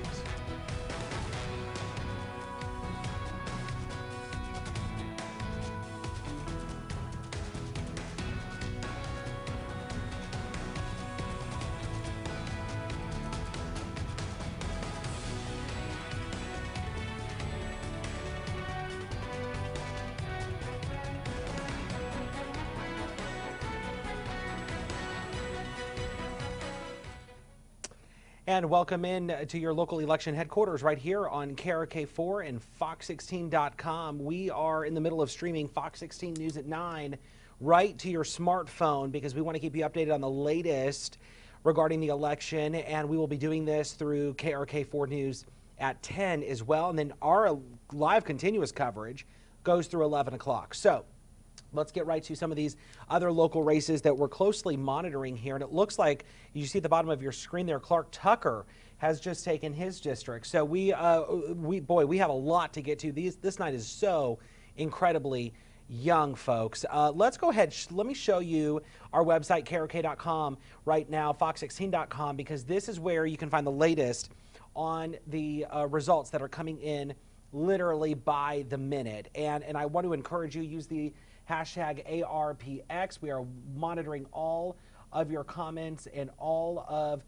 And welcome in to your local election headquarters right here on KRK4 and Fox16.com. We are in the middle of streaming Fox 16 News at 9 right to your smartphone because we want to keep you updated on the latest regarding the election, and we will be doing this through KRK4 News at 10 as well. And then our live continuous coverage goes through 11 o'clock. So let's get right to some of these other local races that we're closely monitoring here. And it looks like you see at the bottom of your screen there, Clark Tucker has just taken his district. So we have a lot to get to. This night is so incredibly young, folks. Let's go ahead. Let me show you our website, KRK.com right now, Fox16.com, because this is where you can find the latest on the results that are coming in literally by the minute. And I want to encourage you, use the hashtag ARPX. We are monitoring all of your comments and all of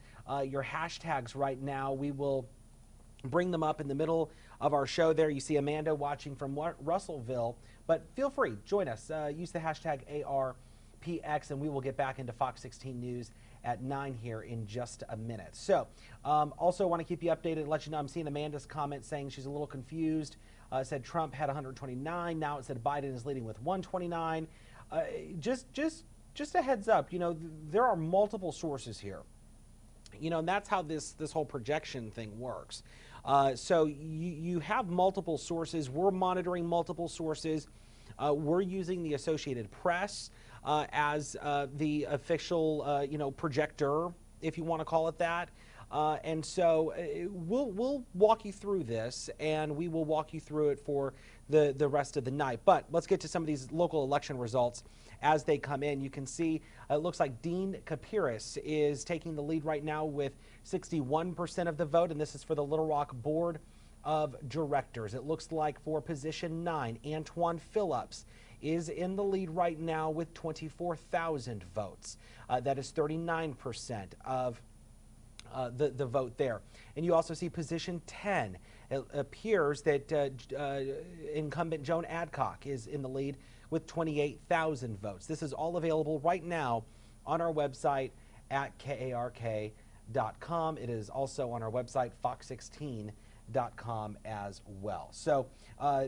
your hashtags right now. We will bring them up in the middle of our show there. You see Amanda watching from Russellville, but feel free, join us. Use the hashtag ARPX, and we will get back into Fox 16 News at 9 here in just a minute. So also want to keep you updated, let you know I'm seeing Amanda's comment saying she's a little confused. Said Trump had 129. Now it said Biden is leading with 129. Just a heads up, you know, there are multiple sources here. You know, and that's how this whole projection thing works. So you have multiple sources. We're monitoring multiple sources. We're using the Associated Press as the official, you know, projector, if you want to call it that. And so we'll walk you through this, and we will walk you through it for the rest of the night. But let's get to some of these local election results as they come in. You can see it looks like Dean Capiris is taking the lead right now with 61% of the vote, and this is for the Little Rock Board of Directors. It looks like for position 9, Antoine Phillips is in the lead right now with 24,000 votes. That is 39% of the vote there. And you also see position 10. It appears that incumbent Joan Adcock is in the lead with 28,000 votes. This is all available right now on our website at KARK.com. It is also on our website, Fox16.com as well. So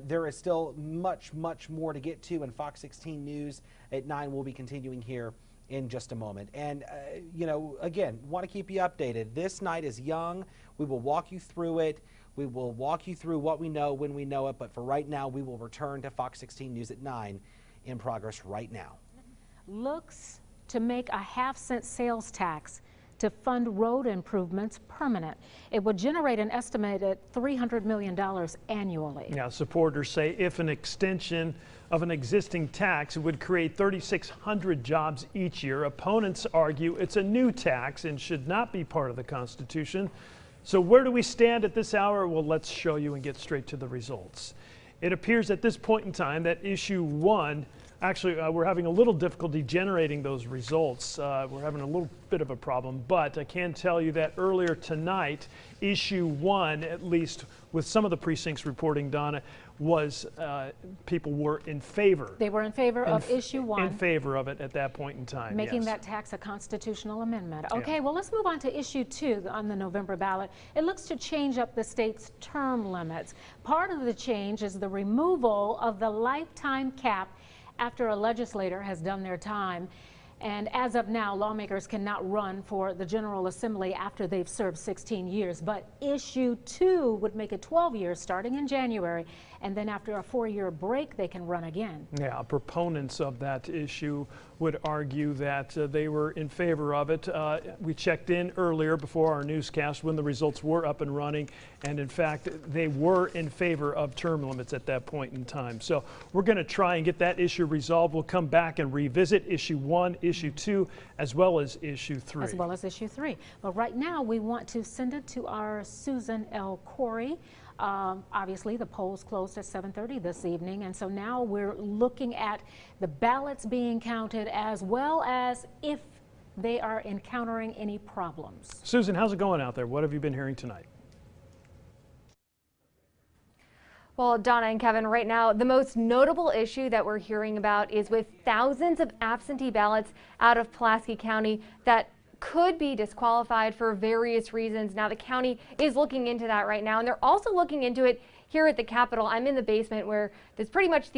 there is still much more to get to, and Fox 16 News at 9 will be continuing here in just a moment. And, you know, again, want to keep you updated. This night is young. We will walk you through it. We will walk you through what we know when we know it. But for right now, we will return to Fox 16 News at 9 in progress right now. Looks to make a half-cent sales tax to fund road improvements permanent. It would generate an estimated $300 million annually. Now, supporters say if an extension of an existing tax would create 3,600 jobs each year. Opponents argue it's a new tax and should not be part of the Constitution. So where do we stand at this hour? Well, let's show you and get straight to the results. It appears at this point in time that issue 1, actually, we're having a little difficulty generating those results. We're having a little bit of a problem, but I can tell you that earlier tonight, issue 1, at least with some of the precincts reporting, Donna, was people were in favor. They were in favor of issue 1. In favor of it at that point in time, making yes. that tax a constitutional amendment. Okay, yeah. Well, let's move on to issue 2 on the November ballot. It looks to change up the state's term limits. Part of the change is the removal of the lifetime cap after a legislator has done their time. And as of now, lawmakers cannot run for the General Assembly after they've served 16 years. But issue 2 would make it 12 years starting in January. And then after a 4-year break, they can run again. Yeah, proponents of that issue would argue that they were in favor of it. We checked in earlier before our newscast when the results were up and running. And in fact, they were in favor of term limits at that point in time. So we're going to try and get that issue resolved. We'll come back and revisit issue 1, issue 2, as well as issue 3. As well as issue 3. But right now, we want to send it to our Susan L. Corey. Obviously, the polls closed at 7:30 this evening, and so now we're looking at the ballots being counted as well as if they are encountering any problems. Susan, how's it going out there? What have you been hearing tonight? Well, Donna and Kevin, right now, the most notable issue that we're hearing about is with thousands of absentee ballots out of Pulaski County that could be disqualified for various reasons. Now, the county is looking into that right now, and they're also looking into it here at the Capitol. I'm in the basement where there's pretty much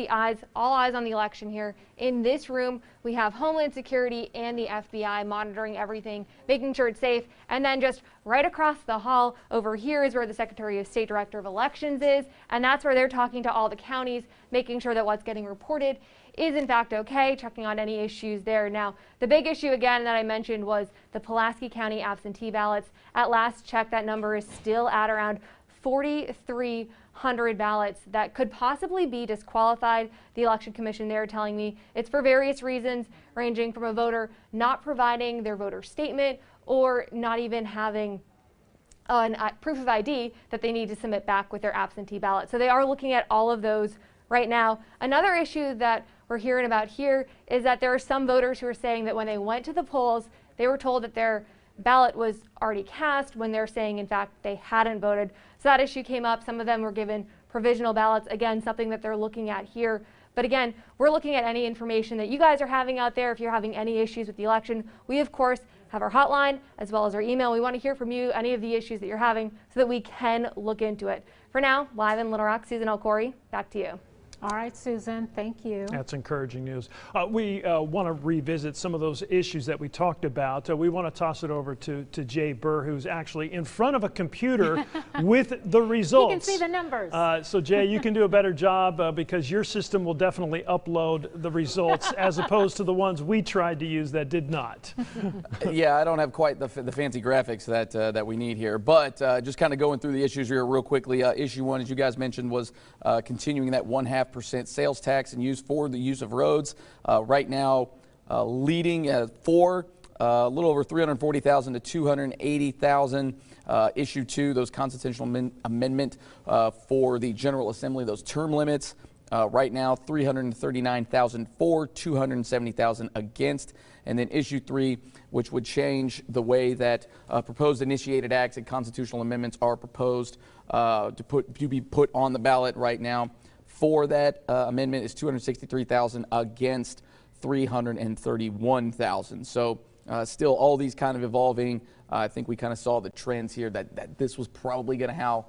all eyes on the election here. In this room, we have Homeland Security and the FBI monitoring everything, making sure it's safe. And then just right across the hall over here is where the Secretary of State Director of Elections is. And that's where they're talking to all the counties, making sure that what's getting reported is in fact okay, checking on any issues there. Now, the big issue again that I mentioned was the Pulaski County absentee ballots. At last check, that number is still at around 4,300 ballots that could possibly be disqualified. The Election Commission there telling me it's for various reasons, ranging from a voter not providing their voter statement or not even having proof of ID that they need to submit back with their absentee ballot. So they are looking at all of those right now. Another issue that we're hearing about here is that there are some voters who are saying that when they went to the polls, they were told that their ballot was already cast when they're saying, in fact, they hadn't voted. So that issue came up. Some of them were given provisional ballots. Again, something that they're looking at here. But again, we're looking at any information that you guys are having out there. If you're having any issues with the election, we, of course, have our hotline as well as our email. We want to hear from you, any of the issues that you're having, so that we can look into it. For now, live in Little Rock, Susan Elcory, back to you. All right, Susan, thank you. That's encouraging news. We want to revisit some of those issues that we talked about. We want to toss it over to Jay Burr, who's actually in front of a computer with the results. You can see the numbers. So Jay, you can do a better job because your system will definitely upload the results as opposed to the ones we tried to use that did not. Yeah, I don't have quite the fancy graphics that we need here, but just kind of going through the issues here real quickly. Issue one, as you guys mentioned, was continuing that 0.5% sales tax and use for the use of roads. Right now, leading for a little over 340,000 to 280,000. Issue two, those constitutional amendment for the General Assembly, those term limits. Right now, 339,000 for, 270,000 against. And then issue three, which would change the way that proposed initiated acts and constitutional amendments are proposed to be put on the ballot right now. For that amendment is 263,000 against 331,000. So still all these kind of evolving. I think we kind of saw the trends here that this was probably going to how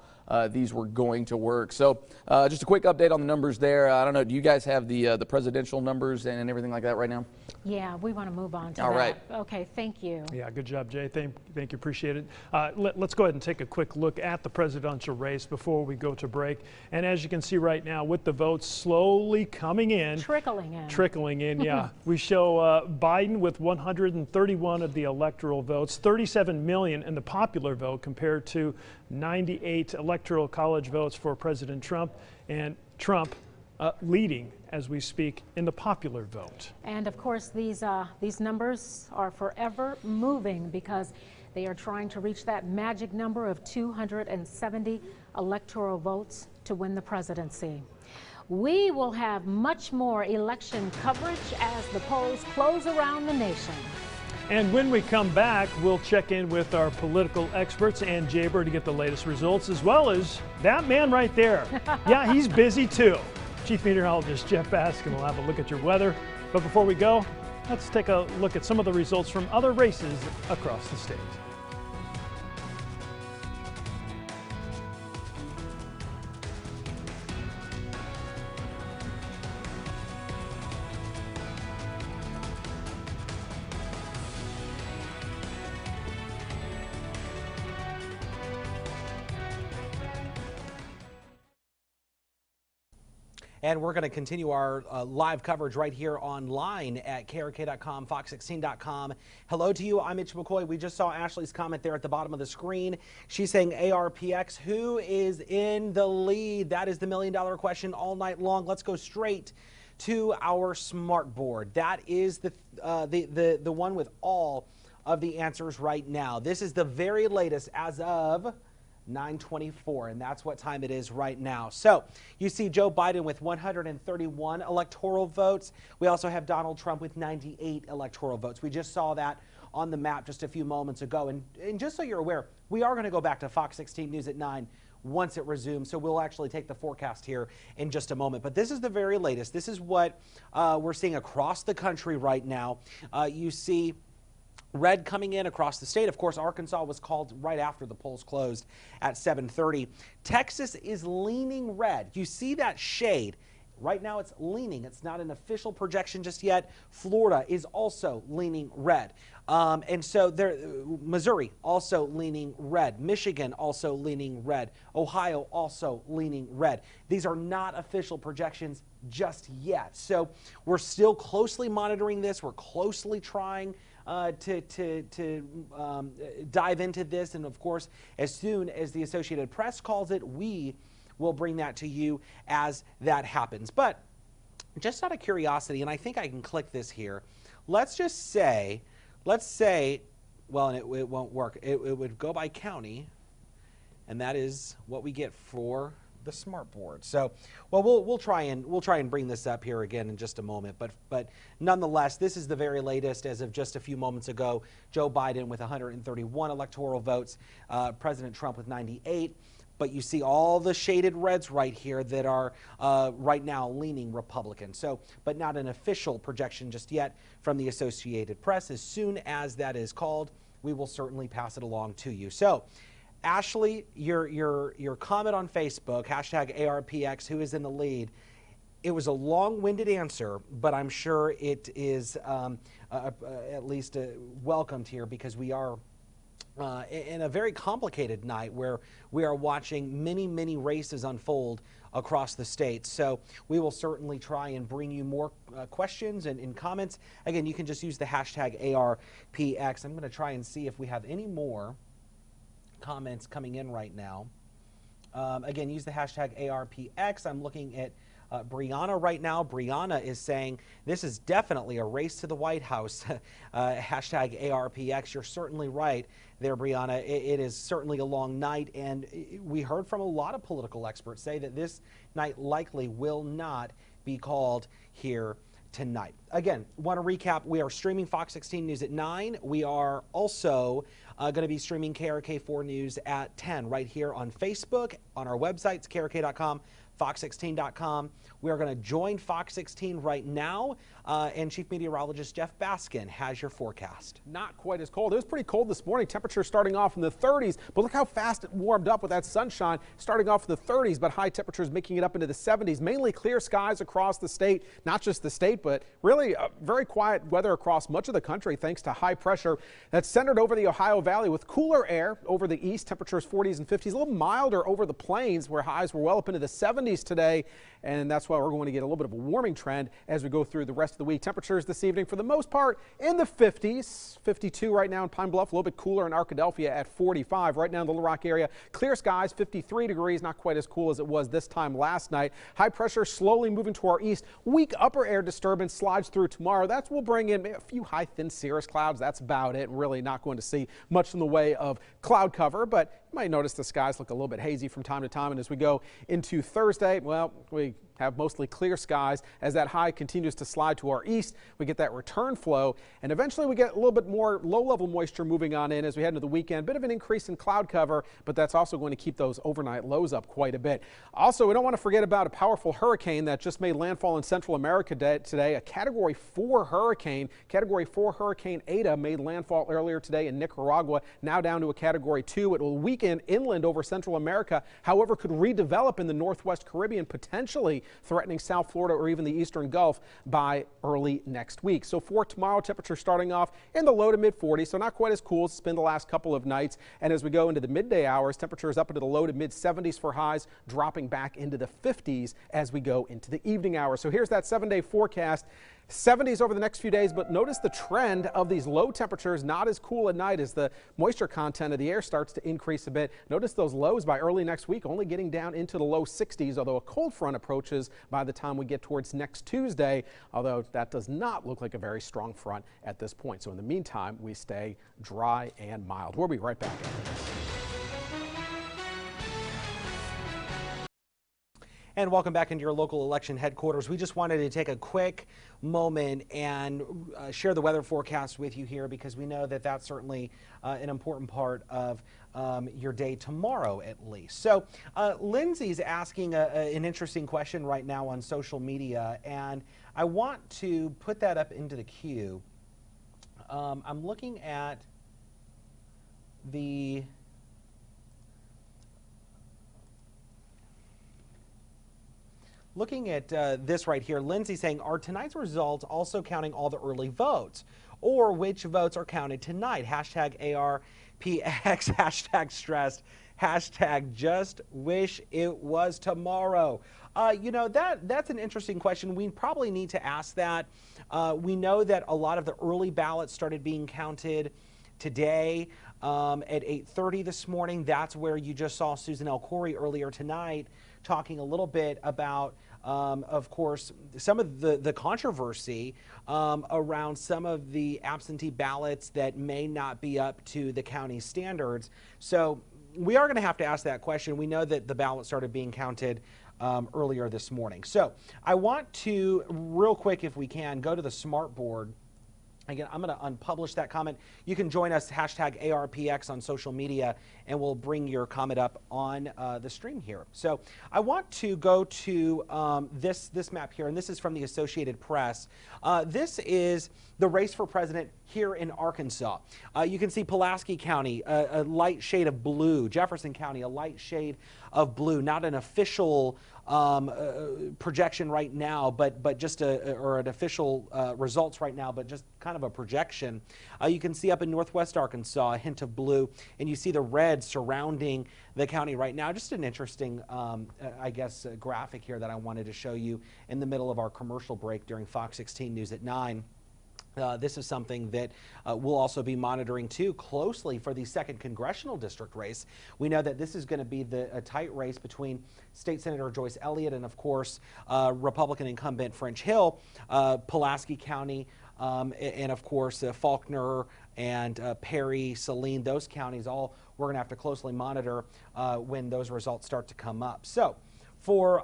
these were going to work. So just a quick update on the numbers there. I don't know, do you guys have the presidential numbers and everything like that right now? Yeah, we want to move on to that. All right. Okay, thank you. Yeah, good job, Jay. Thank you, appreciate it. Let's go ahead and take a quick look at the presidential race before we go to break. And as you can see right now, with the votes slowly coming in. Trickling in, yeah. We show Biden with 131 of the electoral votes, 37 million in the popular vote compared to 98 electoral college votes for President Trump, and Trump leading as we speak in the popular vote. And of course, these numbers are forever moving because they are trying to reach that magic number of 270 electoral votes to win the presidency. We will have much more election coverage as the polls close around the nation. And when we come back, we'll check in with our political experts and Jay Burr to get the latest results, as well as that man right there. Yeah, he's busy too. Chief Meteorologist Jeff Baskin will have a look at your weather. But before we go, let's take a look at some of the results from other races across the state. And we're going to continue our live coverage right here online at KRK.com, Fox16.com. Hello to you. I'm Mitch McCoy. We just saw Ashley's comment there at the bottom of the screen. She's saying ARPX, who is in the lead? That is the million-dollar question all night long. Let's go straight to our smart board. That is the one with all of the answers right now. This is the very latest as of 9:24, and that's what time it is right now. So you see Joe Biden with 131 electoral votes. We also have Donald Trump with 98 electoral votes. We just saw that on the map just a few moments ago. And just so you're aware, we are going to go back to Fox 16 News at 9 once it resumes. So we'll actually take the forecast here in just a moment. But this is the very latest. This is what we're seeing across the country right now. You see Red coming in across the state. Of course, Arkansas was called right after the polls closed at 7:30. Texas is leaning red. You see that shade. Right now it's leaning. It's not an official projection just yet. Florida is also leaning red. And so there, Missouri also leaning red. Michigan also leaning red. Ohio also leaning red. These are not official projections just yet. So we're still closely monitoring this. We're closely trying to dive into this. And of course, as soon as the Associated Press calls it, we will bring that to you as that happens. But just out of curiosity, and I think I can click this here, let's say, well, and it won't work. It would go by county, and that is what we get for the smart board. So, well, we'll try and bring this up here again in just a moment. But nonetheless, this is the very latest as of just a few moments ago. Joe Biden with 131 electoral votes, President Trump with 98. But you see all the shaded reds right here that are right now leaning Republican. So, but not an official projection just yet from the Associated Press. As soon as that is called, we will certainly pass it along to you. So, Ashley, your comment on Facebook, hashtag ARPX, who is in the lead, it was a long-winded answer, but I'm sure it is at least welcomed here because we are in a very complicated night where we are watching many races unfold across the state. So we will certainly try and bring you more questions and comments. Again, you can just use the hashtag ARPX. I'm going to try and see if we have any more comments coming in right now. Again, use the hashtag ARPX. I'm looking at Brianna right now. Brianna is saying this is definitely a race to the White House. Hashtag ARPX. You're certainly right there, Brianna. It is certainly a long night, and we heard from a lot of political experts say that this night likely will not be called here tonight. Again, want to recap, we are streaming Fox 16 News at 9. We are also going to be streaming KRK4 News at 10 right here on Facebook, on our websites, krk.com, fox16.com. We are going to join Fox 16 right now, and Chief Meteorologist Jeff Baskin has your forecast. Not quite as cold. It was pretty cold this morning. Temperatures starting off in the 30s, but look how fast it warmed up with that sunshine. Starting off in the 30s, but high temperatures making it up into the 70s. Mainly clear skies across the state, not just the state, but really very quiet weather across much of the country thanks to high pressure that's centered over the Ohio Valley with cooler air over the east. Temperatures 40s and 50s, a little milder over the plains where highs were well up into the 70s today, and that's why we're going to get a little bit of a warming trend as we go through the rest of the week. Temperatures this evening for the most part in the 50s, 52 right now in Pine Bluff, a little bit cooler in Arkadelphia at 45. Right now in the Little Rock area, clear skies, 53 degrees, not quite as cool as it was this time last night. High pressure slowly moving to our east. Weak upper air disturbance slides through tomorrow. That will bring in a few high thin cirrus clouds. That's about it. Really not going to see much in the way of cloud cover, but you might notice the skies look a little bit hazy from time to time. And as we go into Thursday, well, we have mostly clear skies as that high continues to slide to our east. We get that return flow, and eventually we get a little bit more low-level moisture moving on in as we head into the weekend. Bit of an increase in cloud cover, but that's also going to keep those overnight lows up quite a bit. Also, we don't want to forget about a powerful hurricane that just made landfall in Central America today. A Category 4 hurricane. Category 4 Hurricane Eta made landfall earlier today in Nicaragua, now down to a Category 2. It will weaken inland over Central America, however, could redevelop in the Northwest Caribbean, potentially threatening South Florida or even the Eastern Gulf by early next week. So for tomorrow, temperature starting off in the low to mid 40s, so not quite as cool as it's been the last couple of nights. And as we go into the midday hours, temperatures up into the low to mid 70s for highs, dropping back into the 50s as we go into the evening hours. So here's that 7-day forecast. 70s over the next few days, but notice the trend of these low temperatures, not as cool at night as the moisture content of the air starts to increase a bit. Notice those lows by early next week only getting down into the low 60s, although a cold front approaches by the time we get towards next Tuesday, although that does not look like a very strong front at this point. So in the meantime, we stay dry and mild. We'll be right back. And welcome back into your local election headquarters. We just wanted to take a quick moment and share the weather forecast with you here because we know that that's certainly an important part of your day tomorrow at least. So Lindsay's asking an interesting question right now on social media, and I want to put that up into the queue I'm looking at the this right here. Lindsay saying, are tonight's results also counting all the early votes? Or which votes are counted tonight? Hashtag ARPX, hashtag stressed, hashtag just wish it was tomorrow. You know, that's an interesting question. We probably need to ask that. We know that a lot of the early ballots started being counted today at 8:30 this morning. That's where you just saw Susan L. Corey earlier tonight talking a little bit about, of course, some of the controversy around some of the absentee ballots that may not be up to the county standards. So we are going to have to ask that question. We know that the ballot started being counted earlier this morning. So I want to, real quick, if we can, go to the smart board. Again, I'm going to unpublish that comment. You can join us, hashtag ARPX on social media, and we'll bring your comment up on the stream here. So I want to go to this map here, and this is from the Associated Press. This is the race for president here in Arkansas. You can see Pulaski County, a light shade of blue. Jefferson County, a light shade of blue. Not an official projection right now, but just or an official results right now, but just kind of a projection. You can see up in northwest Arkansas a hint of blue, and you see the red surrounding the county right now. Just an interesting, I guess, graphic here that I wanted to show you in the middle of our commercial break during Fox 16 News at 9. This is something that we'll also be monitoring too closely for the 2nd Congressional District race. We know that this is going to be a tight race between State Senator Joyce Elliott and, of course, Republican incumbent French Hill, Pulaski County, and, of course, Faulkner and Perry, Saline. Those counties, all we're going to have to closely monitor when those results start to come up. So for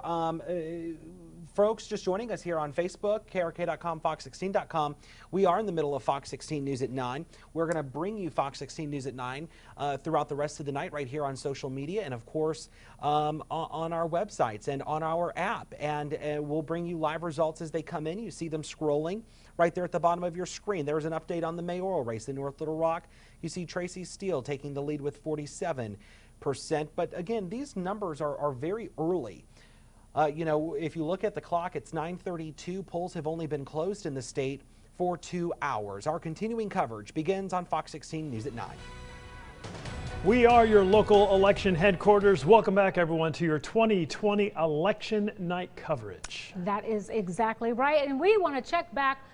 folks just joining us here on Facebook, krk.com, fox16.com, we are in the middle of Fox 16 News at 9. We're going to bring you Fox 16 News at 9 throughout the rest of the night right here on social media and, of course, on our websites and on our app. And we'll bring you live results as they come in. You see them scrolling right there at the bottom of your screen. There's an update on the mayoral race in North Little Rock. You see Tracy Steele taking the lead with 47%. But, again, these numbers are very early. You know, if you look at the clock, it's 9:32. Polls have only been closed in the state for 2 hours. Our continuing coverage begins on Fox 16 News at 9. We are your local election headquarters. Welcome back, everyone, to your 2020 election night coverage. That is exactly right. And we want to check back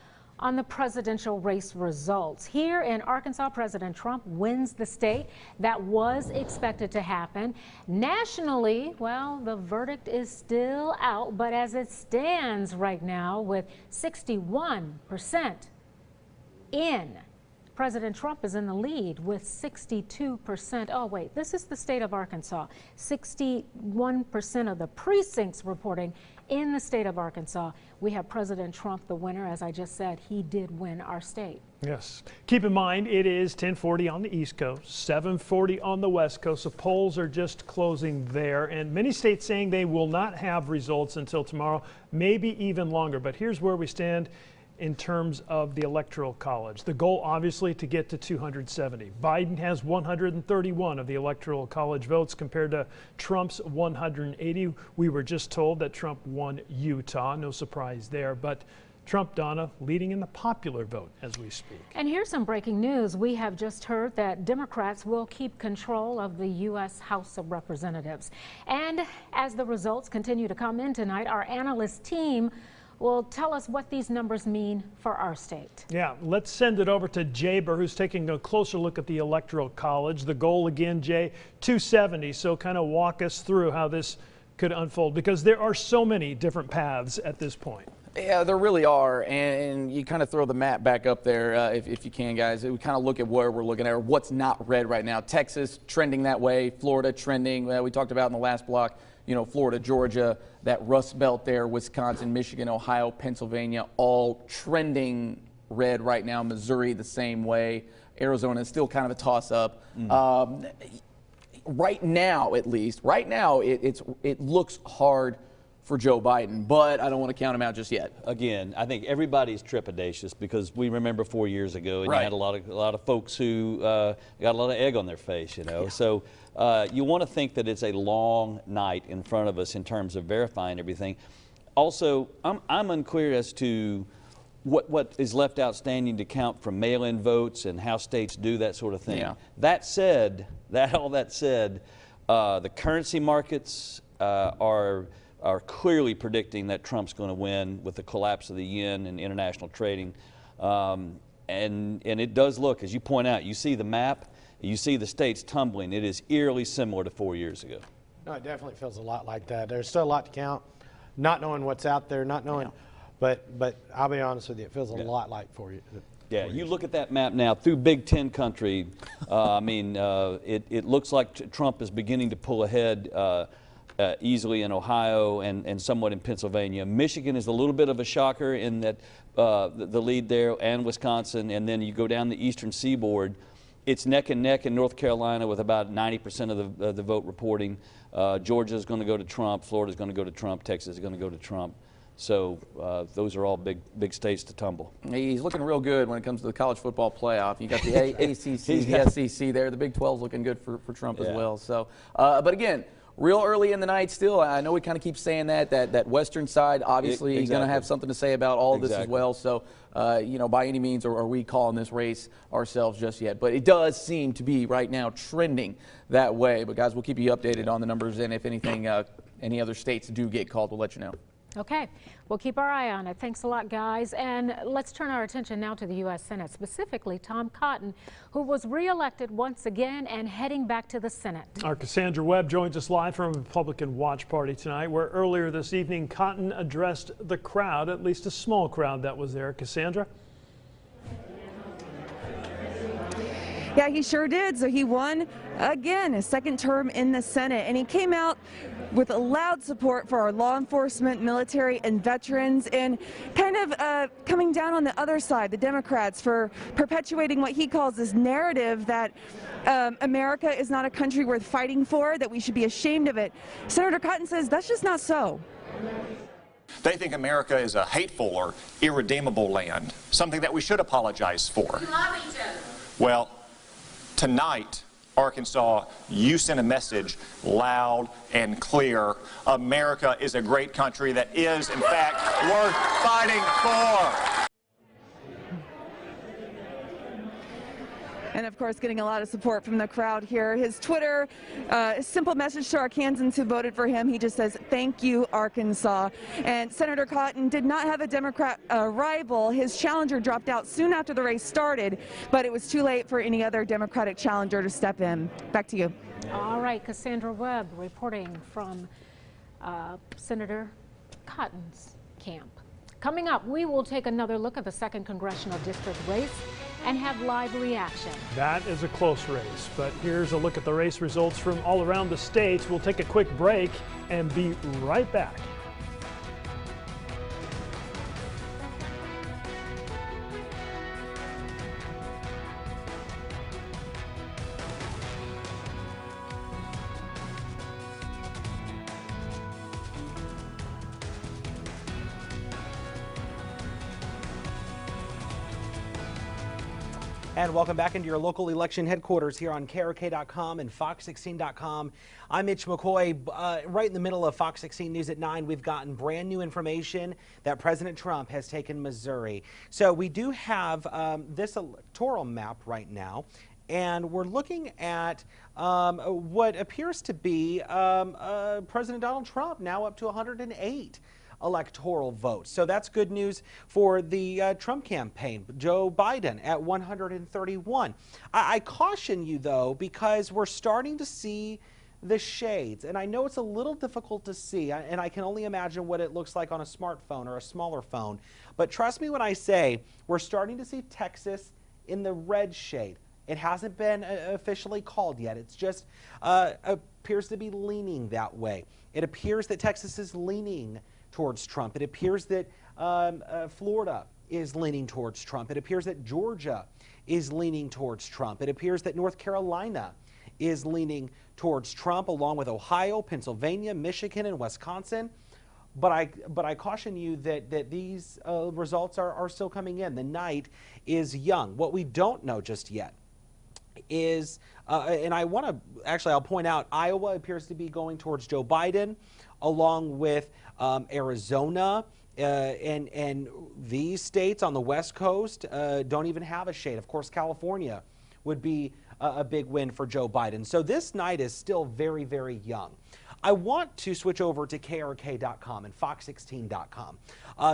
on the presidential race results. Here in Arkansas, President Trump wins the state. That was expected to happen. Nationally, well, the verdict is still out, but as it stands right now with 61% in, President Trump is in the lead with 62%. Oh, wait, this is the state of Arkansas. 61% of the precincts reporting in the state of Arkansas. We have President Trump the winner. As I just said, he did win our state. Yes. Keep in mind, it is 10:40 on the East Coast, 7:40 on the West Coast. So polls are just closing there. And many states saying they will not have results until tomorrow, maybe even longer. But here's where we stand in terms of the Electoral College. The goal, obviously, to get to 270. Biden has 131 of the Electoral College votes compared to Trump's 180. We were just told that Trump won Utah. No surprise there. But Trump, Donna, leading in the popular vote as we speak. And here's some breaking news. We have just heard that Democrats will keep control of the U.S. House of Representatives. And as the results continue to come in tonight, our analyst team will tell us what these numbers mean for our state. Yeah, let's send it over to Jay Burr, who's taking a closer look at the Electoral College. The goal again, Jay, 270. So kind of walk us through how this could unfold, because there are so many different paths at this point. Yeah, there really are, and you kind of throw the map back up there if you can, guys. We kind of look at where we're looking at, or what's not red right now. Texas trending that way, Florida trending, we talked about in the last block, you know, Florida, Georgia, that Rust Belt there, Wisconsin, Michigan, Ohio, Pennsylvania, all trending red right now. Missouri the same way. Arizona is still kind of a toss-up. Right now, at least, it looks hard for Joe Biden, but I don't want to count him out just yet. Again, I think everybody's trepidatious because we remember 4 years ago, and you had a lot of folks who got a lot of egg on their face, you know. Yeah. So you want to think that it's a long night in front of us in terms of verifying everything. Also, I'm unclear as to what is left outstanding to count from mail-in votes and how states do that sort of thing. Yeah. That said, all that said, the currency markets are clearly predicting that Trump's going to win with the collapse of the yen and international trading. And it does look, as you point out, you see the map, you see the states tumbling. It is eerily similar to 4 years ago. No, it definitely feels a lot like that. There's still a lot to count, not knowing what's out there, not knowing, but I'll be honest with you, it feels a lot like 4 years. Yeah, you look at that map now through Big Ten country. I mean, it looks like Trump is beginning to pull ahead easily in Ohio and somewhat in Pennsylvania. Michigan is a little bit of a shocker in that the lead there, and Wisconsin, and then you go down the eastern seaboard. It's neck and neck in North Carolina with about 90% of the vote reporting. Georgia is going to go to Trump. Florida is going to go to Trump. Texas is going to go to Trump. So those are all big states to tumble. He's looking real good when it comes to the college football playoff. You got the ACC, the SEC there. The Big 12 is looking good for Trump as well. So, but again, real early in the night still. I know we kind of keep saying that Western side obviously is going to have something to say about all of this as well. So, you know, by any means are we calling this race ourselves just yet. But it does seem to be right now trending that way. But guys, we'll keep you updated on the numbers, and if anything, any other states do get called, we'll let you know. Okay, we'll keep our eye on it. Thanks a lot, guys. And let's turn our attention now to the U.S. Senate, specifically Tom Cotton, who was reelected once again and heading back to the Senate. Our Cassandra Webb joins us live from Republican Watch Party tonight, where earlier this evening Cotton addressed the crowd, at least a small crowd that was there. Cassandra? Yeah, he sure did. So he won again his second term in the Senate, and he came out with a loud support for our law enforcement, military, and veterans, and kind of coming down on the other side, the Democrats, for perpetuating what he calls this narrative that America is not a country worth fighting for, that we should be ashamed of it. Senator Cotton says that's just not so. They think America is a hateful or irredeemable land, something that we should apologize for. We love each other. Well, tonight, Arkansas, you sent a message loud and clear. America is a great country that is, in fact, worth fighting for. And of course, getting a lot of support from the crowd here. His Twitter, a simple message to Arkansans who voted for him. He just says, "Thank you, Arkansas." And Senator Cotton did not have a Democrat rival. His challenger dropped out soon after the race started, but it was too late for any other Democratic challenger to step in. Back to you. All right, Cassandra Webb reporting from Senator Cotton's camp. Coming up, we will take another look at the 2nd Congressional District race and have live reaction. That is a close race, but here's a look at the race results from all around the states. We'll take a quick break and be right back. And welcome back into your local election headquarters here on KRK.com and Fox16.com. I'm Mitch McCoy. Right in the middle of Fox 16 News at 9, we've gotten brand new information that President Trump has taken Missouri. So we do have this electoral map right now, and we're looking at what appears to be President Donald Trump now up to 108 electoral votes. So that's good news for the Trump campaign. Joe Biden at 131. I caution you, though, because we're starting to see the shades. And I know it's a little difficult to see, and I can only imagine what it looks like on a smartphone or a smaller phone. But trust me when I say we're starting to see Texas in the red shade. It hasn't been officially called yet. It's just appears to be leaning that way. It appears that Texas is leaning towards Trump. It appears that Florida is leaning towards Trump. It appears that Georgia is leaning towards Trump. It appears that North Carolina is leaning towards Trump, along with Ohio, Pennsylvania, Michigan, and Wisconsin. But I caution you that these results are still coming in. The night is young. What we don't know just yet is, and I want to actually, I'll point out, Iowa appears to be going towards Joe Biden, along with Arizona, and these states on the West Coast don't even have a shade. Of course, California would be a big win for Joe Biden. So this night is still very, very young. I want to switch over to krk.com and fox16.com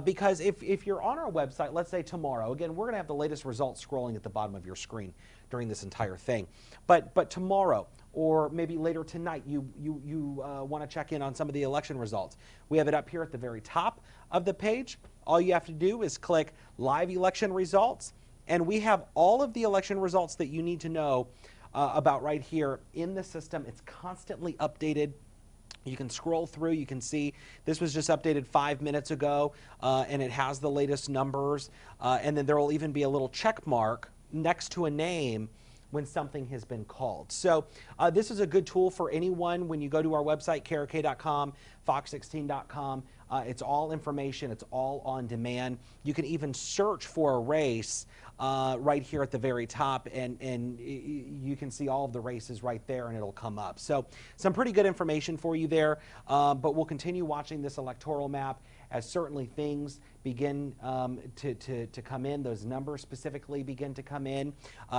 because if you're on our website, let's say tomorrow, again, we're going to have the latest results scrolling at the bottom of your screen during this entire thing. But tomorrow, or maybe later tonight, you want to check in on some of the election results. We have it up here at the very top of the page. All you have to do is click Live Election Results, and we have all of the election results that you need to know about right here in the system. It's constantly updated. You can scroll through, you can see this was just updated 5 minutes ago, and it has the latest numbers, and then there will even be a little check mark next to a name when something has been called. So this is a good tool for anyone. When you go to our website, krk.com, fox16.com, it's all information, it's all on demand. You can even search for a race right here at the very top, and you can see all of the races right there, and it'll come up. So some pretty good information for you there, but we'll continue watching this electoral map as certainly things begin to come in, those numbers specifically begin to come in.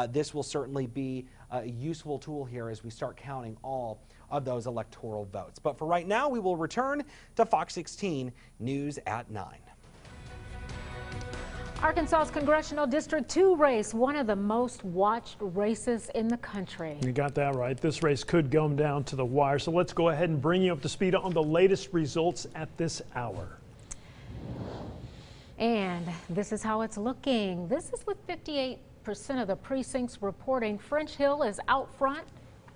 This will certainly be a useful tool here as we start counting all of those electoral votes. But for right now, we will return to Fox 16 News at 9. Arkansas's Congressional District 2 race, one of the most watched races in the country. You got that right. This race could come down to the wire. So let's go ahead and bring you up to speed on the latest results at this hour. And this is how it's looking. This is with 58% of the precincts reporting. French Hill is out front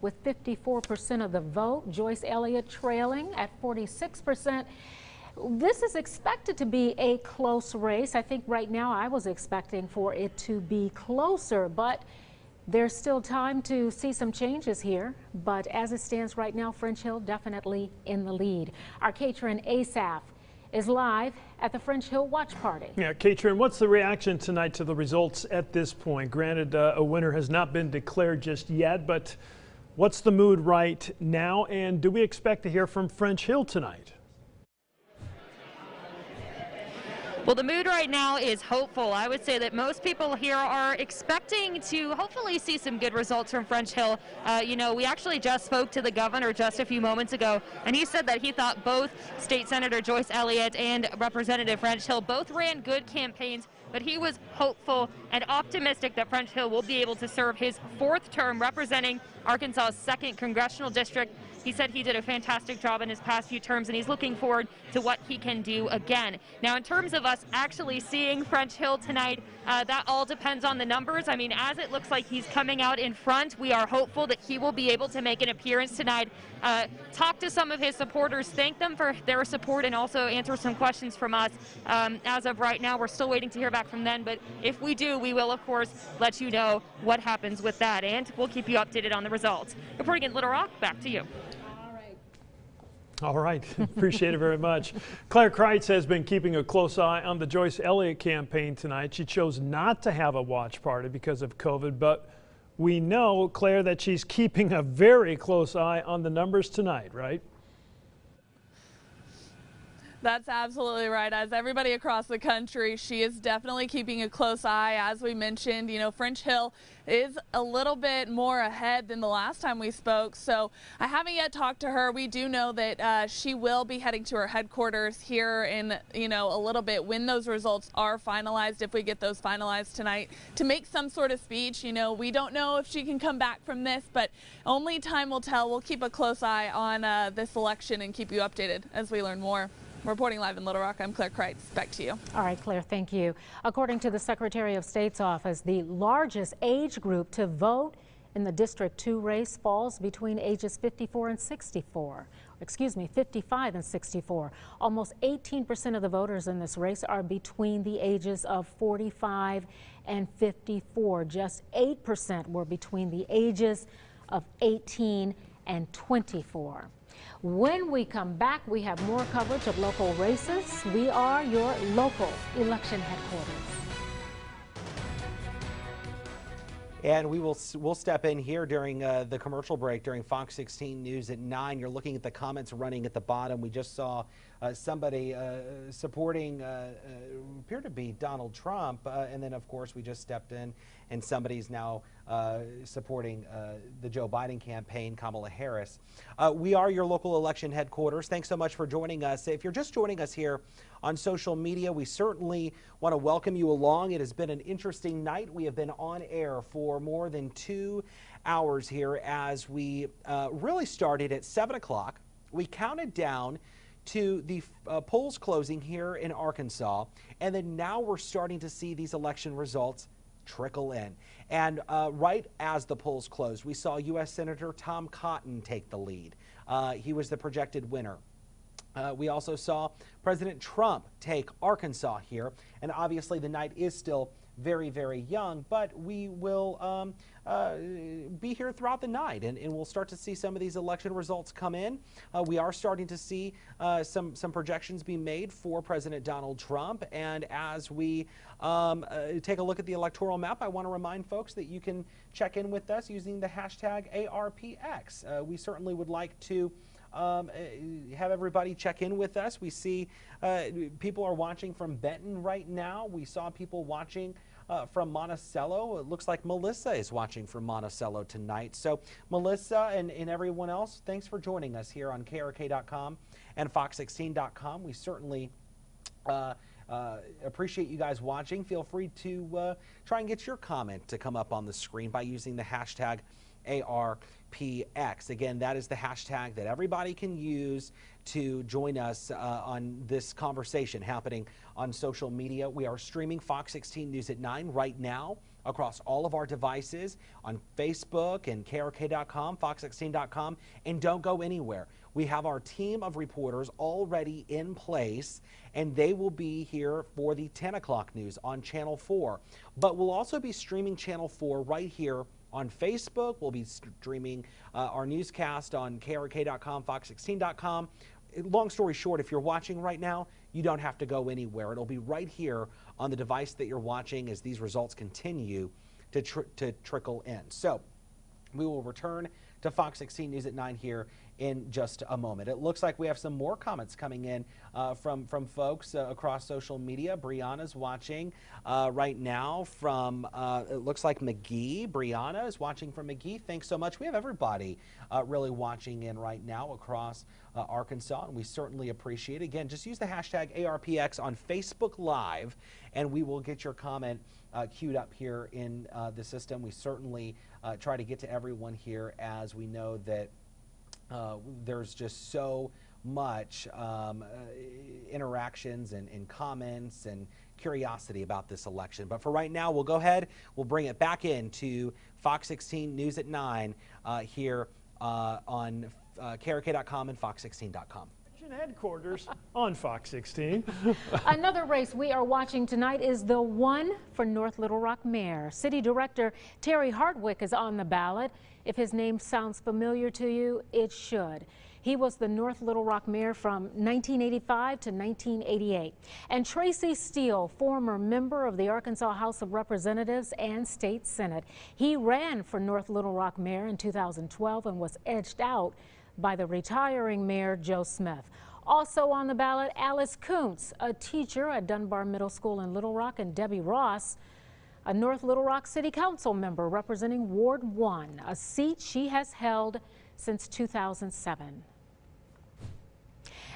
with 54% of the vote. Joyce Elliott trailing at 46%. This is expected to be a close race. I think right now I was expecting for it to be closer, but there's still time to see some changes here. But as it stands right now, French Hill definitely in the lead. Our Katrin Asaf is live at the French Hill Watch Party. Yeah, Katrin, what's the reaction tonight to the results at this point? Granted, a winner has not been declared just yet, but what's the mood right now, and do we expect to hear from French Hill tonight? Well, the mood right now is hopeful. I would say that most people here are expecting to hopefully see some good results from French Hill. You know, we actually just spoke to the governor just a few moments ago, and he said that he thought both State Senator Joyce Elliott and Representative French Hill both ran good campaigns, but he was hopeful and optimistic that French Hill will be able to serve his 4th term representing Arkansas's 2nd Congressional District. He said he did a fantastic job in his past few terms, and he's looking forward to what he can do again. Now, in terms of us actually seeing French Hill tonight, that all depends on the numbers. I mean, as it looks like he's coming out in front, we are hopeful that he will be able to make an appearance tonight, talk to some of his supporters, thank them for their support, and also answer some questions from us. As of right now, we're still waiting to hear back from them, but if we do, we will, of course, let you know what happens with that, and we'll keep you updated on the results. Reporting in Little Rock, back to you. All right, appreciate it very much. Claire Kreitz has been keeping a close eye on the Joyce Elliott campaign tonight. She chose not to have a watch party because of COVID, but we know, Claire, that she's keeping a very close eye on the numbers tonight, right? That's absolutely right. As everybody across the country, she is definitely keeping a close eye. As we mentioned, you know, French Hill is a little bit more ahead than the last time we spoke. So I haven't yet talked to her. We do know that she will be heading to her headquarters here in, you know, a little bit when those results are finalized, if we get those finalized tonight, to make some sort of speech. You know, we don't know if she can come back from this, but only time will tell. We'll keep a close eye on this election and keep you updated as we learn more. Reporting live in Little Rock, I'm Claire Kreitz. Back to you. All right, Claire, thank you. According to the Secretary of State's office, the largest age group to vote in the District 2 race falls between ages 54 and 64. Excuse me, 55 and 64. Almost 18% of the voters in this race are between the ages of 45 and 54. Just 8% were between the ages of 18 and 24. When we come back, we have more coverage of local races. We are your local election headquarters. And we'll step in here during the commercial break during Fox 16 News at 9. You're looking at the comments running at the bottom. We just saw somebody supporting appeared to be Donald Trump, and then of course we just stepped in and somebody's now supporting the Joe Biden campaign, Kamala Harris. We are your local election headquarters. Thanks so much for joining us. If you're just joining us here on social media, we certainly want to welcome you along. It has been an interesting night. We have been on air for more than 2 hours here as we really started at 7 o'clock. We counted down to the polls closing here in Arkansas, and then now we're starting to see these election results trickle in. And right as the polls closed, we saw U.S. Senator Tom Cotton take the lead. He was the projected winner. We also saw President Trump take Arkansas here, and obviously the night is still very, very young, but we will be here throughout the night, and we'll start to see some of these election results come in. We are starting to see some projections be made for President Donald Trump, and as we take a look at the electoral map, I want to remind folks that you can check in with us using the hashtag ARPX. We certainly would like to have everybody check in with us. We see people are watching from Benton right now. We saw people watching from Monticello. It looks like Melissa is watching from Monticello tonight. So Melissa and everyone else, thanks for joining us here on KRK.com and Fox16.com. We certainly appreciate you guys watching. Feel free to try and get your comment to come up on the screen by using the hashtag ARPX. Again, that is the hashtag that everybody can use to join us on this conversation happening on social media. We are streaming Fox 16 News at 9 right now across all of our devices on Facebook and KRK.com, Fox16.com, and don't go anywhere. We have our team of reporters already in place, and they will be here for the 10 o'clock news on Channel 4. But we'll also be streaming Channel 4 right here on Facebook. We'll be streaming our newscast on KRK.com, Fox16.com. Long story short, if you're watching right now, you don't have to go anywhere. It'll be right here on the device that you're watching as these results continue to trickle in. So we will return to Fox 16 News at 9 here in just a moment. It looks like we have some more comments coming in from folks across social media. Brianna's watching right now from, it looks like McGee. Brianna is watching from McGee. Thanks so much. We have everybody really watching in right now across Arkansas, and we certainly appreciate it. Again, just use the hashtag ARPX on Facebook Live, and we will get your comment queued up here in the system. We certainly try to get to everyone here, as we know that there's just so much interactions and comments and curiosity about this election. But for right now, we'll go ahead, we'll bring it back into Fox 16 News at 9 here on KRK.com and Fox16.com. Headquarters on Fox 16. Another race we are watching tonight is the one for North Little Rock Mayor. City Director Terry Hardwick is on the ballot. If his name sounds familiar to you, it should. He was the North Little Rock Mayor from 1985 to 1988. And Tracy Steele, former member of the Arkansas House of Representatives and State Senate. He ran for North Little Rock Mayor in 2012 and was edged out by the retiring Mayor Joe Smith. Also on the ballot, Alice Kuntz, a teacher at Dunbar Middle School in Little Rock, and Debbie Ross, a North Little Rock City Council member representing Ward 1, a seat she has held since 2007.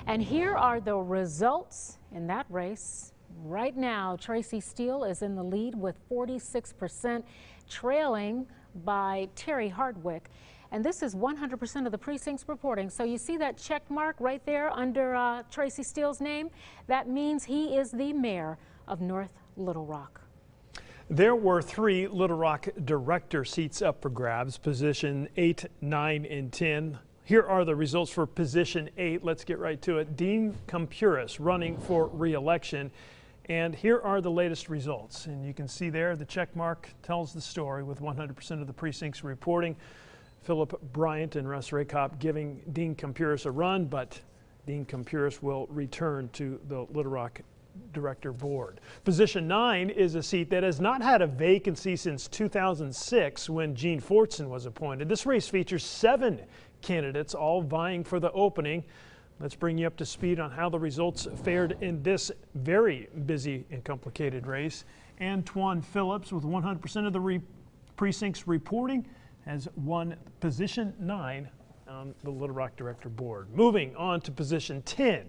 And here are the results in that race. Right now, Tracy Steele is in the lead with 46%, trailing by Terry Hardwick. And this is 100% of the precincts reporting. So you see that check mark right there under Tracy Steele's name? That means he is the mayor of North Little Rock. There were 3 Little Rock director seats up for grabs, position 8, 9, and 10. Here are the results for position 8. Let's get right to it. Dean Compuris running for re-election. And here are the latest results. And you can see there the check mark tells the story with 100% of the precincts reporting. Philip Bryant and Russ Raycop giving Dean Compuris a run, but Dean Compuris will return to the Little Rock Director Board. Position 9 is a seat that has not had a vacancy since 2006 when Gene Fortson was appointed. This race features 7 candidates, all vying for the opening. Let's bring you up to speed on how the results fared in this very busy and complicated race. Antoine Phillips, with 100% of the precincts reporting, has won position 9 on the Little Rock Director Board. Moving on to position 10.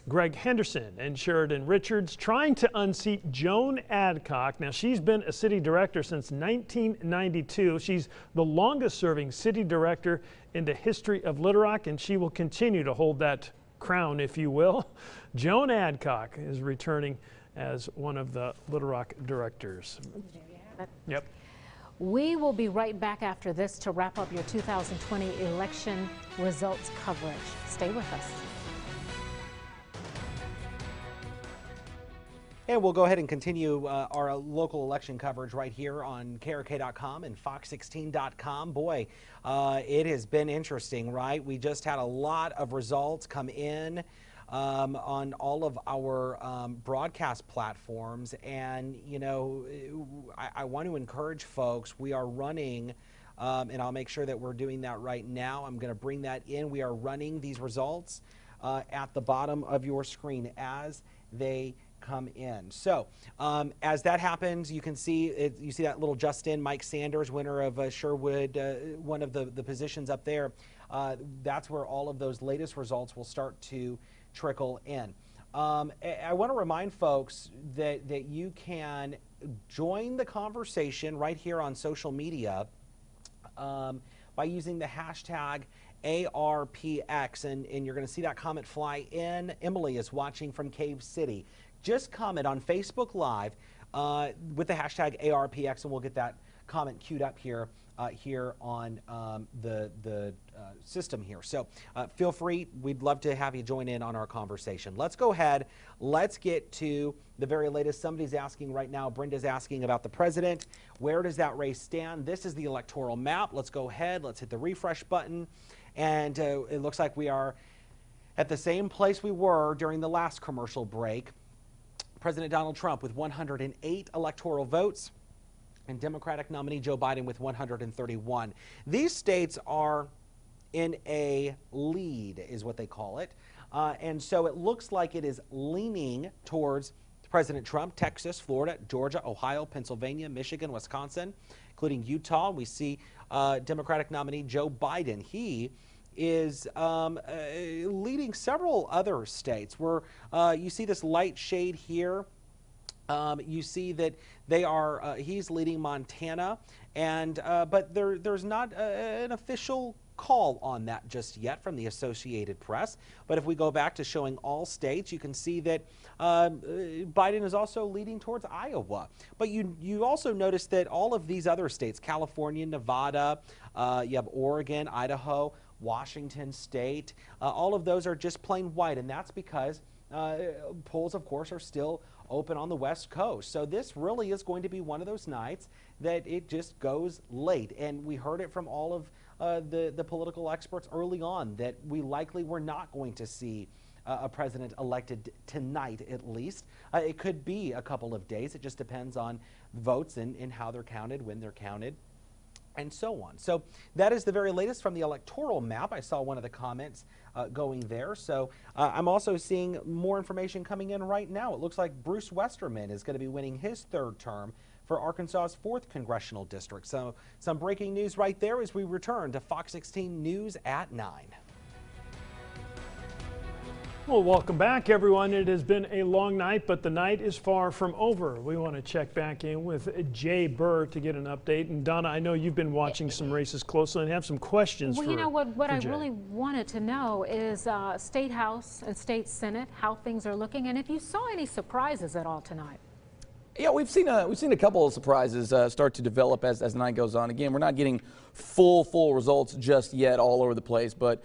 Greg Henderson and Sheridan Richards trying to unseat Joan Adcock. Now, she's been a city director since 1992. She's the longest serving city director in the history of Little Rock, and she will continue to hold that crown, if you will. Joan Adcock is returning as one of the Little Rock directors. Yep. We will be right back after this to wrap up your 2020 election results coverage. Stay with us. And we'll go ahead and continue our local election coverage right here on KRK.com and Fox16.com. Boy, it has been interesting, right? We just had a lot of results come in on all of our broadcast platforms. And, you know, I want to encourage folks, we are running, and I'll make sure that we're doing that right now. I'm going to bring that in. We are running these results at the bottom of your screen as they come in. So as that happens, you can see you see that little Justin Mike Sanders, winner of Sherwood, one of the positions up there. That's where all of those latest results will start to trickle in. I want to remind folks that you can join the conversation right here on social media by using the hashtag ARPX, and you're going to see that comment fly in. Emily is watching from Cave City. Just comment on Facebook Live with the hashtag ARPX, and we'll get that comment queued up here on the system here. So feel free. We'd love to have you join in on our conversation. Let's go ahead. Let's get to the very latest. Somebody's asking right now. Brenda's asking about the president. Where does that race stand? This is the electoral map. Let's go ahead. Let's hit the refresh button. And it looks like we are at the same place we were during the last commercial break. President Donald Trump with 108 electoral votes, and Democratic nominee Joe Biden with 131. These states are in a lead, is what they call it. And so it looks like it is leaning towards President Trump. Texas, Florida, Georgia, Ohio, Pennsylvania, Michigan, Wisconsin, including Utah. We see Democratic nominee Joe Biden. He is leading several other states where you see this light shade here. You see that they are, he's leading Montana, and but there's not an official call on that just yet from the Associated Press. But if we go back to showing all states, you can see that Biden is also leading towards Iowa. But you also notice that all of these other states, California, Nevada, you have Oregon, Idaho, Washington State, all of those are just plain white, and that's because polls, of course, are still open on the West Coast. So this really is going to be one of those nights that it just goes late, and we heard it from all of the political experts early on that we likely were not going to see a president elected tonight, at least. It could be a couple of days. It just depends on votes and how they're counted, when they're counted, and so on. So that is the very latest from the electoral map. I saw one of the comments going there. So I'm also seeing more information coming in right now. It looks like Bruce Westerman is going to be winning his 3rd term for Arkansas's 4th Congressional District. So some breaking news right there as we return to Fox 16 News at 9. Well, welcome back, everyone. It has been a long night, but the night is far from over. We want to check back in with Jay Burr to get an update. And Donna, I know you've been watching some races closely and have some questions well, for you know what I Jay. really wanted to know is State House and State Senate, how things are looking, and if you saw any surprises at all tonight. Yeah, we've seen a couple of surprises start to develop as the night goes on. Again, we're not getting full results just yet all over the place, but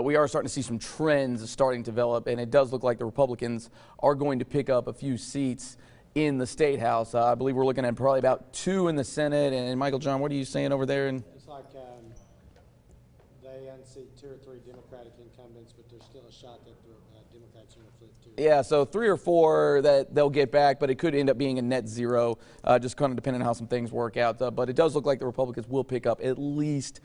we are starting to see some trends starting to develop, and it does look like the Republicans are going to pick up a few seats in the State House. I believe we're looking at probably about 2 in the Senate. And Michael John, what are you saying over there? It's like They unseat 2 or 3 Democratic incumbents, but there's still a shot that the Democrats are going to flip too. Yeah, so 3 or 4 that they'll get back, but it could end up being a net 0, just kind of depending on how some things work out. But it does look like the Republicans will pick up at least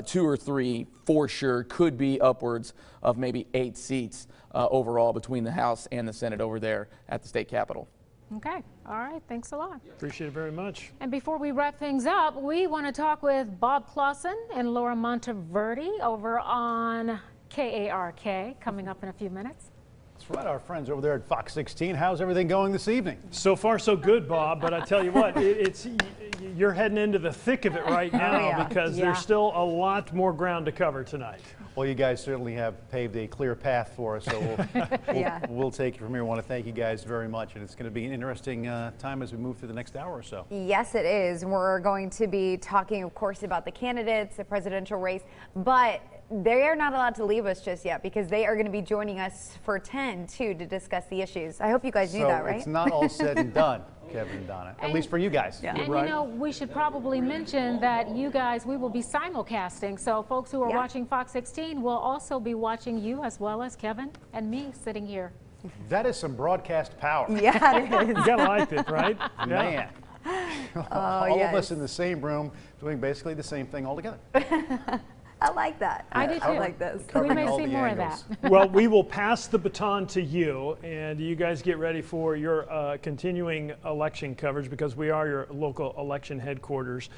2 or 3 for sure. Could be upwards of maybe 8 seats overall between the House and the Senate over there at the state capitol. Okay. All right. Thanks a lot. Appreciate it very much. And before we wrap things up, we want to talk with Bob Clausen and Laura Monteverde over on KARK coming up in a few minutes. That's right, our friends over there at Fox 16. How's everything going this evening? So far, so good, Bob. But I tell you what, you're heading into the thick of it right now because there's still a lot more ground to cover tonight. Well, you guys certainly have paved a clear path for us, so we'll take it from here. I want to thank you guys very much, and it's going to be an interesting time as we move through the next hour or so. Yes, it is. We're going to be talking, of course, about the candidates, the presidential race, but they are not allowed to leave us just yet because they are going to be joining us for 10, too, to discuss the issues. I hope you guys knew that, right? So it's not all said and done, Kevin and Donna, at least for you guys. Yeah. And you know, we should probably mention that you guys, we will be simulcasting. So folks who are watching Fox 16 will also be watching you as well as Kevin and me sitting here. That is some broadcast power. Yeah, it is. You gotta like it, right? Man. All of us in the same room doing basically the same thing all together. I like that. I do too. I like this. We may see more of that. Well, we will pass the baton to you, and you guys get ready for your continuing election coverage because we are your local election headquarters.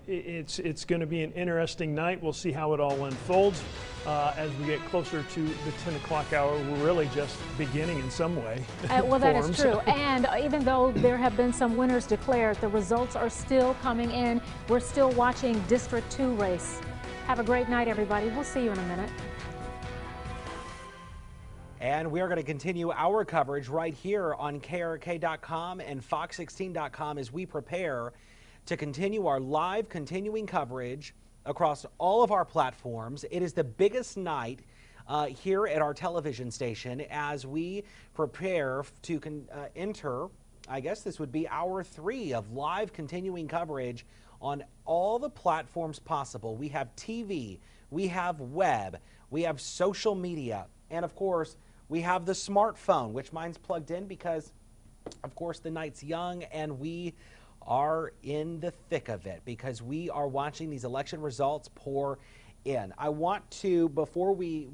It's going to be an interesting night. We'll see how it all unfolds as we get closer to the 10 o'clock hour. We're really just beginning in some way. Well, that is true. And even though there have been some winners declared, the results are still coming in. We're still watching District 2 race. Have a great night, everybody. We'll see you in a minute. And we are going to continue our coverage right here on KRK.com and Fox16.com as we prepare to continue our live continuing coverage across all of our platforms. It is the biggest night here at our television station as we prepare to enter, I guess this would be hour 3 of live continuing coverage on all the platforms possible. We have TV, we have web, we have social media, and of course, we have the smartphone, which mine's plugged in because, of course, the night's young and we are in the thick of it because we are watching these election results pour in. I want to, before we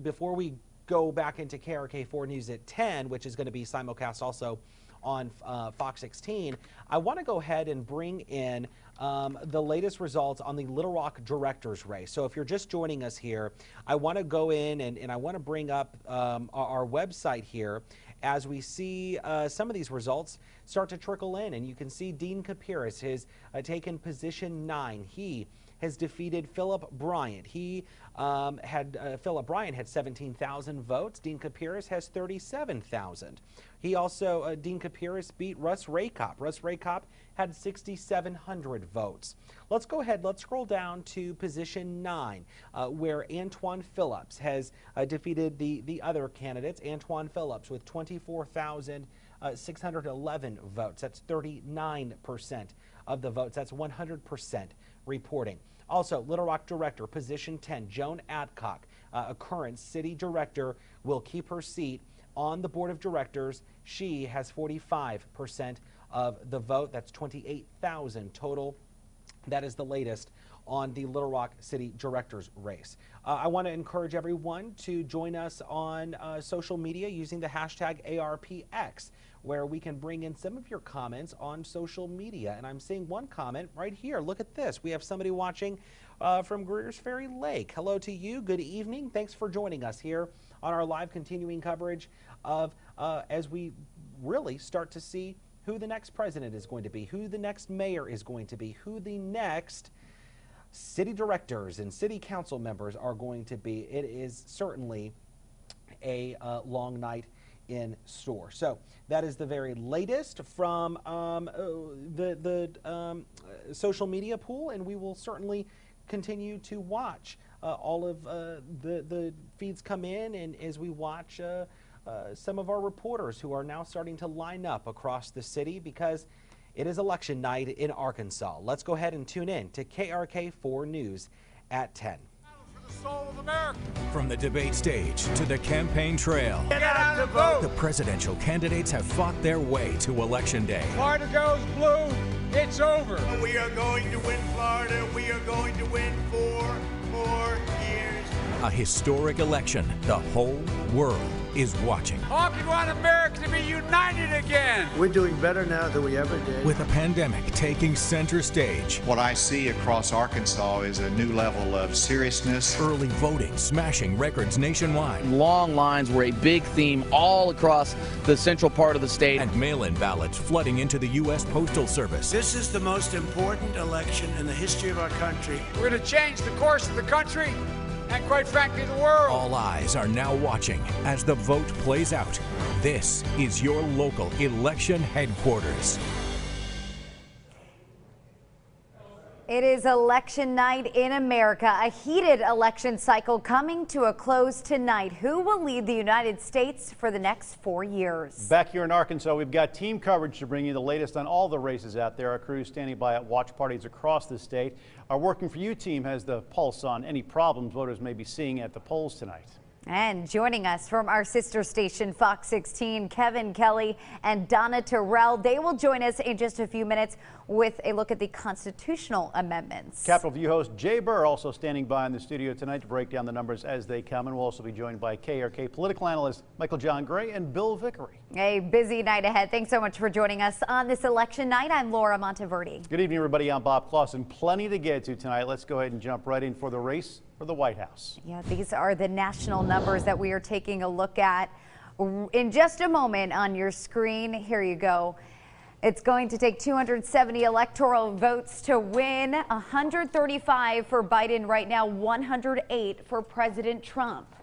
go back into KRK4 News at 10, which is going to be simulcast also on Fox 16, I want to go ahead and bring in the latest results on the Little Rock director's race. So if you're just joining us here, I want to go in and I want to bring up our website here as we see some of these results start to trickle in. And you can see Dean Capiris has taken position 9. He has defeated Philip Bryant. Philip Bryant had 17,000 votes. Dean Capiris has 37,000. He also, Dean Capiris beat Russ Raycop. Russ Raycop had 6,700 votes. Let's go ahead, let's scroll down to position 9, where Antoine Phillips has defeated the other candidates. Antoine Phillips with 24,611 votes. That's 39% of the votes. That's 100% reporting. Also, Little Rock Director, position 10, Joan Adcock, a current city director, will keep her seat on the board of directors. She has 45% of the vote. That's 28,000 total. That is the latest on the Little Rock City Directors race. I want to encourage everyone to join us on social media using the hashtag ARPX, where we can bring in some of your comments on social media. And I'm seeing one comment right here. Look at this. We have somebody watching from Greers Ferry Lake. Hello to you. Good evening. Thanks for joining us here on our live continuing coverage of as we really start to see who the next president is going to be, who the next mayor is going to be, who the next city directors and city council members are going to be. It is certainly a long night in store. So that is the very latest from the social media pool, and we will certainly continue to watch all of the feeds come in, and as we watch some of our reporters who are now starting to line up across the city because it is election night in Arkansas. Let's go ahead and tune in to KRK4 News at 10. For the soul of America. From the debate stage to the campaign trail, Get out to vote. the presidential candidates have fought their way to Election Day. Florida goes blue. It's over. We are going to win Florida. We are going to win 4 more years. A historic election the whole world is watching. All we want America to be united again. We're doing better now than we ever did. With a pandemic taking center stage, What I see across Arkansas is a new level of seriousness. early voting smashing records nationwide, Long lines were a big theme all across the central part of the state. and mail-in ballots flooding into the U.S. Postal Service. This is the most important election in the history of our country. We're going to change the course of the country and, quite frankly, the world. All eyes are now watching as the vote plays out. This is your local election headquarters. It is election night in America, a heated election cycle coming to a close tonight. Who will lead the United States for the next 4 years? Back here in Arkansas, we've got team coverage to bring you the latest on all the races out there. Our crews standing by at watch parties across the state. Our Working For You team has the pulse on any problems voters may be seeing at the polls tonight. And joining us from our sister station, Fox 16, Kevin Kelly and Donna Terrell. They will join us in just a few minutes with a look at the constitutional amendments. Capitol View host Jay Burr also standing by in the studio tonight to break down the numbers as they come. And we'll also be joined by KRK political analyst Michael John Gray and Bill Vickery. A busy night ahead. Thanks so much for joining us on this election night. I'm Laura Monteverdi. Good evening, everybody. I'm Bob Clausen. Plenty to get to tonight. Let's go ahead and jump right in for the race for the White House. Yeah, these are the national numbers that we are taking a look at in just a moment on your screen. Here you go. It's going to take 270 electoral votes to win, 135 for Biden right now, 108 for President Trump.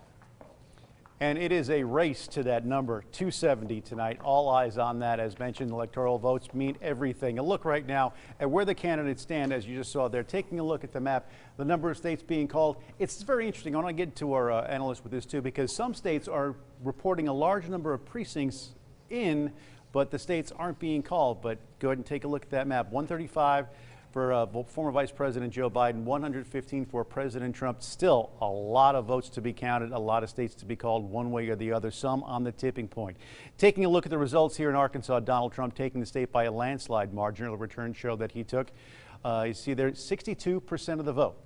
And it is a race to that number, 270 tonight. All eyes on that. As mentioned, electoral votes mean everything. A look right now at where the candidates stand, as you just saw there, taking a look at the map, the number of states being called. It's very interesting. I want to get to our analysts with this too, because some states are reporting a large number of precincts in, but the states aren't being called. But go ahead and take a look at that map. 135 for former Vice President Joe Biden, 115 for President Trump. Still a lot of votes to be counted, a lot of states to be called one way or the other, some on the tipping point. Taking a look at the results here in Arkansas, Donald Trump taking the state by a landslide margin. The returns show that he took, you see there, 62% of the vote.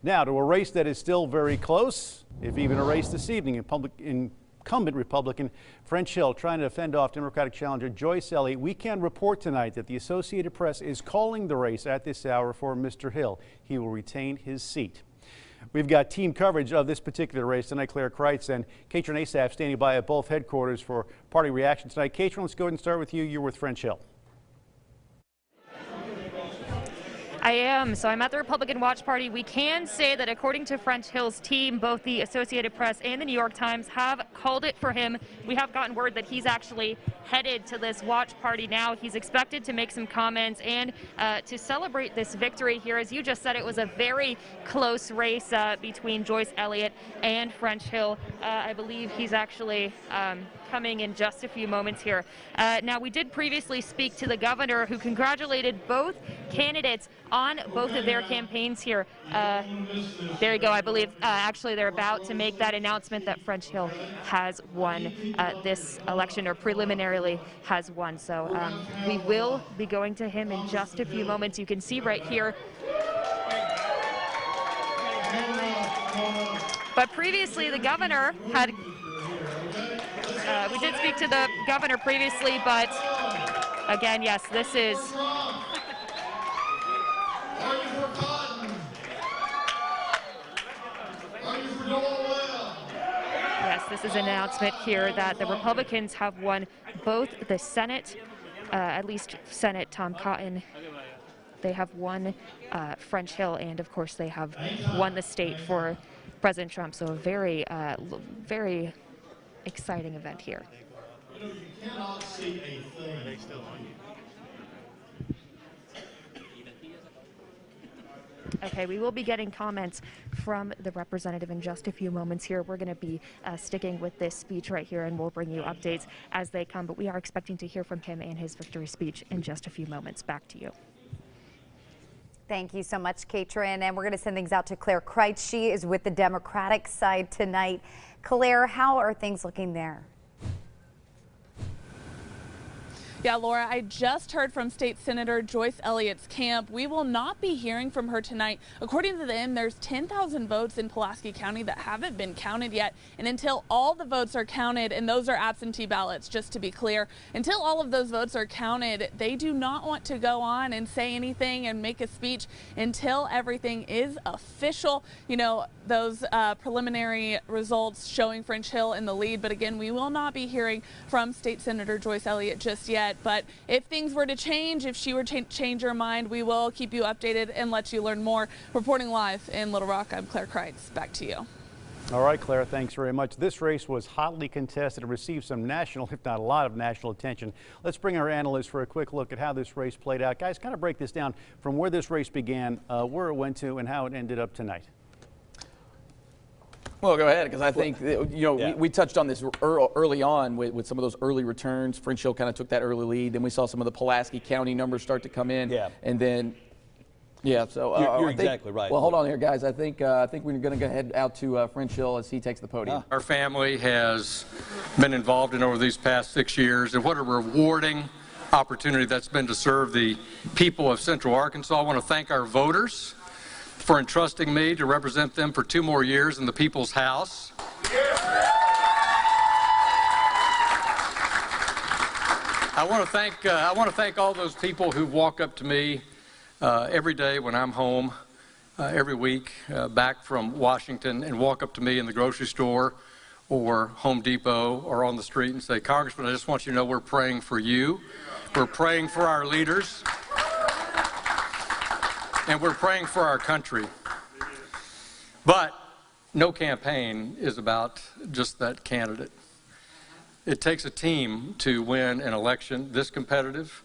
Now to a race that is still very close, if even a race this evening, incumbent Republican French Hill trying to fend off Democratic challenger Joyce Elliott. We can report tonight that the Associated Press is calling the race at this hour for Mr. Hill. He will retain his seat. We've got team coverage of this particular race tonight. Claire Kreitz and Katrin Asaf standing by at both headquarters for party reaction tonight. Katrin, let's go ahead and start with you. You're with French Hill. I am. So I'm at the Republican Watch Party. We can say that according to French Hill's team, both the Associated Press and the New York Times have called it for him. We have gotten word that he's actually headed to this watch party now. He's expected to make some comments and to celebrate this victory here. As you just said, it was a very close race between Joyce Elliott and French Hill. I believe he's actually coming in just a few moments here. Now, we did previously speak to the governor, who congratulated both candidates on both of their campaigns here. There you go. I believe actually they're about to make that announcement that French Hill has won this election, or preliminarily has won. So we will be going to him in just a few moments. You can see right here. But previously, the governor had we did speak to the governor previously, but again, yes, this is this is an announcement here that the Republicans have won both the Senate, at least Senate Tom Cotton. They have won French Hill, and of course they have won the state for President Trump. So a very, very exciting event here. You cannot see a thing. Are they still on you? Okay, we will be getting comments from the representative in just a few moments here. We're going to be sticking with this speech right here, and we'll bring you updates as they come. But we are expecting to hear from him and his victory speech in just a few moments. Back to you. Thank you so much, Katrin. And we're going to send things out to Claire Kreitz. She is with the Democratic side tonight. Claire, how are things looking there? Yeah, Laura, I just heard from State Senator Joyce Elliott's camp. We will not be hearing from her tonight. According to them, there's 10,000 votes in Pulaski County that haven't been counted yet. And until all the votes are counted, and those are absentee ballots, just to be clear, until all of those votes are counted, they do not want to go on and say anything and make a speech until everything is official. You know, those preliminary results showing French Hill in the lead. But again, we will not be hearing from State Senator Joyce Elliott just yet. But if things were to change, if she were to change her mind, we will keep you updated and let you learn more. Reporting live in Little Rock, I'm Claire Kreitz. Back to you. All right, Claire, thanks very much. This race was hotly contested and received some national, if not a lot of national attention. Let's bring our analysts for a quick look at how this race played out. Guys, kind of break this down from where this race began, where it went to, and how it ended up tonight. Well, go ahead, because I think, we touched on this early on with some of those early returns. French Hill kind of took that early lead. Then we saw some of the Pulaski County numbers start to come in. Yeah. And then, so you're exactly right. Well, hold on here, guys. I think we're going to go ahead out to French Hill as he takes the podium. Our family has been involved in over these past 6 years, and what a rewarding opportunity that's been to serve the people of Central Arkansas. I want to thank our voters for entrusting me to represent them for 2 more years in the People's House. I want to thank all those people who walk up to me every day when I'm home, every week back from Washington, and walk up to me in the grocery store or Home Depot or on the street and say, "Congressman, I just want you to know we're praying for you. We're praying for our leaders. And we're praying for our country." But no campaign is about just that candidate. It takes a team to win an election this competitive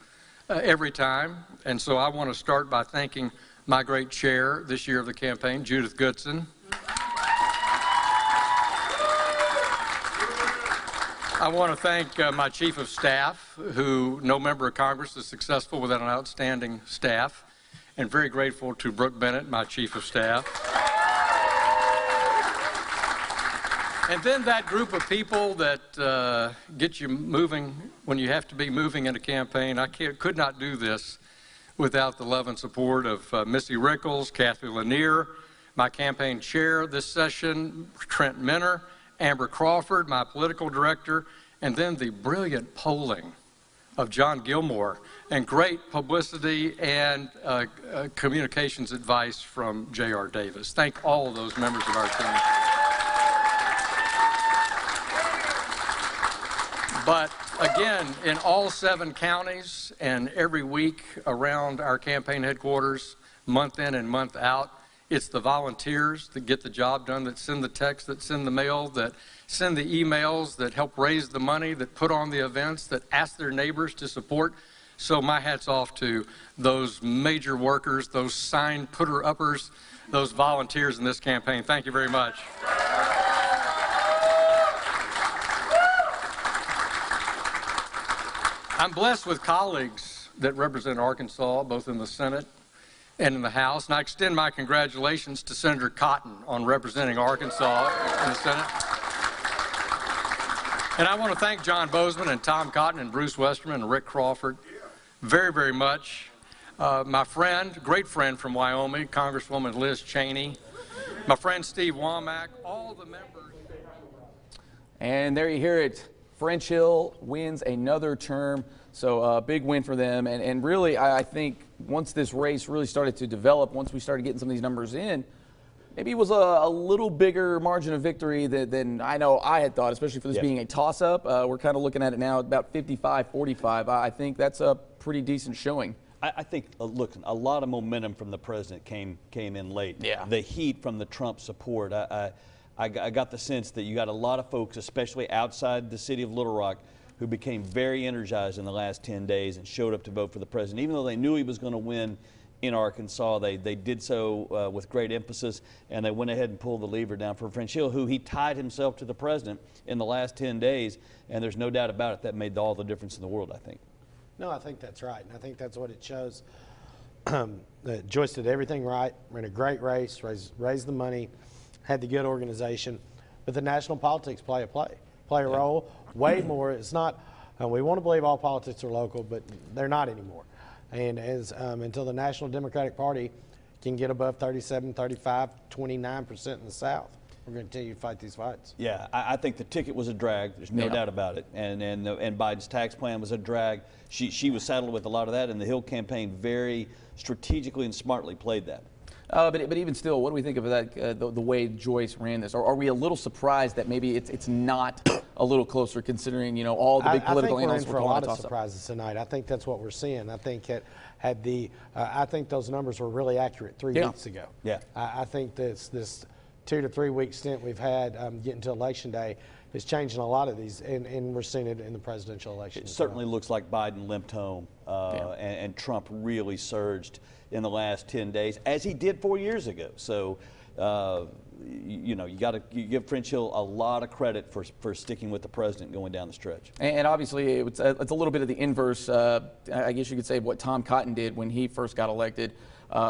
every time. And so I want to start by thanking my great chair this year of the campaign, Judith Goodson. I want to thank my chief of staff, who no member of Congress is successful without an outstanding staff. And very grateful to Brooke Bennett, my chief of staff. And then that group of people that get you moving when you have to be moving in a campaign. I could not do this without the love and support of Missy Rickles, Kathy Lanier, my campaign chair this session, Trent Minner, Amber Crawford, my political director, and then the brilliant polling of John Gilmore, and great publicity and communications advice from J.R. Davis. Thank all of those members of our team. But again, in all 7 counties and every week around our campaign headquarters, month in and month out, it's the volunteers that get the job done, that send the texts, that send the mail, that send the emails, that help raise the money, that put on the events, that ask their neighbors to support. So my hat's off to those major workers, those sign putter-uppers, those volunteers in this campaign. Thank you very much. I'm blessed with colleagues that represent Arkansas, both in the Senate and in the House, and I extend my congratulations to Senator Cotton on representing Arkansas in the Senate. And I want to thank John Bozeman and Tom Cotton and Bruce Westerman and Rick Crawford very, very much. My friend, great friend from Wyoming, Congresswoman Liz Cheney, my friend Steve Womack, all the members. And there you hear it. French Hill wins another term, so a big win for them. And really, I think once this race really started to develop, once we started getting some of these numbers in, maybe it was a little bigger margin of victory than I know I had thought, especially for this being a toss-up. We're kind of looking at it now about 55-45. I think that's a pretty decent showing. I think, look, a lot of momentum from the president came in late. Yeah. The heat from the Trump support. I got the sense that you got a lot of folks, especially outside the city of Little Rock, who became very energized in the last 10 days and showed up to vote for the president. Even though they knew he was going to win in Arkansas, they did so with great emphasis, and they went ahead and pulled the lever down for French Hill, who he tied himself to the president in the last 10 days, and there's no doubt about it, that made all the difference in the world, I think. No, I think that's right, and I think that's what it shows. Joyce did everything right, ran a great race, raised the money, had the good organization, but the national politics play a role way more. It's not, we want to believe all politics are local, but they're not anymore. And as until the National Democratic Party can get above 37, 35, 29% in the South, we're going to continue to fight these fights. Yeah, I think the ticket was a drag. There's no doubt about it. And Biden's tax plan was a drag. She was saddled with a lot of that, and the Hill campaign very strategically and smartly played that. But even still, what do we think of that, the way Joyce ran this? Or are we a little surprised that maybe it's not a little closer, considering, you know, all the big political analysts were calling a toss-up? I think we're in for a lot of surprises tonight. I think that's what we're seeing. I think I think those numbers were really accurate 3 weeks ago. Yeah. I think this 2 to 3 week stint we've had getting to Election Day is changing a lot of these, and we're seeing it in the presidential election. It certainly looks like Biden limped home, and Trump really surged in the last 10 days, as he did 4 years ago. So, you know, you give French Hill a lot of credit for sticking with the president going down the stretch. And obviously, it's a little bit of the inverse, I guess you could say, of what Tom Cotton did when he first got elected,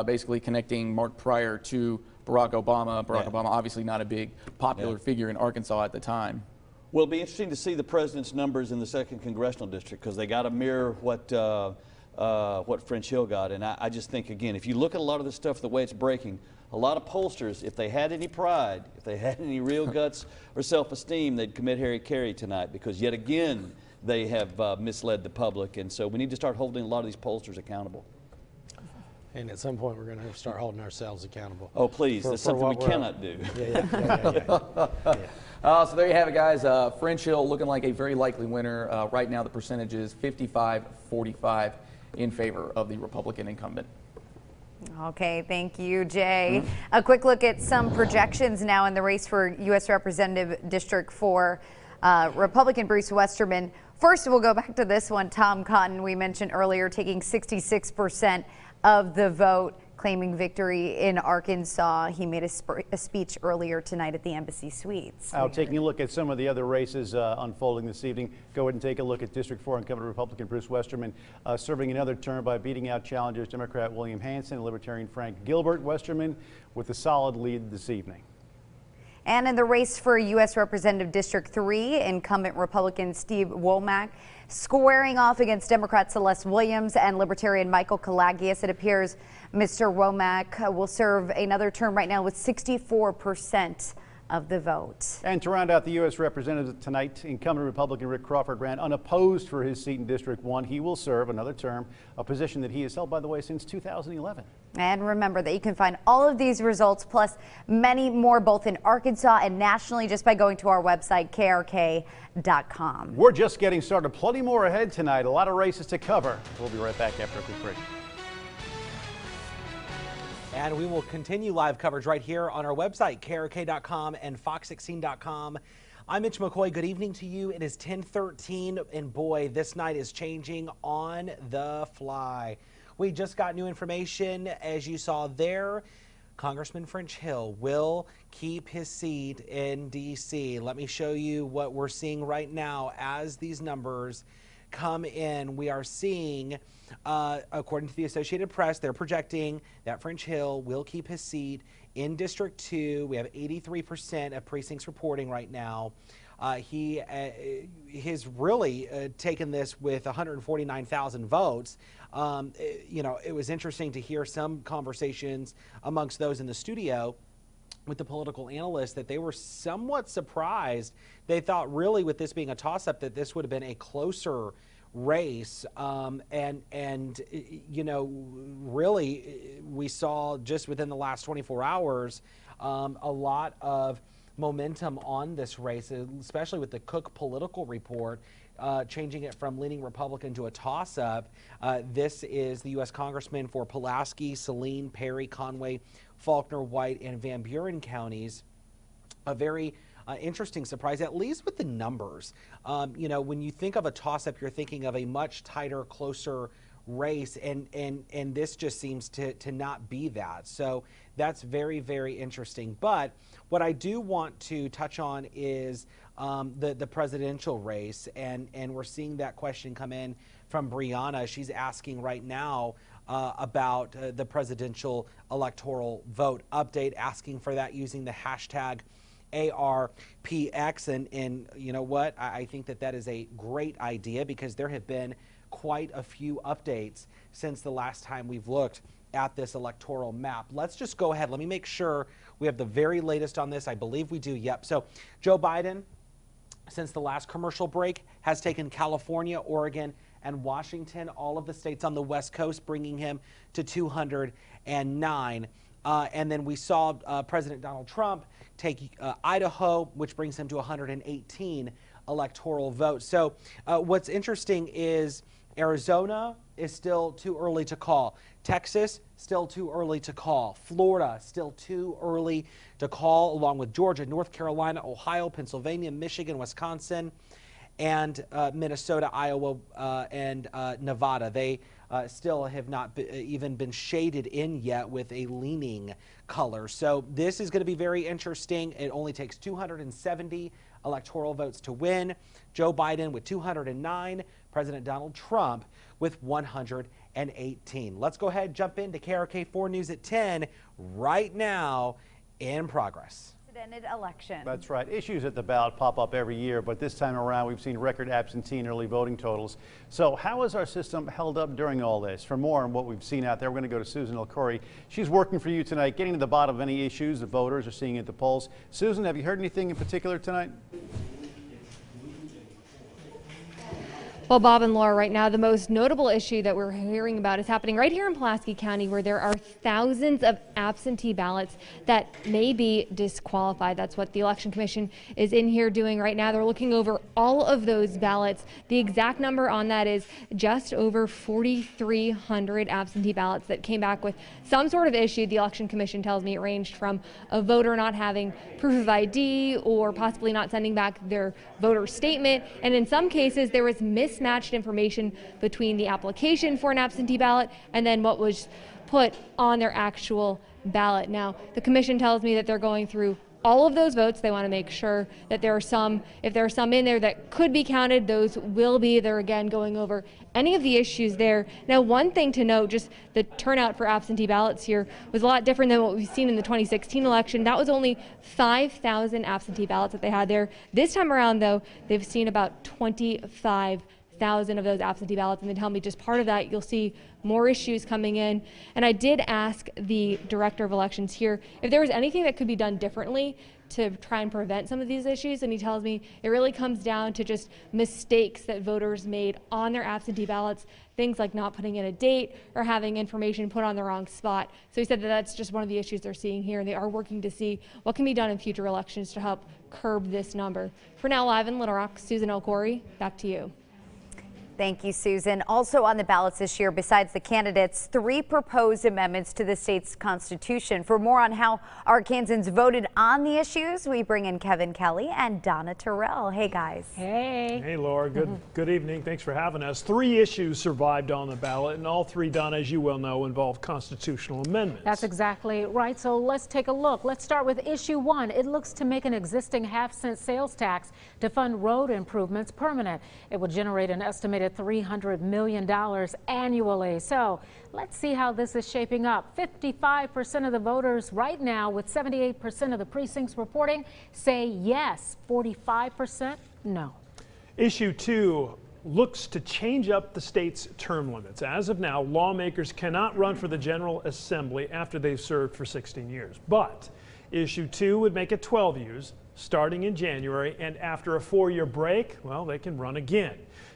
basically connecting Mark Pryor to Barack Obama. Barack Obama, obviously not a big popular figure in Arkansas at the time. Well, it'll be interesting to see the president's numbers in the 2nd Congressional District, because they got to mirror what French Hill got. And I just think, again, if you look at a lot of this stuff, the way it's breaking, a lot of pollsters, if they had any pride, if they had any real guts or self-esteem, they'd commit Harry Carey tonight, because yet again, they have misled the public. And so we need to start holding a lot of these pollsters accountable. And at some point, we're going to have to start holding ourselves accountable. Oh, please. That's something we cannot do. So there you have it, guys. French Hill looking like a very likely winner. Right now, the percentage is 55-45 in favor of the Republican incumbent. Okay, thank you, Jay. A quick look at some projections now in the race for U.S. Representative District 4. Republican Bruce Westerman. First, we'll go back to this one. Tom Cotton, we mentioned earlier, taking 66% of the vote, claiming victory in Arkansas. He made a speech earlier tonight at the Embassy Suites. Taking a look at some of the other races unfolding this evening, go ahead and take a look at District 4 incumbent Republican Bruce Westerman serving another term by beating out challengers Democrat William Hanson and Libertarian Frank Gilbert. Westerman with a solid lead this evening. And in the race for U.S. Representative District 3, incumbent Republican Steve Womack squaring off against Democrat Celeste Williams and Libertarian Michael Kalagias. It appears Mr. Womack will serve another term right now with 64% of the vote. And to round out the U.S. Representative tonight, incumbent Republican Rick Crawford ran unopposed for his seat in District 1. He will serve another term, a position that he has held, by the way, since 2011. And remember that you can find all of these results plus many more both in Arkansas and nationally just by going to our website, krk.com. We're just getting started. Plenty more ahead tonight. A lot of races to cover. We'll be right back after a quick break. And we will continue live coverage right here on our website, krk.com and fox16.com. I'm Mitch McCoy. Good evening to you. It is 10:13, and boy, this night is changing on the fly. We just got new information, as you saw there. Congressman French Hill will keep his seat in D.C. Let me show you what we're seeing right now as these numbers come in. We are seeing, according to the Associated Press, they're projecting that French Hill will keep his seat in District 2. We have 83% of precincts reporting right now. He has really taken this with 149,000 votes. You know, it was interesting to hear some conversations amongst those in the studio with the political analysts that they were somewhat surprised. They thought really with this being a toss-up that this would have been a closer race. And you know, really we saw just within the last 24 hours a lot of momentum on this race, especially with the Cook political report changing it from leaning Republican to a toss-up. This is the U.S. Congressman for Pulaski, Saline, Perry, Conway, Faulkner, White, and Van Buren counties. A very interesting surprise, at least with the numbers. You know, when you think of a toss-up, you're thinking of a much tighter, closer race, and this just seems to not be that. So that's very, very interesting. But what I do want to touch on is the presidential race, and we're seeing that question come in from Brianna. She's asking right now, about the presidential electoral vote update, asking for that using the hashtag ARPX. And you know what? I think that is a great idea, because there have been quite a few updates since the last time we've looked at this electoral map. Let's just go ahead. Let me make sure we have the very latest on this. I believe we do. Yep. So Joe Biden, since the last commercial break, has taken California, Oregon, and Washington, all of the states on the West Coast, bringing him to 209. And then we saw President Donald Trump take Idaho, which brings him to 118 electoral votes. So what's interesting is Arizona is still too early to call. Texas, still too early to call. Florida, still too early to call, along with Georgia, North Carolina, Ohio, Pennsylvania, Michigan, Wisconsin, and Minnesota, Iowa, and Nevada. They still have not even been shaded in yet with a leaning color. So this is going to be very interesting. It only takes 270 electoral votes to win. Joe Biden with 209, President Donald Trump with 118. Let's go ahead and jump into KRK4 News at 10 right now. In progress. Election. That's right. Issues at the ballot pop up every year, but this time around we've seen record absentee and early voting totals. So how has our system held up during all this? For more on what we've seen out there, we're going to go to Susan Elcoury. She's working for you tonight, getting to the bottom of any issues the voters are seeing at the polls. Susan, have you heard anything in particular tonight? Well, Bob and Laura, right now, the most notable issue that we're hearing about is happening right here in Pulaski County, where there are thousands of absentee ballots that may be disqualified. That's what the Election Commission is in here doing right now. They're looking over all of those ballots. The exact number on that is just over 4,300 absentee ballots that came back with some sort of issue. The Election Commission tells me it ranged from a voter not having proof of ID or possibly not sending back their voter statement. And in some cases, there was mismatched information between the application for an absentee ballot and then what was put on their actual ballot. Now, the commission tells me that they're going through all of those votes. They want to make sure that there are some, if there are some in there that could be counted, those will be. They're again going over any of the issues there. Now, one thing to note, just the turnout for absentee ballots here was a lot different than what we've seen in the 2016 election. That was only 5,000 absentee ballots that they had there. This time around, though, they've seen about 25,000 of those absentee ballots, and they tell me just part of that you'll see more issues coming in. And I did ask the director of elections here if there was anything that could be done differently to try and prevent some of these issues, and he tells me it really comes down to just mistakes that voters made on their absentee ballots, things like not putting in a date or having information put on the wrong spot. So he said that that's just one of the issues they're seeing here, and they are working to see what can be done in future elections to help curb this number. For now, live in Little Rock, Susan Elcoury, back to you. Thank you, Susan. Also on the ballots this year, besides the candidates, 3 proposed amendments to the state's constitution. For more on how Arkansans voted on the issues, we bring in Kevin Kelly and Donna Terrell. Hey, guys. Hey. Hey, Laura. Good evening. Thanks for having us. 3 issues survived on the ballot, and all 3, Donna, as you well know, involve constitutional amendments. That's exactly right. So let's take a look. Let's start with issue 1. It looks to make an existing half-cent sales tax to fund road improvements permanent. It would generate an estimated $300 million annually. So let's see how this is shaping up. 55% of the voters right now, with 78% of the precincts reporting, say yes. 45% no. Issue 2 looks to change up the state's term limits. As of now, lawmakers cannot run for the General Assembly after they've served for 16 years. But issue 2 would make it 12 years starting in January, and after a 4-year break, well, they can run again.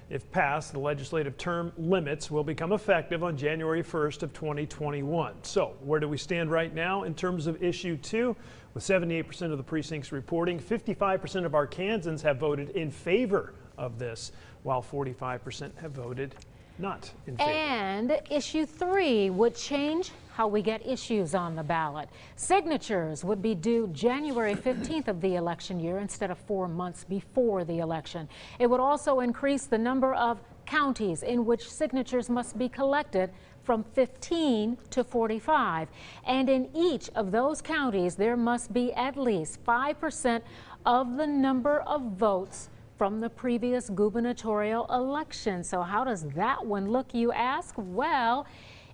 If passed, the legislative term limits will become effective on January 1st of 2021. So where do we stand right now in terms of issue 2? With 78% of the precincts reporting, 55% of Arkansans have voted in favor of this, while 45% have voted not in favor. And issue 3 would change how we get issues on the ballot. Signatures would be due January 15th of the election year instead of 4 months before the election. It would also increase the number of counties in which signatures must be collected from 15 to 45. And in each of those counties, there must be at least 5% of the number of votes from the previous gubernatorial election. So how does that one look, you ask? Well,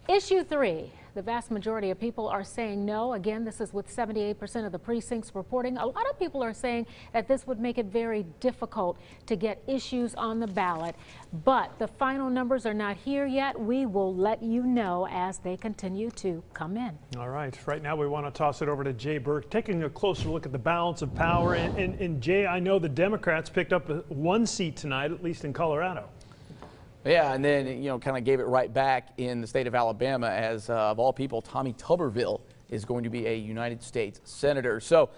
Issue 3. The vast majority of people are saying no. Again, this is with 78% of the precincts reporting. A lot of people are saying that this would make it very difficult to get issues on the ballot. But the final numbers are not here yet. We will let you know as they continue to come in. All right. Right now, we want to toss it over to Jay Burke, taking a closer look at the balance of power. And Jay, I know the Democrats picked up one seat tonight, at least in Colorado. Yeah, and then, kind of gave it right back in the state of Alabama as, of all people, Tommy Tuberville is going to be a United States Senator. So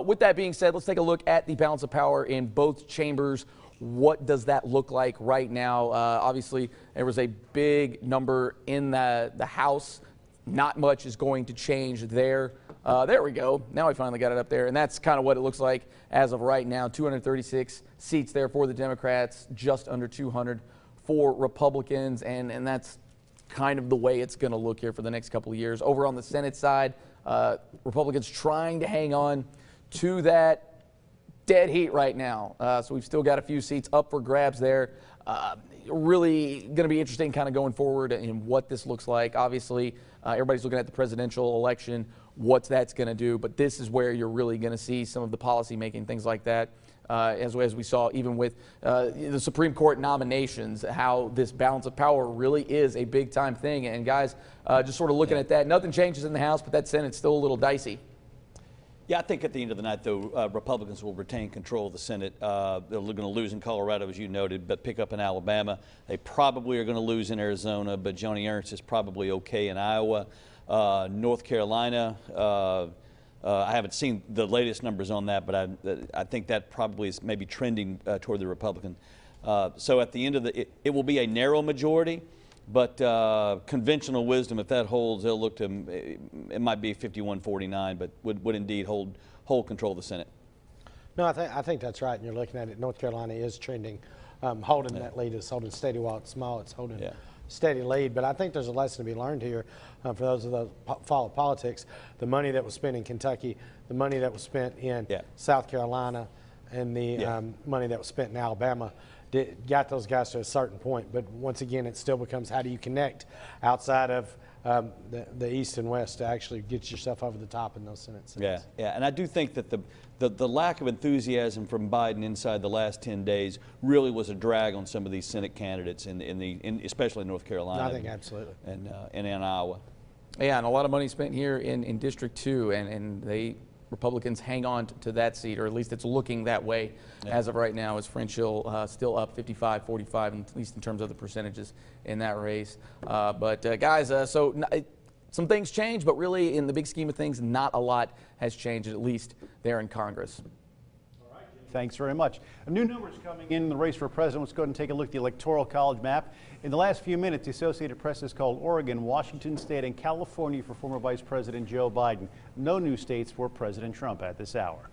with that being said, let's take a look at the balance of power in both chambers. What does that look like right now? Obviously, there was a big number in the House. Not much is going to change there. There we go. Now I finally got it up there. And that's kind of what it looks like as of right now. 236 seats there for the Democrats, just under 200 for Republicans, and that's kind of the way it's going to look here for the next couple of years. Over on the Senate side, Republicans trying to hang on to that dead heat right now. So we've still got a few seats up for grabs there. Really going to be interesting kind of going forward in what this looks like. Obviously, everybody's looking at the presidential election, what that's going to do, but this is where you're really going to see some of the policy making, things like that. As we saw even with the Supreme Court nominations, how this balance of power really is a big time thing. And guys, just sort of looking at that, nothing changes in the House, but that Senate's still a little dicey. Yeah, I think at the end of the night, though, Republicans will retain control of the Senate. They're going to lose in Colorado, as you noted, but pick up in Alabama. They probably are going to lose in Arizona, but Joni Ernst is probably okay in Iowa. North Carolina, I haven't seen the latest numbers on that, but I think that probably is maybe trending toward the Republican. So at the end of it will be a narrow majority, but conventional wisdom, if that holds, they'll look to, it might be 51-49, but would indeed hold control of the Senate. No, I think that's right. And you're looking at it. North Carolina is trending, holding that lead. It's holding steady while it's small. It's holding steady lead. But I think there's a lesson to be learned here for those of those follow politics. The money that was spent in Kentucky, the money that was spent in South Carolina, and the money that was spent in Alabama got those guys to a certain point. But once again, it still becomes how do you connect outside of the East and West to actually get yourself over the top in those Senate seats. Yeah, and I do think that the lack of enthusiasm from Biden inside the last 10 days really was a drag on some of these Senate candidates, especially in North Carolina. I think absolutely. And in Iowa. Yeah, and a lot of money spent here in District 2, and Republicans hang on to that seat, or at least it's looking that way as of right now, as French Hill still up 55-45, at least in terms of the percentages in that race. But guys, some things change, but really in the big scheme of things, not a lot has changed, at least there in Congress. Thanks very much. New numbers coming in the race for president. Let's go ahead and take a look at the Electoral College map. In the last few minutes, the Associated Press has called Oregon, Washington State, and California for former Vice President Joe Biden. No new states for President Trump at this hour.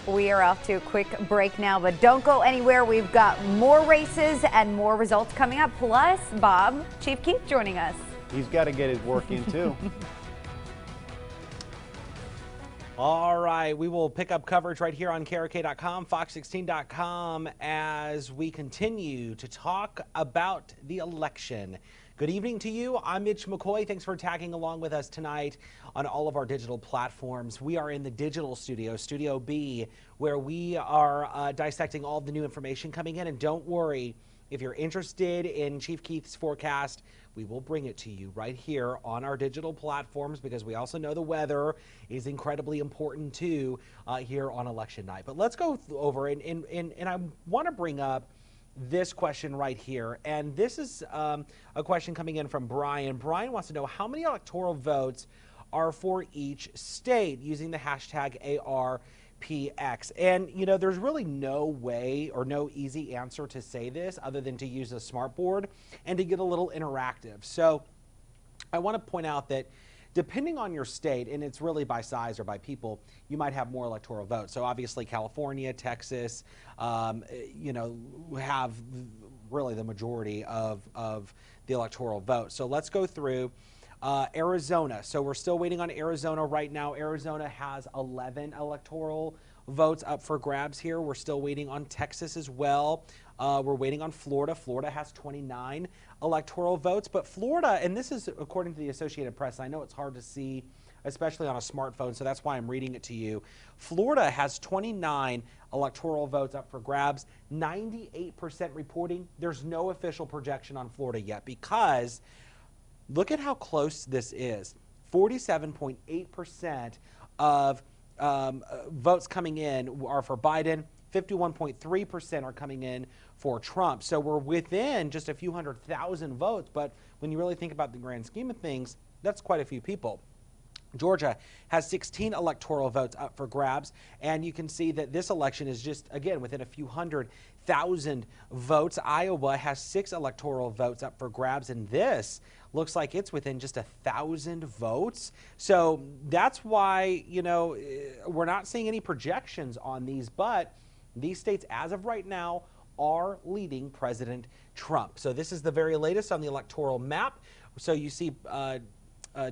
We are off to a quick break now, but don't go anywhere. We've got more races and more results coming up. Plus, Bob, Chief Keith joining us. He's got to get his work in, too. All right, we will pick up coverage right here on KRK.com, Fox16.com as we continue to talk about the election. Good evening to you. I'm Mitch McCoy. Thanks for tagging along with us tonight on all of our digital platforms. We are in the digital studio, Studio B, where we are dissecting all of the new information coming in. And don't worry, if you're interested in Chief Keith's forecast, we will bring it to you right here on our digital platforms, because we also know the weather is incredibly important too here on election night. But let's go over and I want to bring up this question right here. And this is a question coming in from Brian. Brian wants to know how many electoral votes are for each state using the hashtag ARPX. And, you know, there's really no way or no easy answer to say this other than to use a smartboard and to get a little interactive. So I want to point out that depending on your state, and it's really by size or by people, you might have more electoral votes. So obviously California, Texas, you know, have really the majority of the electoral vote. So let's go through Arizona. So we're still waiting on Arizona right now. Arizona has 11 electoral votes up for grabs here. We're still waiting on Texas as well. We're waiting on Florida. Florida has 29 electoral votes, but Florida, and this is according to the Associated Press, I know it's hard to see, especially on a smartphone, so that's why I'm reading it to you. Florida has 29 electoral votes up for grabs, 98% reporting. There's no official projection on Florida yet because look at how close this is. 47.8% of votes coming in are for Biden. 51.3% are coming in for Trump. So we're within just a few 100,000 votes, but when you really think about the grand scheme of things, that's quite a few people. Georgia has 16 electoral votes up for grabs, and you can see that this election is just, again, within a few 100,000 votes. Iowa has 6 electoral votes up for grabs, and this looks like it's within just 1,000 votes. So that's why, you know, we're not seeing any projections on these, but these states, as of right now, are leading President Trump. So this is the very latest on the electoral map. So you see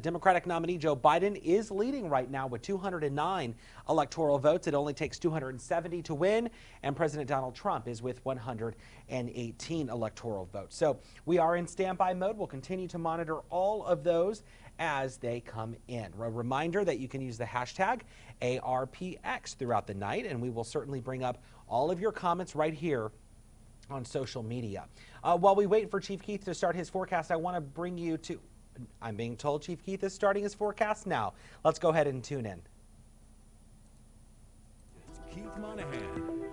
Democratic nominee Joe Biden is leading right now with 209 electoral votes. It only takes 270 to win, and President Donald Trump is with 118 electoral votes. So we are in standby mode. We'll continue to monitor all of those as they come in. A reminder that you can use the hashtag ARPX throughout the night, and we will certainly bring up all of your comments right here on social media. While we wait for Chief Keith to start his forecast, I want to bring you to, I'm being told Chief Keith is starting his forecast now. Let's go ahead and tune in. Keith Monahan.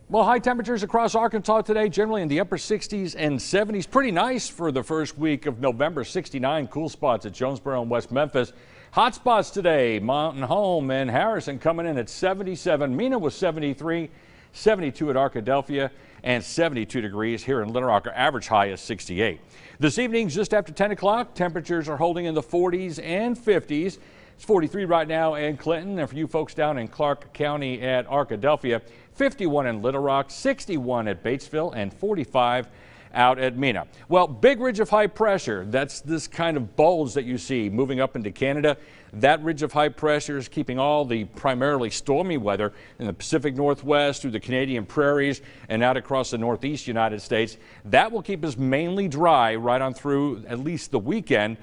Well, high temperatures across Arkansas today, generally in the upper 60s and 70s. Pretty nice for the first week of November. 69 cool spots at Jonesboro and West Memphis. Hot spots today, Mountain Home and Harrison coming in at 77. Mena was 73, 72 at Arkadelphia, and 72 degrees here in Little Rock. Our average high is 68. This evening, just after 10 o'clock, temperatures are holding in the 40s and 50s. It's 43 right now in Clinton, and for you folks down in Clark County at Arkadelphia, 51 in Little Rock, 61 at Batesville, and 45 out at Mena. Well, big ridge of high pressure, that's this kind of bulge that you see moving up into Canada. That ridge of high pressure is keeping all the primarily stormy weather in the Pacific Northwest through the Canadian prairies and out across the Northeast United States. That will keep us mainly dry right on through at least the weekend,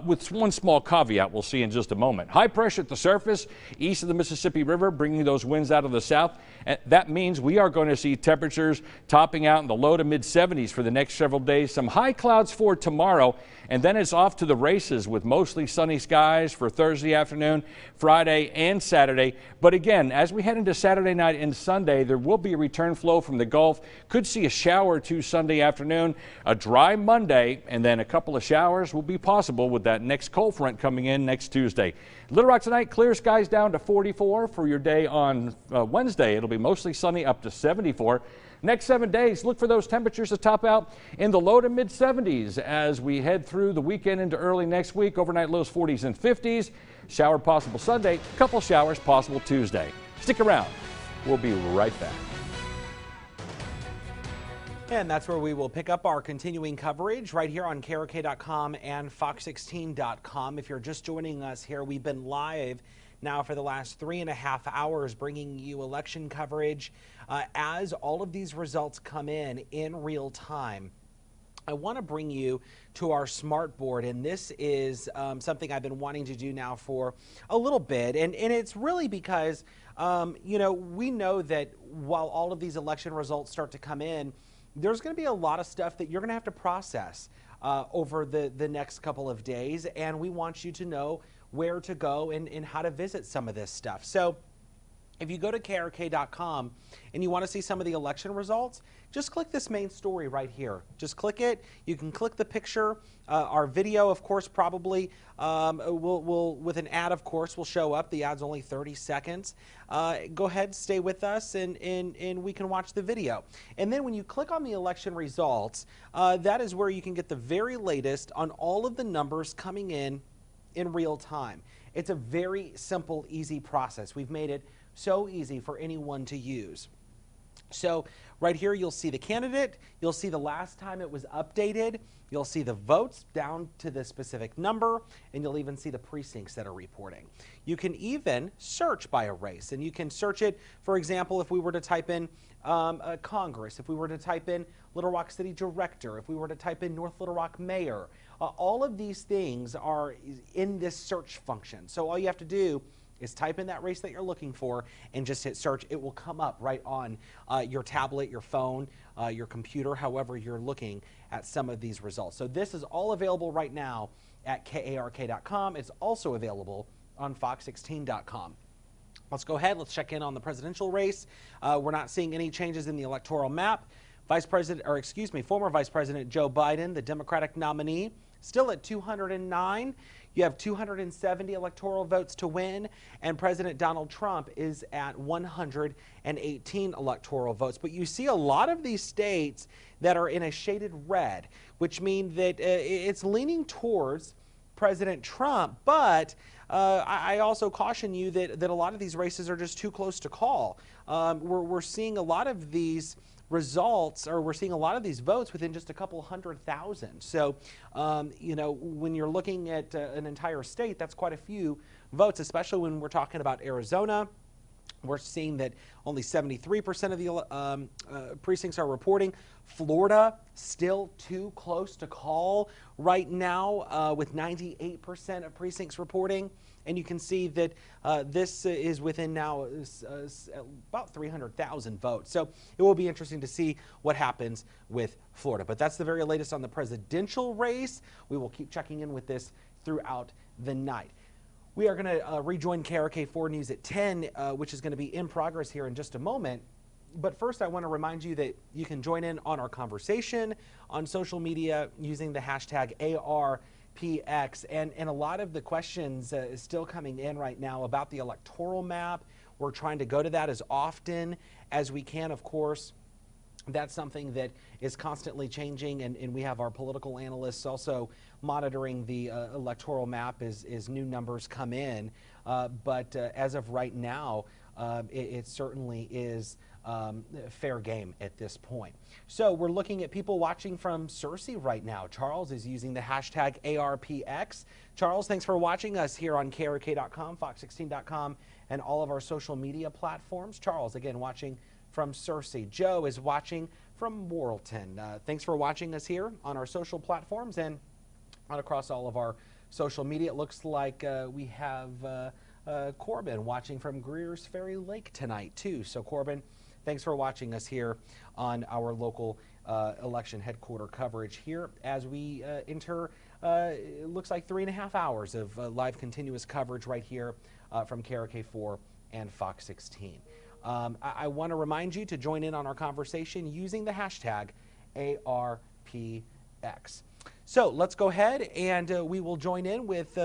with one small caveat we'll see in just a moment. High pressure at the surface east of the Mississippi River, bringing those winds out of the south. And that means we are going to see temperatures topping out in the low to mid 70s for the next several days. Some high clouds for tomorrow, and then it's off to the races with mostly sunny skies for Thursday afternoon, Friday, and Saturday. But again, as we head into Saturday night and Sunday, there will be a return flow from the Gulf. Could see a shower or two Sunday afternoon, a dry Monday, and then a couple of showers will be possible with that next cold front coming in next Tuesday. Little Rock tonight, clear skies down to 44 for your day on Wednesday. It'll be mostly sunny up to 74. Next 7 days, look for those temperatures to top out in the low to mid 70s as we head through the weekend into early next week. Overnight lows 40s and 50s. Shower possible Sunday, couple showers possible Tuesday. Stick around. We'll be right back. And that's where we will pick up our continuing coverage right here on KRK.com and Fox16.com. If you're just joining us here, we've been live now for the last 3.5 hours bringing you election coverage as all of these results come in real time. I want to bring you to our smart board, and this is something I've been wanting to do now for a little bit, and it's really because you know, we know that while all of these election results start to come in, there's going to be a lot of stuff that you're going to have to process over the next couple of days, and we want you to know where to go and how to visit some of this stuff. So if you go to KRK.com and you want to see some of the election results, just click this main story right here. Just click it. You can click the picture. Our video, of course, probably will with an ad, of course, will show up. The ad's only 30 seconds. Go ahead, stay with us, and we can watch the video. And then when you click on the election results, that is where you can get the very latest on all of the numbers coming in real time. It's a very simple, easy process. We've made it so easy for anyone to use. So right here, you'll see the candidate, you'll see the last time it was updated, you'll see the votes down to the specific number, and you'll even see the precincts that are reporting. You can even search by a race, and you can search it, for example, if we were to type in Congress, if we were to type in Little Rock City Director, if we were to type in North Little Rock Mayor, all of these things are in this search function. So all you have to do is type in that race that you're looking for and just hit search. It will come up right on your tablet, your phone, your computer, however you're looking at some of these results. So this is all available right now at KARK.com. It's also available on Fox16.com. Let's go ahead. Let's check in on the presidential race. We're not seeing any changes in the electoral map. Former Vice President Joe Biden, the Democratic nominee, still at 209. You have 270 electoral votes to win, and President Donald Trump is at 118 electoral votes. But you see a lot of these states that are in a shaded red, which means that it's leaning towards President Trump. But I also caution you that a lot of these races are just too close to call. We're seeing a lot of these results, or we're seeing a lot of these votes within just a couple 100,000. So, you know, when you're looking at an entire state, that's quite a few votes, especially when we're talking about Arizona. We're seeing that only 73% of the precincts are reporting. Florida, still too close to call right now, with 98% of precincts reporting. And you can see that this is within now about 300,000 votes. So it will be interesting to see what happens with Florida. But that's the very latest on the presidential race. We will keep checking in with this throughout the night. We are going to rejoin KRK4 News at 10, which is going to be in progress here in just a moment. But first, I want to remind you that you can join in on our conversation on social media using the hashtag ARPX. And a lot of the questions is still coming in right now about the electoral map. We're trying to go to that as often as we can, of course. That's something that is constantly changing, and we have our political analysts also monitoring the electoral map as new numbers come in. But as of right now, it certainly is fair game at this point. So we're looking at people watching from Searcy right now. Charles is using the hashtag ARPX. Charles, thanks for watching us here on KRK.com, Fox16.com, and all of our social media platforms. Charles, again, watching from Searcy. Joe is watching from Morrilton. Thanks for watching us here on our social platforms and on across all of our social media. It looks like we have Corbin watching from Greer's Ferry Lake tonight too. So Corbin, thanks for watching us here on our local election headquarter coverage here as we enter it looks like 3.5 hours of live continuous coverage right here from KRK4 and Fox 16. I want to remind you to join in on our conversation using the hashtag ARPX. So let's go ahead and we will join in with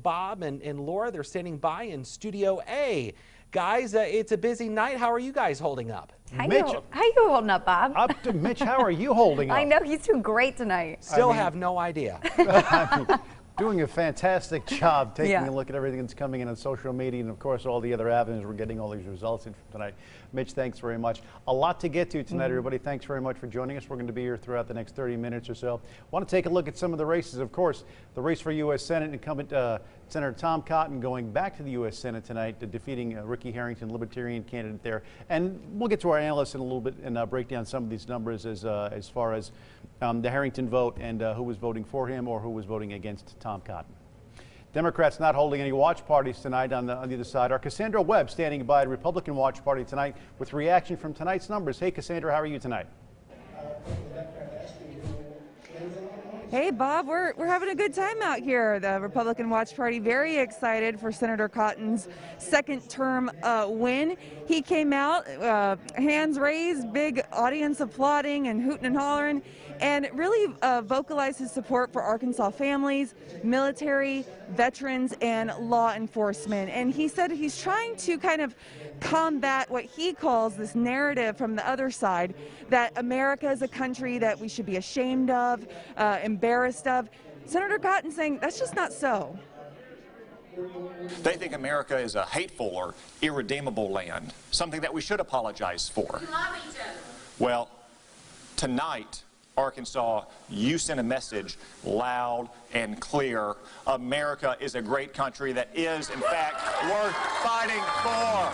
Bob and Laura. They're standing by in Studio A. Guys, it's a busy night. How are you guys holding up? How you holding up, Bob? Up to Mitch, how are you holding up? I know, he's doing great tonight. Still have no idea. Doing a fantastic job taking a look at everything that's coming in on social media and, of course, all the other avenues we're getting all these results in from tonight. Mitch, thanks very much. A lot to get to tonight, everybody. Thanks very much for joining us. We're going to be here throughout the next 30 minutes or so. Want to take a look at some of the races. Of course, the race for U.S. Senate, incumbent Senator Tom Cotton going back to the U.S. Senate tonight, defeating Ricky Harrington, Libertarian candidate there. And we'll get to our analysts in a little bit and break down some of these numbers as far as the Harrington vote and who was voting for him or who was voting against Tom Cotton. Democrats not holding any watch parties tonight on the other side. Our Cassandra Webb standing by at Republican watch party tonight with reaction from tonight's numbers. Hey, Cassandra, how are you tonight? Hey, Bob, we're having a good time out here. The Republican Watch Party very excited for Senator Cotton's second term win. He came out, hands raised, big audience applauding and hooting and hollering, and really vocalized his support for Arkansas families, military, veterans, and law enforcement. And he said he's trying to kind of combat what he calls this narrative from the other side that America is a country that we should be ashamed of, embarrassed of. Senator Cotton saying that's just not so. They think America is a hateful or irredeemable land, something that we should apologize for. Well, tonight, Arkansas, you sent a message loud and clear. America is a great country that is, in fact, worth fighting for.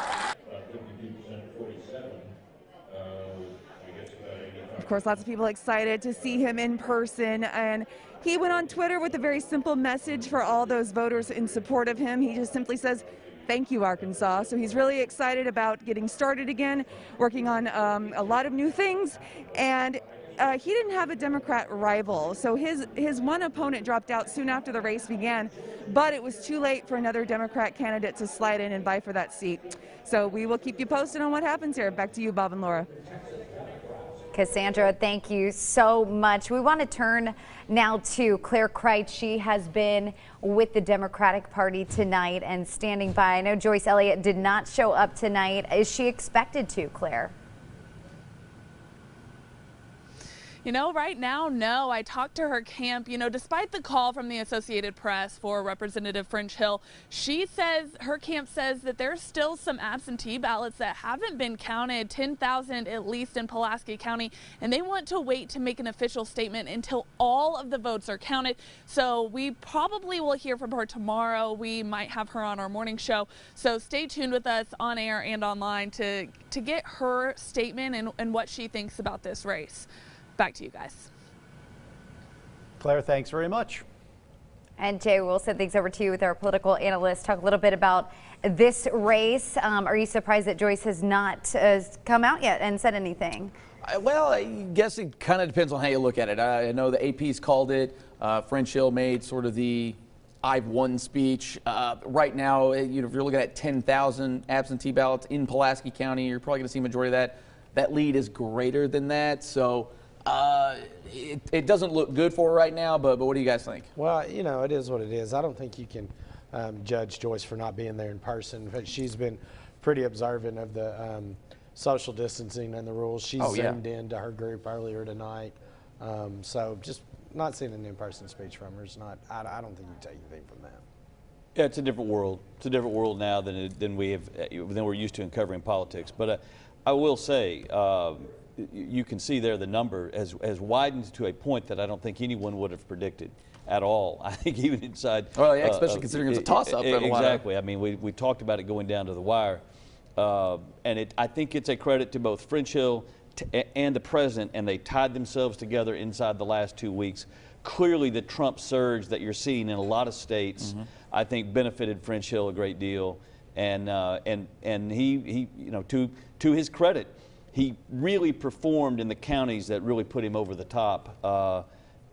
Of course, lots of people excited to see him in person, and he went on Twitter with a very simple message for all those voters in support of him. He just simply says, "Thank you, Arkansas." So he's really excited about getting started again, working on a lot of new things, and he didn't have a Democrat rival, so his one opponent dropped out soon after the race began, but it was too late for another Democrat candidate to slide in and vie for that seat. So we will keep you posted on what happens here. Back to you, Bob and Laura. Cassandra, thank you so much. We want to turn now to Claire Kreitz. She has been with the Democratic Party tonight and standing by. I know Joyce Elliott did not show up tonight. Is she expected to, Claire? You know, right now, no. I talked to her camp. You know, despite the call from the Associated Press for Representative French Hill, she says, her camp says that there's still some absentee ballots that haven't been counted, 10,000 at least in Pulaski County, and they want to wait to make an official statement until all of the votes are counted. So we probably will hear from her tomorrow. We might have her on our morning show. So stay tuned with us on air and online to get her statement and what she thinks about this race. Back to you guys. Claire, thanks very much. And Jay, we'll send things over to you with our political analyst. Talk a little bit about this race. Are you surprised that Joyce has not come out yet and said anything? Well, I guess it kind of depends on how you look at it. I know the AP's called it. French Hill made sort of the I've won speech. Right now, if you're looking at 10,000 absentee ballots in Pulaski County, you're probably going to see a majority of that. That lead is greater than that. So it doesn't look good for her right now, but what do you guys think? Well, you know, it is what it is. I don't think you can judge Joyce for not being there in person, but she's been pretty observant of the social distancing and the rules. She zoomed in to her group earlier tonight. So just not seeing an in-person speech from her is not, I don't think you can take anything from that. Yeah, it's a different world. It's a different world now than we're used to in covering politics. But I will say, you can see there the number has widened to a point that I don't think anyone would have predicted at all. I think even inside. Well, yeah, especially considering it's a toss-up. Exactly. I mean, we talked about it going down to the wire, and I think it's a credit to both French Hill and the president, and they tied themselves together inside the last 2 weeks. Clearly, the Trump surge that you're seeing in a lot of states, I think, benefited French Hill a great deal, and he you know, to his credit, he really performed in the counties that really put him over the top,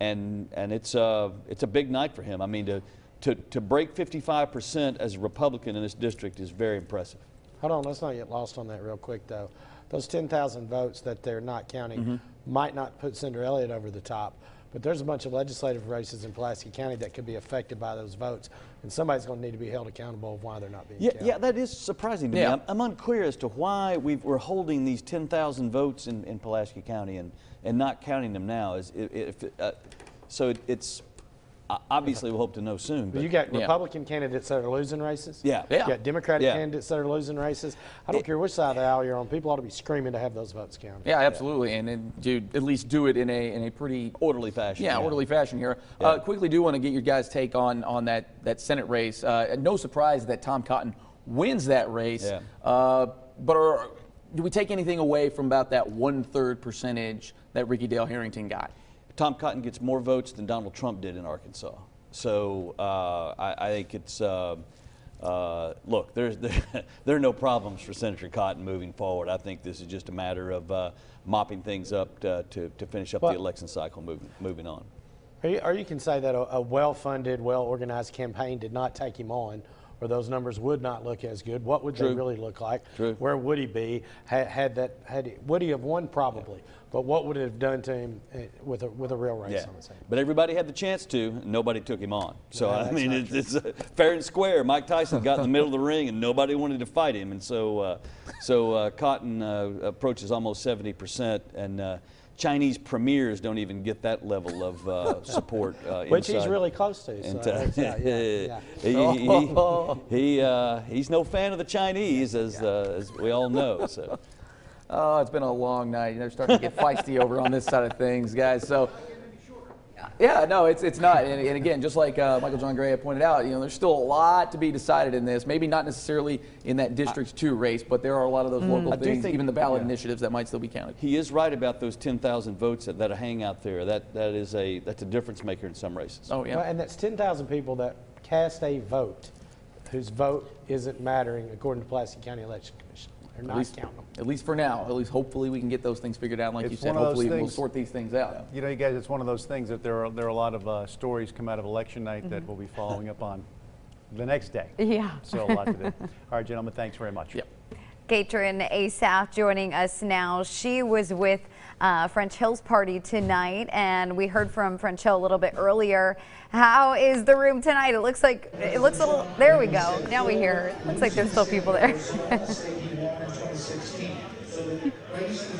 and it's a big night for him. I mean, to break 55% as a Republican in this district is very impressive. Hold on, let's not get lost on that real quick, though. Those 10,000 votes that they're not counting might not put Senator Elliott over the top, but there's a bunch of legislative races in Pulaski County that could be affected by those votes, and somebody's going to need to be held accountable of why they're not being counted. Yeah, that is surprising to me. I'm unclear as to why we're holding these 10,000 votes in Pulaski County and not counting them now. So it's obviously we'll hope to know soon. But you got Republican candidates that are losing races. Yeah. You got Democratic candidates that are losing races. I don't care which side of the aisle you're on. People ought to be screaming to have those votes counted. Yeah, absolutely, and at least do it in a pretty orderly fashion. Yeah, orderly fashion here. Quickly, do want to get your guys' take on that Senate race. No surprise that Tom Cotton wins that race. But do we take anything away from about that 1/3 percentage that Ricky Dale Harrington got? Tom Cotton gets more votes than Donald Trump did in Arkansas. So I think it's, look, there are no problems for Senator Cotton moving forward. I think this is just a matter of mopping things up to finish up the election cycle, moving on. Or you can say that a well-funded, well-organized campaign did not take him on, or those numbers would not look as good. What would they really look like? Where would he be? Would he have won? Probably. But what would it have done to him with a real race on his hand? But everybody had the chance to, and nobody took him on. So, I mean, it's fair and square. Mike Tyson got in the middle of the ring, and nobody wanted to fight him. And so Cotton approaches almost 70%. And Chinese premiers don't even get that level of support. Which he's inside. really close to. He's no fan of the Chinese, as we all know. So. Oh, it's been a long night. They're starting to get feisty over on this side of things, guys. So, yeah, no, it's not. And again, just like Michael John Gray had pointed out, there's still a lot to be decided in this. Maybe not necessarily in that District 2 race, but there are a lot of those local things, even the ballot initiatives that might still be counted. He is right about those 10,000 votes that hang out there. That's a difference maker in some races. Oh yeah, well, and that's 10,000 people that cast a vote, whose vote isn't mattering according to Pulaski County Election Commission. They're not counting them. At least for now. At least hopefully we can get those things figured out. Like you said, hopefully we'll sort these things out. You guys, it's one of those things that there are a lot of stories come out of election night that we'll be following up on the next day. Yeah. So a lot to do. All right, gentlemen, thanks very much. Yep. Katrin Asaph joining us now. She was with French Hill's party tonight, and we heard from French Hill a little bit earlier. How is the room tonight? It looks a little, there we go. Now we hear it. Looks like there's still people there.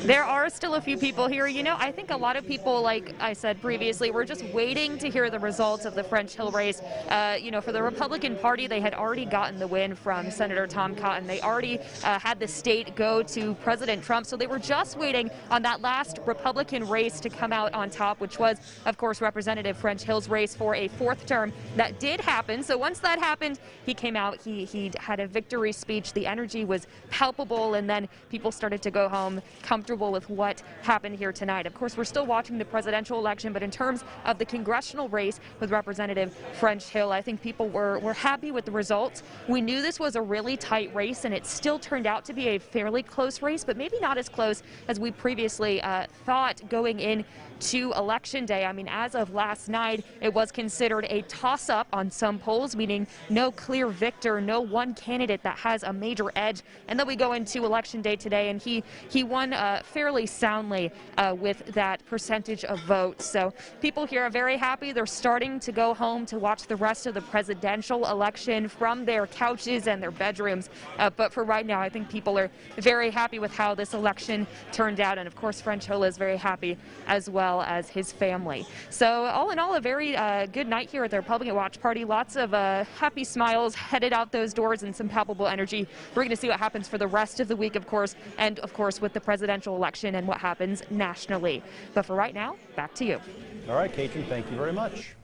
There are still a few people here. I think a lot of people, like I said previously, were just waiting to hear the results of the French Hill race. For the Republican Party, they had already gotten the win from Senator Tom Cotton. They already had the state go to President Trump, so they were just waiting on that last Republican race to come out on top, which was, of course, Representative French Hill's race for a fourth term. That did happen. So once that happened, he came out, he had a victory speech. The energy was palpable, and then people started to go home comfortable with what happened here tonight. Of course, we're still watching the presidential election, but in terms of the congressional race with Representative French Hill, I think people were happy with the results. We knew this was a really tight race, and it still turned out to be a fairly close race, but maybe not as close as we previously thought going in to Election Day. I mean, as of last night, it was considered a toss-up on some polls, meaning no clear victor, no one candidate that has a major edge. And then we go into Election Day today, and he won fairly soundly with that percentage of votes. So people here are very happy. They're starting to go home to watch the rest of the presidential election from their couches and their bedrooms. But for right now, I think people are very happy with how this election turned out. And of course, French Hill is very happy as well as his family. So all in all, a very good night here at the Republican Watch Party. Lots of happy smiles headed out those doors and some palpable energy. We're going to see what happens for the rest of the week, of course, and of course with the presidential election and what happens nationally. But for right now, back to you. All right, Katrin, thank you very much.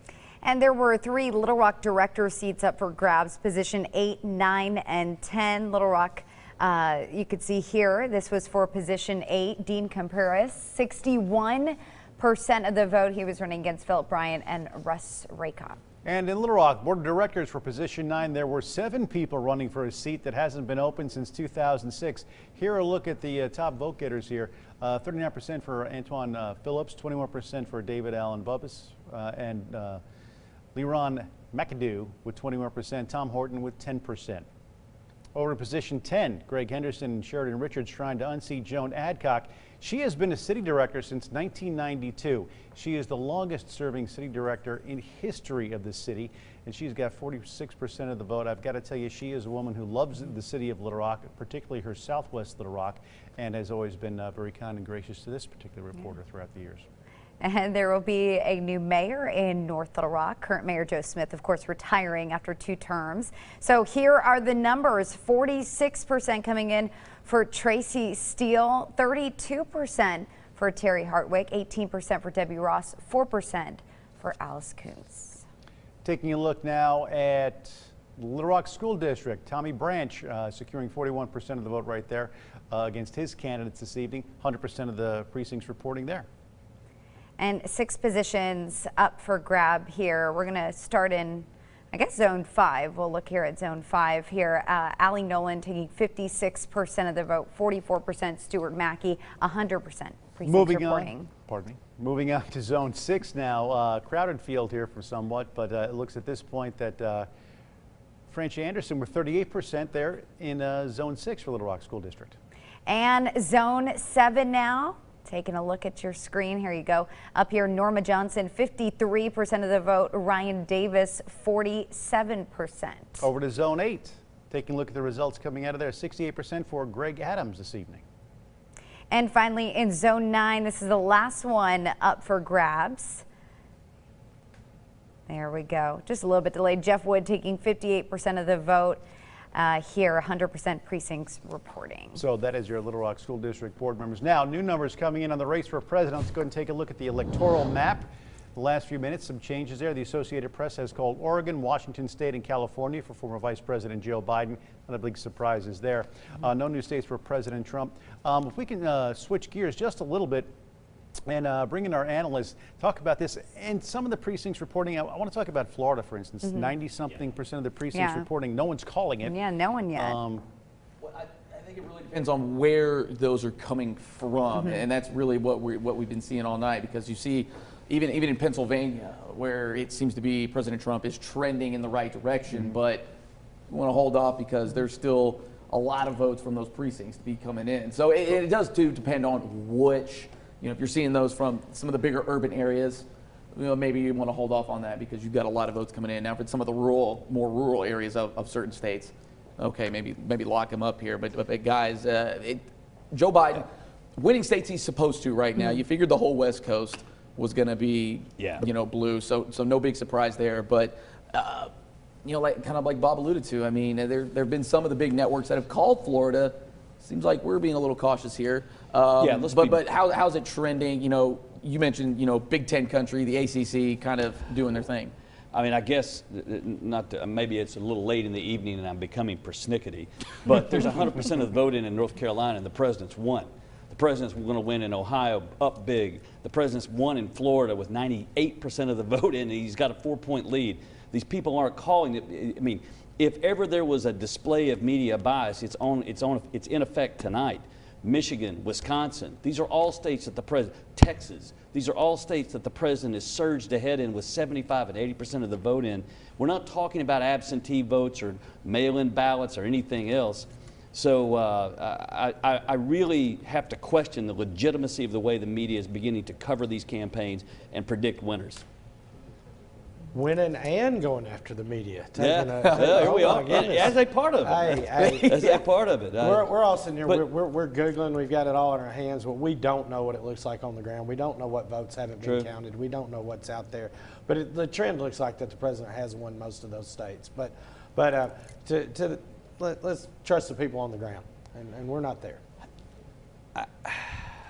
And there were 3 Little Rock director seats up for grabs, position 8, 9, and 10. Little Rock, you could see here, this was for position 8, Dean Comperis, 61% of the vote. He was running against Philip Bryant and Russ Raycott. And in Little Rock, Board of Directors for position 9, there were 7 people running for a seat that hasn't been open since 2006. Here a look at the top vote getters here. 39% for Antoine Phillips, 21% for David Allen Bubbas, and Leron McAdoo with 21%, Tom Horton with 10%. Over to position 10, Greg Henderson and Sheridan Richards trying to unseat Joan Adcock. She has been a city director since 1992. She is the longest serving city director in history of the city, and she's got 46% of the vote. I've got to tell you, she is a woman who loves the city of Little Rock, particularly her Southwest Little Rock, and has always been very kind and gracious to this particular reporter throughout the years. And there will be a new mayor in North Little Rock. Current Mayor Joe Smith, of course, retiring after 2 terms. So here are the numbers. 46% coming in for Tracy Steele, 32% for Terry Hartwick, 18% for Debbie Ross, 4% for Alice Kuntz. Taking a look now at Little Rock School District, Tommy Branch securing 41% of the vote right there against his candidates this evening. 100% of the precincts reporting there. And 6 positions up for grab here. We're going to start in, I guess, Zone 5. We'll look here at Zone 5 here. Allie Nolan taking 56% of the vote, 44% Stuart Mackey, 100% precincts reporting. Moving on to Zone 6 now. Crowded field here for somewhat, but it looks at this point that French Anderson were 38% there in Zone 6 for Little Rock School District. And Zone 7 now. Taking a look at your screen, here you go. Up here, Norma Johnson, 53% of the vote. Ryan Davis, 47%. Over to Zone 8. Taking a look at the results coming out of there, 68% for Greg Adams this evening. And finally, in Zone 9, this is the last one up for grabs. There we go. Just a little bit delayed. Jeff Wood taking 58% of the vote. Here, 100% precincts reporting. So that is your Little Rock School District board members. Now, new numbers coming in on the race for president. Let's go ahead and take a look at the electoral map. The last few minutes, some changes there. The Associated Press has called Oregon, Washington State, and California for former Vice President Joe Biden. Not a big surprises there. No new states for President Trump. If we can switch gears just a little bit and bring in our analysts, talk about this and some of the precincts reporting. I want to talk about Florida, for instance. 90-something% of the precincts reporting. No one's calling it. Yeah, no one yet. Well, I think it really depends on where those are coming from, and that's really what we've been seeing all night, because you see even in Pennsylvania, where it seems to be President Trump is trending in the right direction, but you want to hold off because there's still a lot of votes from those precincts to be coming in. So it does too depend on which, if you're seeing those from some of the bigger urban areas, maybe you want to hold off on that because you've got a lot of votes coming in. Now, for some of the more rural areas of certain states, okay, maybe lock him up here. But guys, Joe Biden, winning states he's supposed to right now. You figured the whole West Coast was going to be, blue, so no big surprise there. But like kind of like Bob alluded to, I mean, there have been some of the big networks that have called Florida. Seems like we're being a little cautious here. But how's it trending? You mentioned Big Ten country, the ACC, kind of doing their thing. I mean, I guess maybe it's a little late in the evening and I'm becoming persnickety, but there's 100% of the vote in North Carolina and the president's won. The president's going to win in Ohio up big. The president's won in Florida with 98% of the vote in, and he's got a 4-point lead. These people aren't calling it. I mean, if ever there was a display of media bias, it's in effect tonight. Michigan, Wisconsin, these are all states that the president, Texas, these are all states that the president has surged ahead in with 75 and 80% of the vote in. We're not talking about absentee votes or mail-in ballots or anything else. So I really have to question the legitimacy of the way the media is beginning to cover these campaigns and predict winners. Winning and going after the media. Here we are. As a part of it. As a part of it. We're all sitting here, we're Googling, we've got it all in our hands, but we don't know what it looks like on the ground. We don't know what votes haven't been counted. We don't know what's out there. But the trend looks like that the president has won most of those states. But let's trust the people on the ground, and we're not there.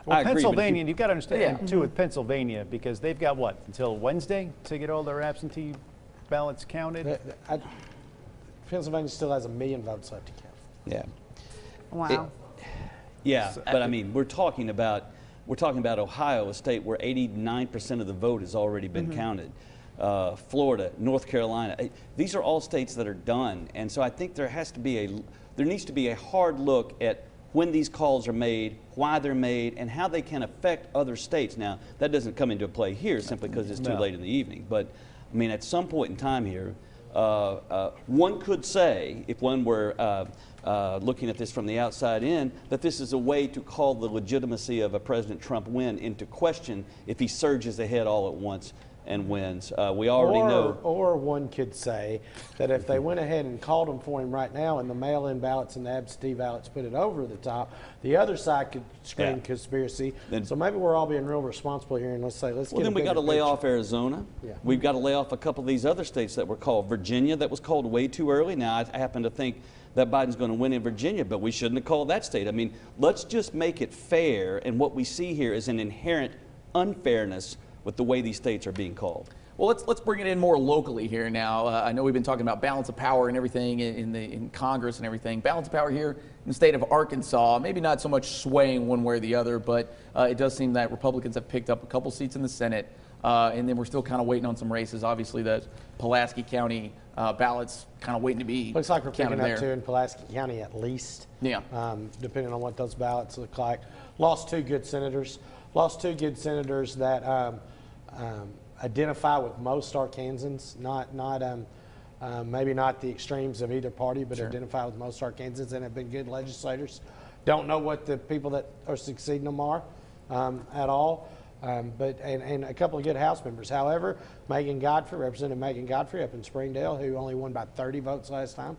Well, Pennsylvania, and you've got to understand too with Pennsylvania, because they've got what, until Wednesday to get all their absentee ballots counted? Pennsylvania still has 1 million votes left to count. Yeah. Wow. But I mean, we're talking about Ohio, a state where 89% of the vote has already been counted. Florida, North Carolina, these are all states that are done, and so I think there needs to be a hard look at when these calls are made, why they're made, and how they can affect other states. Now, that doesn't come into play here simply because it's too late in the evening. But, I mean, at some point in time here, one could say, if one were looking at this from the outside in, that this is a way to call the legitimacy of a President Trump win into question if he surges ahead all at once and wins. We already know. Or one could say that if they went ahead and called them for him right now and the mail-in ballots and the absentee ballots put it over the top, the other side could scream conspiracy. So maybe we're all being real responsible here, and let's get then we got to lay off Arizona. Yeah. We've got to lay off a couple of these other states that were called. Virginia, that was called way too early. Now, I happen to think that Biden's going to win in Virginia, but we shouldn't have called that state. I mean, let's just make it fair, and what we see here is an inherent unfairness with the way these states are being called. Well, let's bring it in more locally here now. I know we've been talking about balance of power and everything in Congress and everything. Balance of power here in the state of Arkansas, maybe not so much swaying one way or the other, but it does seem that Republicans have picked up a couple seats in the Senate, and then we're still kind of waiting on some races. Obviously, the Pulaski County ballots kind of waiting to be looks like we're picking there. up two in Pulaski County at least. Yeah. Depending on what those ballots look like. Lost two good senators that identify with most Arkansans, maybe not the extremes of either party, but identify with most Arkansans and have been good legislators. Don't know what the people that are succeeding them are at all, but a couple of good House members. However, Representative Megan Godfrey up in Springdale, who only won by 30 votes last time,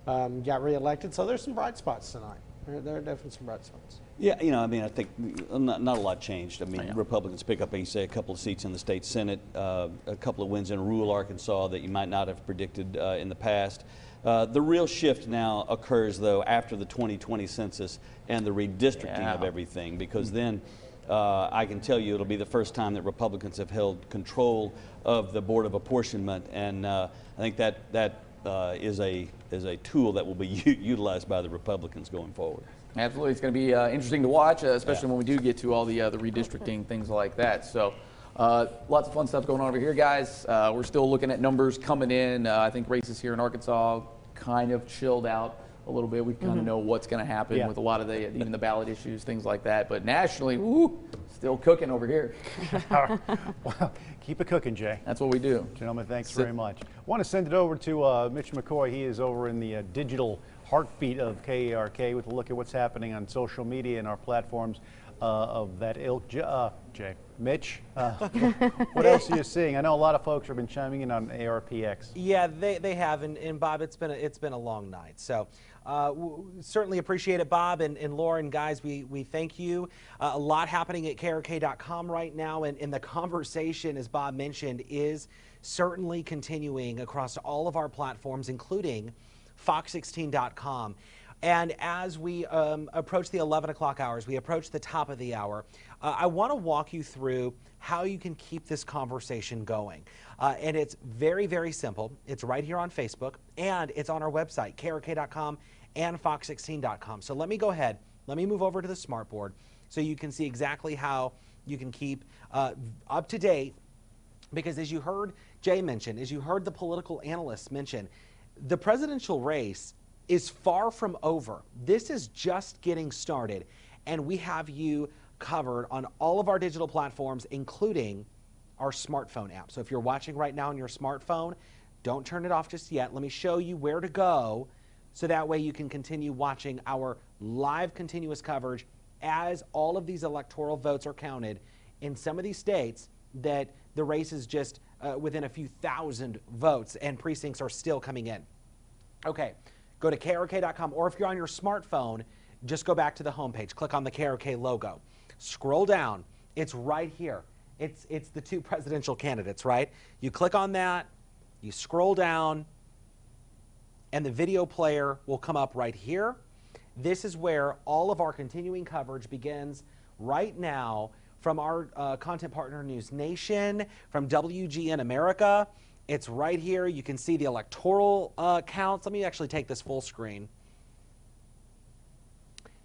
got reelected. So there's some bright spots tonight. There are definitely some bright spots. Yeah, I mean, I think not a lot changed. I mean, Republicans pick up, you say, a couple of seats in the state Senate, a couple of wins in rural Arkansas that you might not have predicted in the past. The real shift now occurs, though, after the 2020 census and the redistricting of everything, because then I can tell you it'll be the first time that Republicans have held control of the Board of Apportionment, and I think that is a tool that will be utilized by the Republicans going forward. Absolutely, it's going to be interesting to watch, especially when we do get to all the redistricting, things like that. So lots of fun stuff going on over here, guys. We're still looking at numbers coming in. I think races here in Arkansas kind of chilled out a little bit. We kind of know what's going to happen with a lot of even the ballot issues, things like that. But nationally, still cooking over here. Well, keep it cooking, Jay. That's what we do. Gentlemen, thanks very much. I want to send it over to Mitch McCoy. He is over in the digital heartbeat of KARK with a look at what's happening on social media and our platforms of that ilk. Jay, Mitch, what else are you seeing? I know a lot of folks have been chiming in on ARPX. Yeah, they have, and Bob, it's been a long night. So certainly appreciate it, Bob and Lauren, guys. We thank you. A lot happening at KRK.com right now, and the conversation, as Bob mentioned, is certainly continuing across all of our platforms, including Fox16.com. And as we approach the 11 o'clock hours, we approach the top of the hour, I want to walk you through how you can keep this conversation going. And it's very, very simple. It's right here on Facebook, and it's on our website, KRK.com and Fox16.com. So let me go ahead. Let me move over to the smartboard so you can see exactly how you can keep up to date. Because as you heard Jay mention, as you heard the political analysts mention, the presidential race is far from over. This is just getting started, and we have you covered on all of our digital platforms, including our smartphone app. So if you're watching right now on your smartphone, don't turn it off just yet. Let me show you where to go so that way you can continue watching our live continuous coverage as all of these electoral votes are counted in some of these states that the race is just within a few thousand votes and precincts are still coming in. Okay. Go to KRK.com, or if you're on your smartphone, just go back to the homepage. Click on the KRK logo. Scroll down. It's right here. It's the two presidential candidates, right? You click on that, you scroll down, and the video player will come up right here. This is where all of our continuing coverage begins right now from our content partner News Nation, from WGN America. It's right here. You can see the electoral counts. Let me actually take this full screen.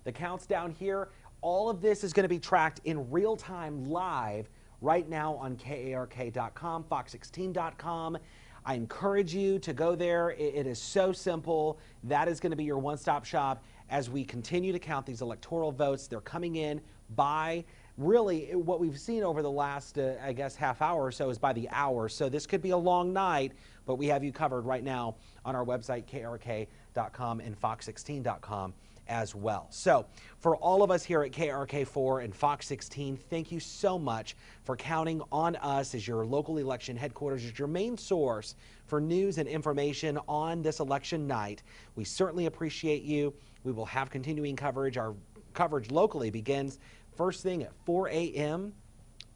The counts down here. All of this is going to be tracked in real time live right now on KARK.com, Fox16.com. I encourage you to go there. It is so simple. That is going to be your one-stop shop as we continue to count these electoral votes. They're coming in by really what we've seen over the last, I guess, half hour or so is by the hour. So this could be a long night, but we have you covered right now on our website, KRK.com and Fox16.com as well. So for all of us here at KRK4 and Fox 16, thank you so much for counting on us as your local election headquarters, as your main source for news and information on this election night. We certainly appreciate you. We will have continuing coverage. Our coverage locally begins first thing at 4 a.m.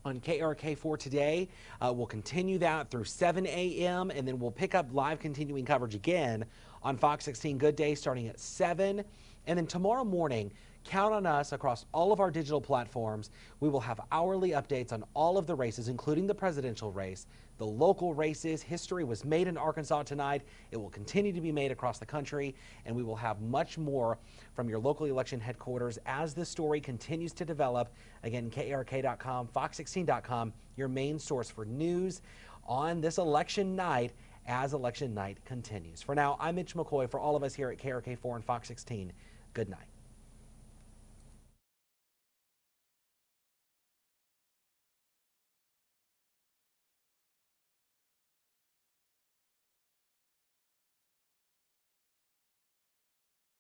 on KRK4 today. We'll continue that through 7 a.m. and then we'll pick up live continuing coverage again on Fox 16 Good Day starting at 7. And then tomorrow morning, count on us across all of our digital platforms. We will have hourly updates on all of the races, including the presidential race, the local races. History was made in Arkansas tonight. It will continue to be made across the country, and we will have much more from your local election headquarters as this story continues to develop. Again, KRK.com, Fox16.com, your main source for news on this election night as election night continues. For now, I'm Mitch McCoy. For all of us here at KRK4 and Fox 16, good night.